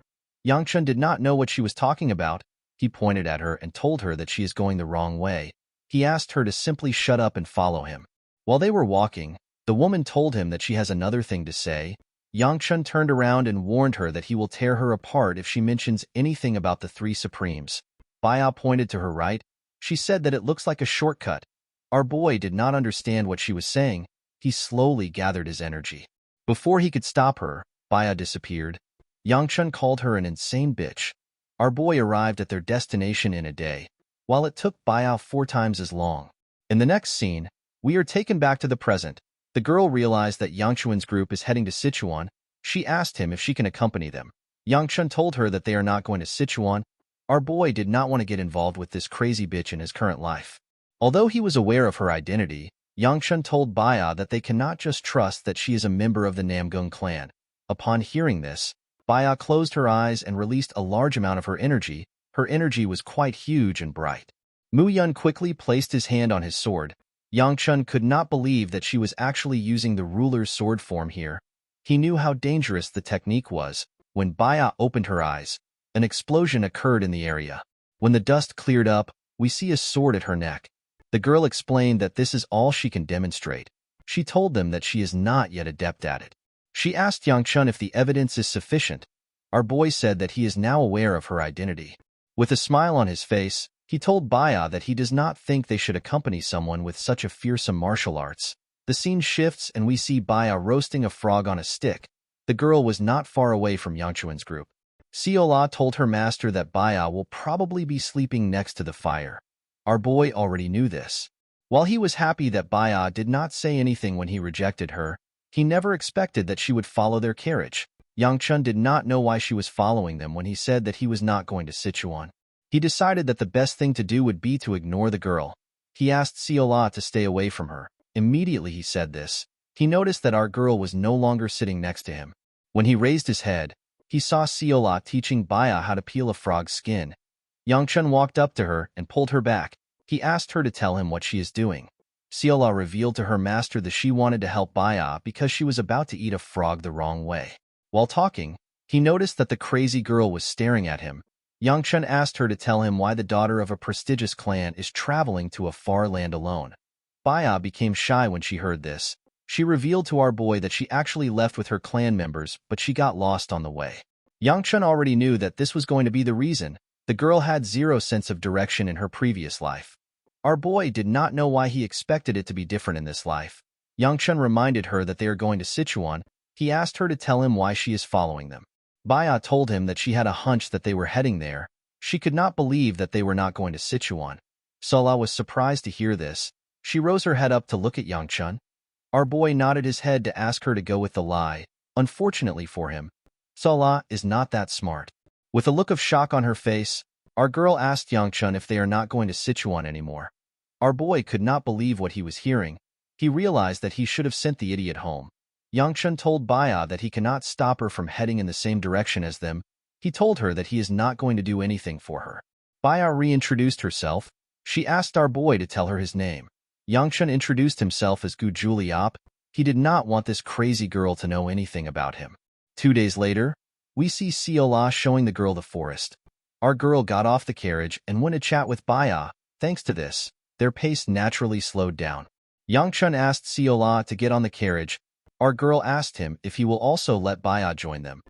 Yangchun did not know what she was talking about. He pointed at her and told her that she is going the wrong way. He asked her to simply shut up and follow him. While they were walking, the woman told him that she has another thing to say. Yangchun turned around and warned her that he will tear her apart if she mentions anything about the three Supremes. Baya pointed to her right. She said that it looks like a shortcut. Our boy did not understand what she was saying. He slowly gathered his energy. Before he could stop her, Baya disappeared. Yangchun called her an insane bitch. Our boy arrived at their destination in a day, while it took Baya 4 times as long. In the next scene, we are taken back to the present. The girl realized that Yangchun's group is heading to Sichuan. She asked him if she can accompany them. Yangchun told her that they are not going to Sichuan. Our boy did not want to get involved with this crazy bitch in his current life. Although he was aware of her identity, Yangchun told Baya that they cannot just trust that she is a member of the Namgung clan. Upon hearing this, Baya closed her eyes and released a large amount of her energy. Her energy was quite huge and bright. Mu Yun quickly placed his hand on his sword. Yangchun could not believe that she was actually using the ruler's sword form here. He knew how dangerous the technique was. When Baya opened her eyes, an explosion occurred in the area. When the dust cleared up, we see a sword at her neck. The girl explained that this is all she can demonstrate. She told them that she is not yet adept at it. She asked Yangchun if the evidence is sufficient. Our boy said that he is now aware of her identity. With a smile on his face, he told Baya that he does not think they should accompany someone with such a fearsome martial arts. The scene shifts and we see Baya roasting a frog on a stick. The girl was not far away from Yangchun's group. Siola told her master that Baya will probably be sleeping next to the fire. Our boy already knew this. While he was happy that Baya did not say anything when he rejected her, he never expected that she would follow their carriage. Yangchun did not know why she was following them when he said that he was not going to Sichuan. He decided that the best thing to do would be to ignore the girl. He asked Siola to stay away from her. Immediately he said this, he noticed that our girl was no longer sitting next to him. When he raised his head, he saw Siola teaching Baya how to peel a frog's skin. Yangchun walked up to her and pulled her back. He asked her to tell him what she is doing. Siola revealed to her master that she wanted to help Baya because she was about to eat a frog the wrong way. While talking, he noticed that the crazy girl was staring at him. Yangchun asked her to tell him why the daughter of a prestigious clan is traveling to a far land alone. Baya became shy when she heard this. She revealed to our boy that she actually left with her clan members, but she got lost on the way. Yangchun already knew that this was going to be the reason. The girl had zero sense of direction in her previous life. Our boy did not know why he expected it to be different in this life. Yangchun reminded her that they are going to Sichuan. He asked her to tell him why she is following them. Baya told him that she had a hunch that they were heading there. She could not believe that they were not going to Sichuan. Sola was surprised to hear this. She rose her head up to look at Yangchun. Our boy nodded his head to ask her to go with the lie. Unfortunately for him, Sola is not that smart. With a look of shock on her face, our girl asked Yangchun if they are not going to Sichuan anymore. Our boy could not believe what he was hearing. He realized that he should have sent the idiot home. Yangchun told Baya that he cannot stop her from heading in the same direction as them. He told her that he is not going to do anything for her. Baya reintroduced herself. She asked our boy to tell her his name. Yangchun introduced himself as Gu Juliop. He did not want this crazy girl to know anything about him. 2 days later, we see Siola showing the girl the forest. Our girl got off the carriage and went to chat with Baya. Thanks to this, their pace naturally slowed down. Yangchun asked Siola to get on the carriage. Our girl asked him if he will also let Baya join them.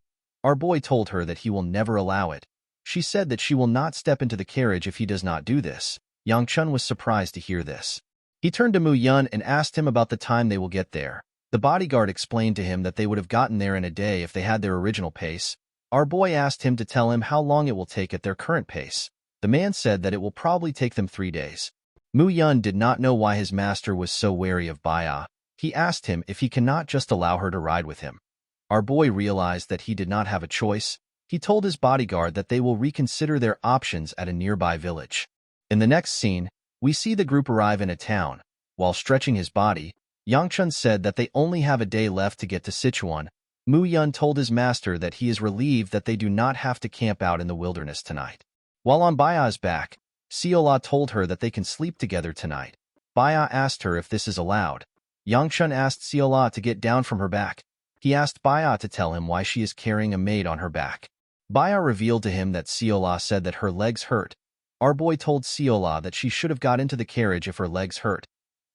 Our boy told her that he will never allow it. She said that she will not step into the carriage if he does not do this. Yangchun was surprised to hear this. He turned to Mu Yun and asked him about the time they will get there. The bodyguard explained to him that they would have gotten there in a day if they had their original pace. Our boy asked him to tell him how long it will take at their current pace. The man said that it will probably take them 3 days. Mu Yun did not know why his master was so wary of Baya. He asked him if he cannot just allow her to ride with him. Our boy realized that he did not have a choice. He told his bodyguard that they will reconsider their options at a nearby village. In the next scene, we see the group arrive in a town. While stretching his body, Yangchun said that they only have a day left to get to Sichuan. Mu Yun told his master that he is relieved that they do not have to camp out in the wilderness tonight. While on Baya's back, Siola told her that they can sleep together tonight. Baya asked her if this is allowed. Yangchun asked Siola to get down from her back. He asked Baya to tell him why she is carrying a maid on her back. Baya revealed to him that Siola said that her legs hurt. Our boy told Siola that she should have got into the carriage if her legs hurt.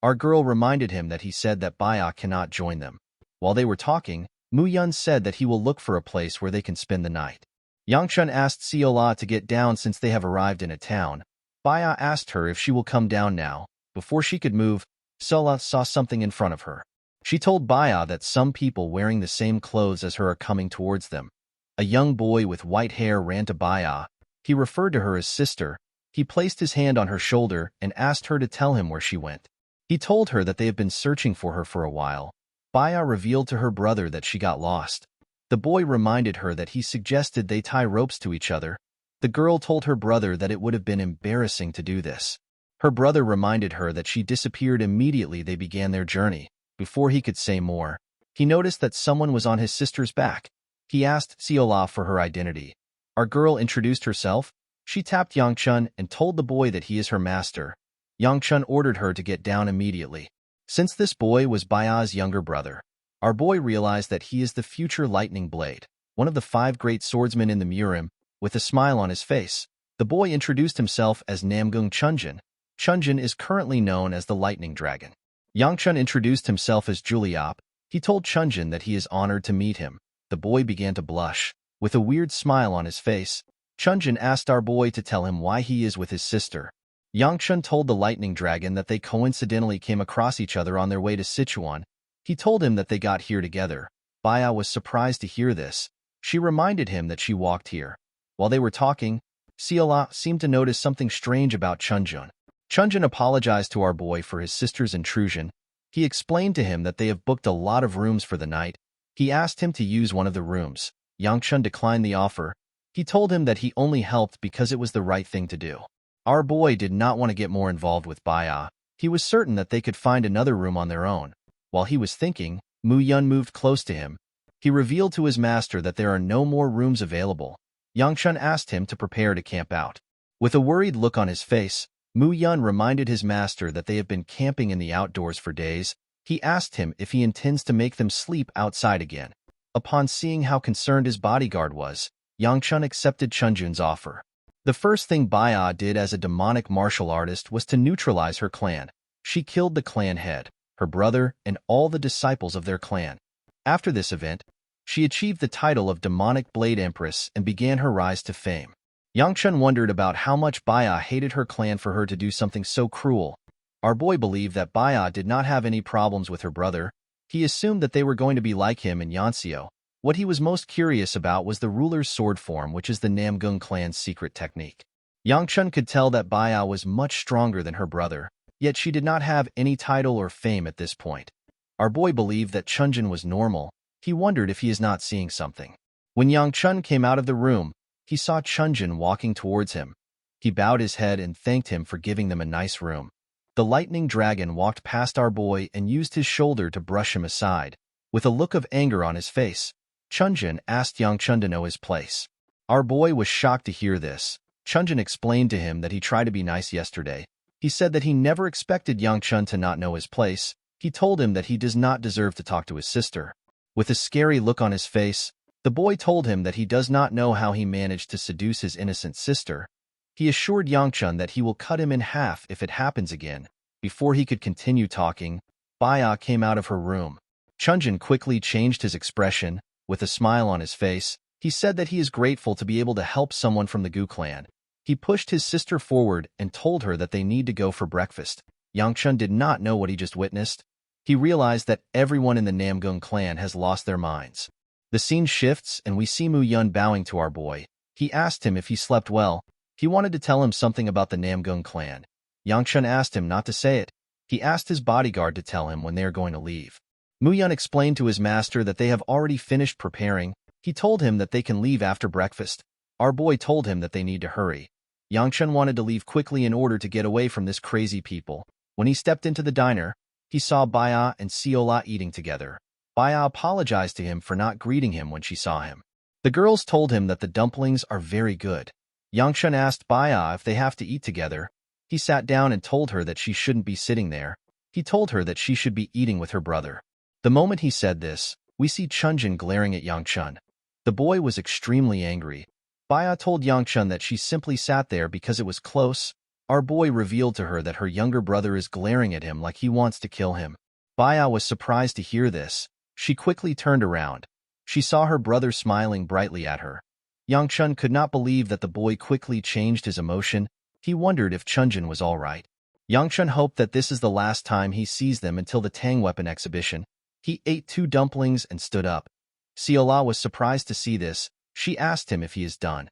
Our girl reminded him that he said that Baya cannot join them. While they were talking, Mu Yun said that he will look for a place where they can spend the night. Yangchun asked Siola to get down since they have arrived in a town. Baya asked her if she will come down now. Before she could move, Siola saw something in front of her. She told Baya that some people wearing the same clothes as her are coming towards them. A young boy with white hair ran to Baya. He referred to her as sister. He placed his hand on her shoulder and asked her to tell him where she went. He told her that they have been searching for her for a while. Baya revealed to her brother that she got lost. The boy reminded her that he suggested they tie ropes to each other. The girl told her brother that it would have been embarrassing to do this. Her brother reminded her that she disappeared immediately they began their journey. Before he could say more, he noticed that someone was on his sister's back. He asked Siola for her identity. Our girl introduced herself. She tapped Yangchun and told the boy that he is her master. Yangchun ordered her to get down immediately. Since this boy was Baya's younger brother, our boy realized that he is the future Lightning Blade, one of the 5 great swordsmen in the Murim. With a smile on his face, the boy introduced himself as Namgung Chunjin. Chunjin is currently known as the Lightning Dragon. Yangchun introduced himself as Juliop. He told Chunjin that he is honored to meet him. The boy began to blush. With a weird smile on his face, Chunjin asked our boy to tell him why he is with his sister. Yangchun told the Lightning Dragon that they coincidentally came across each other on their way to Sichuan. He told him that they got here together. Baya was surprised to hear this. She reminded him that she walked here. While they were talking, Siola seemed to notice something strange about Chunjin. Chunjin apologized to our boy for his sister's intrusion. He explained to him that they have booked a lot of rooms for the night. He asked him to use one of the rooms. Yangchun declined the offer. He told him that he only helped because it was the right thing to do. Our boy did not want to get more involved with Baya. He was certain that they could find another room on their own. While he was thinking, Mu Yun moved close to him. He revealed to his master that there are no more rooms available. Yangchun asked him to prepare to camp out. With a worried look on his face, Mu Yun reminded his master that they have been camping in the outdoors for days. He asked him if he intends to make them sleep outside again. Upon seeing how concerned his bodyguard was, Yangchun accepted Chunjun's offer. The first thing Baya did as a demonic martial artist was to neutralize her clan. She killed the clan head, her brother, and all the disciples of their clan. After this event, she achieved the title of Demonic Blade Empress and began her rise to fame. Yangchun wondered about how much Baya hated her clan for her to do something so cruel. Our boy believed that Baya did not have any problems with her brother. He assumed that they were going to be like him in Yansio. What he was most curious about was the ruler's sword form, which is the Namgung clan's secret technique. Yangchun could tell that Baya was much stronger than her brother, yet she did not have any title or fame at this point. Our boy believed that Chunjin was normal. He wondered if he is not seeing something. When Yangchun came out of the room, he saw Chunjin walking towards him. He bowed his head and thanked him for giving them a nice room. The Lightning Dragon walked past our boy and used his shoulder to brush him aside. With a look of anger on his face, Chunjin asked Yangchun to know his place. Our boy was shocked to hear this. Chunjin explained to him that he tried to be nice yesterday. He said that he never expected Yangchun to not know his place. He told him that he does not deserve to talk to his sister. With a scary look on his face, the boy told him that he does not know how he managed to seduce his innocent sister. He assured Yangchun that he will cut him in half if it happens again. Before he could continue talking, Baya came out of her room. Chunjin quickly changed his expression. With a smile on his face, he said that he is grateful to be able to help someone from the Gu clan. He pushed his sister forward and told her that they need to go for breakfast. Yangchun did not know what he just witnessed. He realized that everyone in the Namgung clan has lost their minds. The scene shifts and we see Mu Yun bowing to our boy. He asked him if he slept well. He wanted to tell him something about the Namgung clan. Yangchun asked him not to say it. He asked his bodyguard to tell him when they are going to leave. Muyun explained to his master that they have already finished preparing. He told him that they can leave after breakfast. Our boy told him that they need to hurry. Yangchun wanted to leave quickly in order to get away from this crazy people. When he stepped into the diner, he saw Baya and Siola eating together. Baya apologized to him for not greeting him when she saw him. The girls told him that the dumplings are very good. Yangchun asked Baya if they have to eat together. He sat down and told her that she shouldn't be sitting there. He told her that she should be eating with her brother. The moment he said this, we see Chunjin glaring at Yangchun. The boy was extremely angry. Baya told Yangchun that she simply sat there because it was close. Our boy revealed to her that her younger brother is glaring at him like he wants to kill him. Baya was surprised to hear this. She quickly turned around. She saw her brother smiling brightly at her. Yangchun could not believe that the boy quickly changed his emotion. He wondered if Chunjin was all right. Yangchun hoped that this is the last time he sees them until the Tang weapon exhibition. He ate 2 dumplings and stood up. Siola was surprised to see this. She asked him if he is done.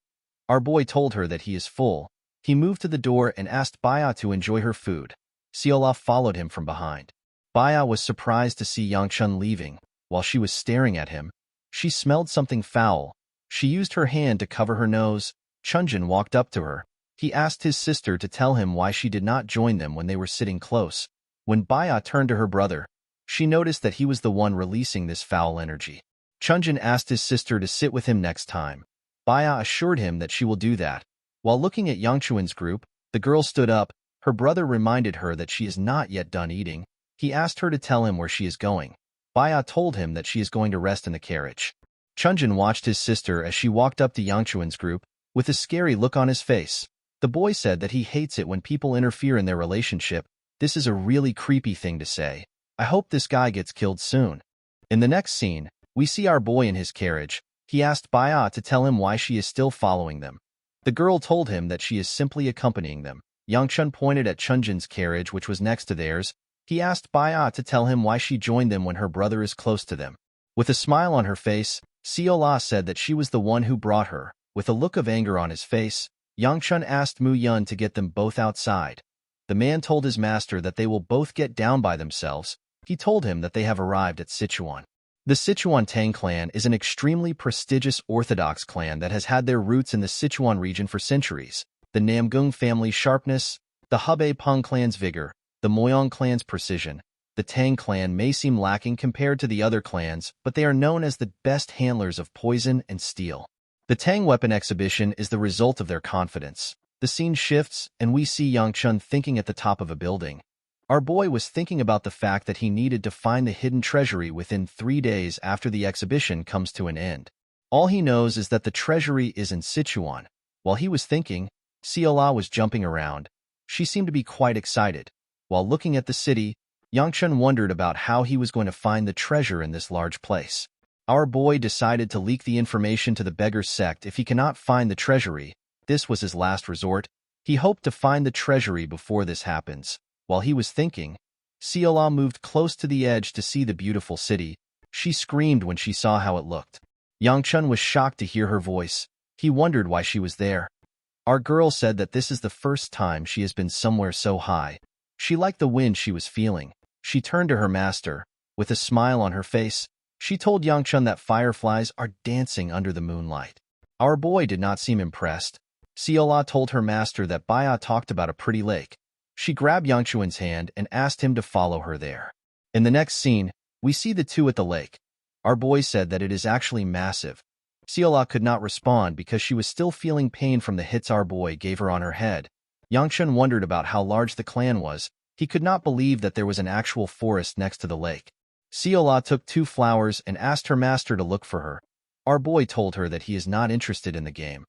Our boy told her that he is full. He moved to the door and asked Baya to enjoy her food. Siola followed him from behind. Baya was surprised to see Yangchun leaving. While she was staring at him, she smelled something foul. She used her hand to cover her nose. Chunjin walked up to her. He asked his sister to tell him why she did not join them when they were sitting close. When Baya turned to her brother, she noticed that he was the one releasing this foul energy. Chunjin asked his sister to sit with him next time. Baya assured him that she will do that. While looking at Yangchuan's group, the girl stood up. Her brother reminded her that she is not yet done eating. He asked her to tell him where she is going. Baya told him that she is going to rest in the carriage. Chunjin watched his sister as she walked up to Yangchuan's group, with a scary look on his face. The boy said that he hates it when people interfere in their relationship. This is a really creepy thing to say. I hope this guy gets killed soon. In the next scene, we see our boy in his carriage. He asked Baya to tell him why she is still following them. The girl told him that she is simply accompanying them. Yangchun pointed at Chunjin's carriage, which was next to theirs. He asked Baya to tell him why she joined them when her brother is close to them. With a smile on her face, Siola said that she was the one who brought her. With a look of anger on his face, Yangchun asked Mu Yun to get them both outside. The man told his master that they will both get down by themselves. He told him that they have arrived at Sichuan. The Sichuan Tang clan is an extremely prestigious Orthodox clan that has had their roots in the Sichuan region for centuries. The Namgung family's sharpness, the Hebei Peng clan's vigor, the Moyong clan's precision. The Tang clan may seem lacking compared to the other clans, but they are known as the best handlers of poison and steel. The Tang weapon exhibition is the result of their confidence. The scene shifts, and we see Yangchun thinking at the top of a building. Our boy was thinking about the fact that he needed to find the hidden treasury within 3 days after the exhibition comes to an end. All he knows is that the treasury is in Sichuan. While he was thinking, Siola was jumping around. She seemed to be quite excited. While looking at the city, Yangchun wondered about how he was going to find the treasure in this large place. Our boy decided to leak the information to the beggar sect if he cannot find the treasury. This was his last resort. He hoped to find the treasury before this happens. While he was thinking, Siola moved close to the edge to see the beautiful city. She screamed when she saw how it looked. Yangchun was shocked to hear her voice. He wondered why she was there. Our girl said that this is the first time she has been somewhere so high. She liked the wind she was feeling. She turned to her master. With a smile on her face, she told Yangchun that fireflies are dancing under the moonlight. Our boy did not seem impressed. Siola told her master that Baya talked about a pretty lake. She grabbed Yangchuan's hand and asked him to follow her there. In the next scene, we see the two at the lake. Our boy said that it is actually massive. Siola could not respond because she was still feeling pain from the hits our boy gave her on her head. Yangchun wondered about how large the clan was. He could not believe that there was an actual forest next to the lake. Siola took 2 flowers and asked her master to look for her. Our boy told her that he is not interested in the game.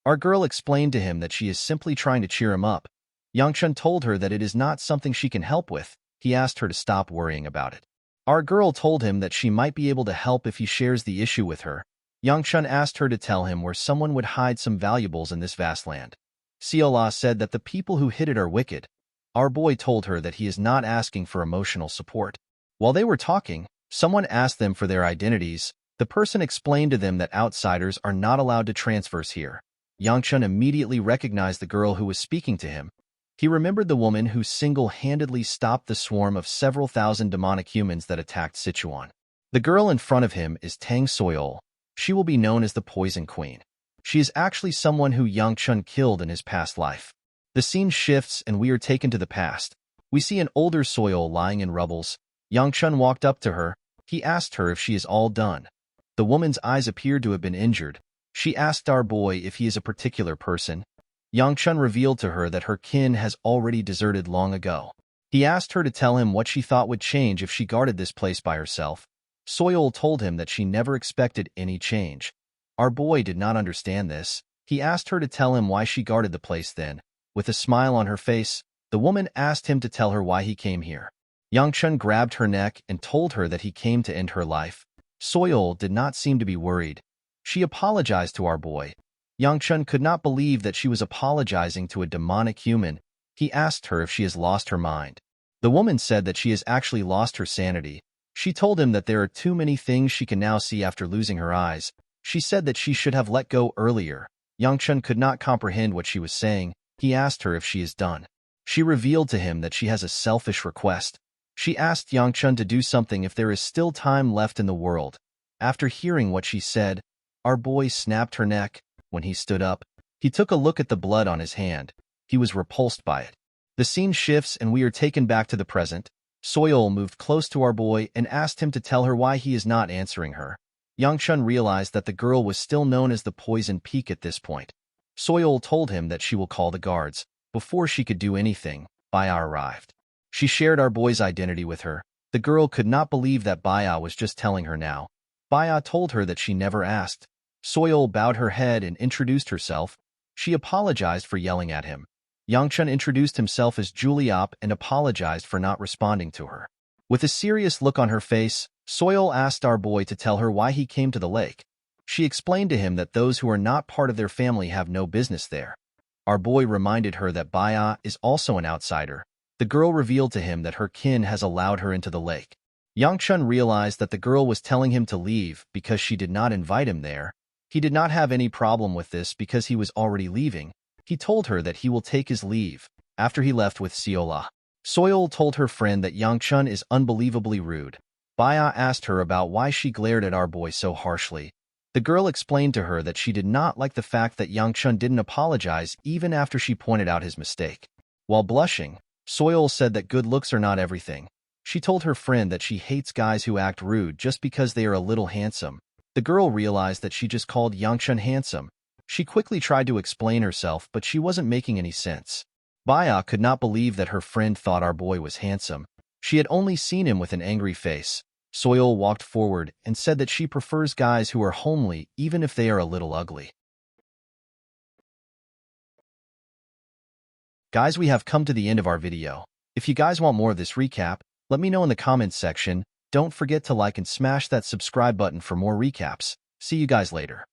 Our girl explained to him that she is simply trying to cheer him up. Yangchun told her that it is not something she can help with. He asked her to stop worrying about it. Our girl told him that she might be able to help if he shares the issue with her. Yangchun asked her to tell him where someone would hide some valuables in this vast land. Siola said that the people who hid it are wicked. Our boy told her that he is not asking for emotional support. While they were talking, someone asked them for their identities. The person explained to them that outsiders are not allowed to transverse here. Yangchun immediately recognized the girl who was speaking to him. He remembered the woman who single-handedly stopped the swarm of several thousand demonic humans that attacked Sichuan. The girl in front of him is Tang Soyol. She will be known as the Poison Queen. She is actually someone who Yang Chun killed in his past life. The scene shifts and we are taken to the past. We see an older Soyol lying in rubbles. Yang Chun walked up to her. He asked her if she is all done. The woman's eyes appeared to have been injured. She asked our boy if he is a particular person. Yang Chun revealed to her that her kin has already deserted long ago. He asked her to tell him what she thought would change if she guarded this place by herself. Soyol told him that she never expected any change. Our boy did not understand this. He asked her to tell him why she guarded the place then. With a smile on her face, the woman asked him to tell her why he came here. Yang Chun grabbed her neck and told her that he came to end her life. Soyol did not seem to be worried. She apologized to our boy. Yang Chun could not believe that she was apologizing to a demonic human. He asked her if she has lost her mind. The woman said that she has actually lost her sanity. She told him that there are too many things she can now see after losing her eyes. She said that she should have let go earlier. Yang Chun could not comprehend what she was saying. He asked her if she is done. She revealed to him that she has a selfish request. She asked Yang Chun to do something if there is still time left in the world. After hearing what she said, our boy snapped her neck. When he stood up, he took a look at the blood on his hand. He was repulsed by it. The scene shifts and we are taken back to the present. Soyol moved close to our boy and asked him to tell her why he is not answering her. Yang Chun realized that the girl was still known as the Poison Peak at this point. Soyol told him that she will call the guards. Before she could do anything, Baya arrived. She shared our boy's identity with her. The girl could not believe that Baya was just telling her now. Baya told her that she never asked. Soyol bowed her head and introduced herself. She apologized for yelling at him. Yang Chun introduced himself as Juliop and apologized for not responding to her. With a serious look on her face, Soyol asked our boy to tell her why he came to the lake. She explained to him that those who are not part of their family have no business there. Our boy reminded her that Baya is also an outsider. The girl revealed to him that her kin has allowed her into the lake. Yang Chun realized that the girl was telling him to leave because she did not invite him there. He did not have any problem with this because he was already leaving. He told her that he will take his leave. After he left with Siola, Soyol told her friend that Yang Chun is unbelievably rude. Baya asked her about why she glared at our boy so harshly. The girl explained to her that she did not like the fact that Yang Chun didn't apologize even after she pointed out his mistake. While blushing, Soyol said that good looks are not everything. She told her friend that she hates guys who act rude just because they are a little handsome. The girl realized that she just called Yang Chun handsome. She quickly tried to explain herself, but she wasn't making any sense. Baya could not believe that her friend thought our boy was handsome. She had only seen him with an angry face. Soyol walked forward and said that she prefers guys who are homely even if they are a little ugly. Guys, we have come to the end of our video. If you guys want more of this recap, let me know in the comments section. Don't forget to like and smash that subscribe button for more recaps. See you guys later.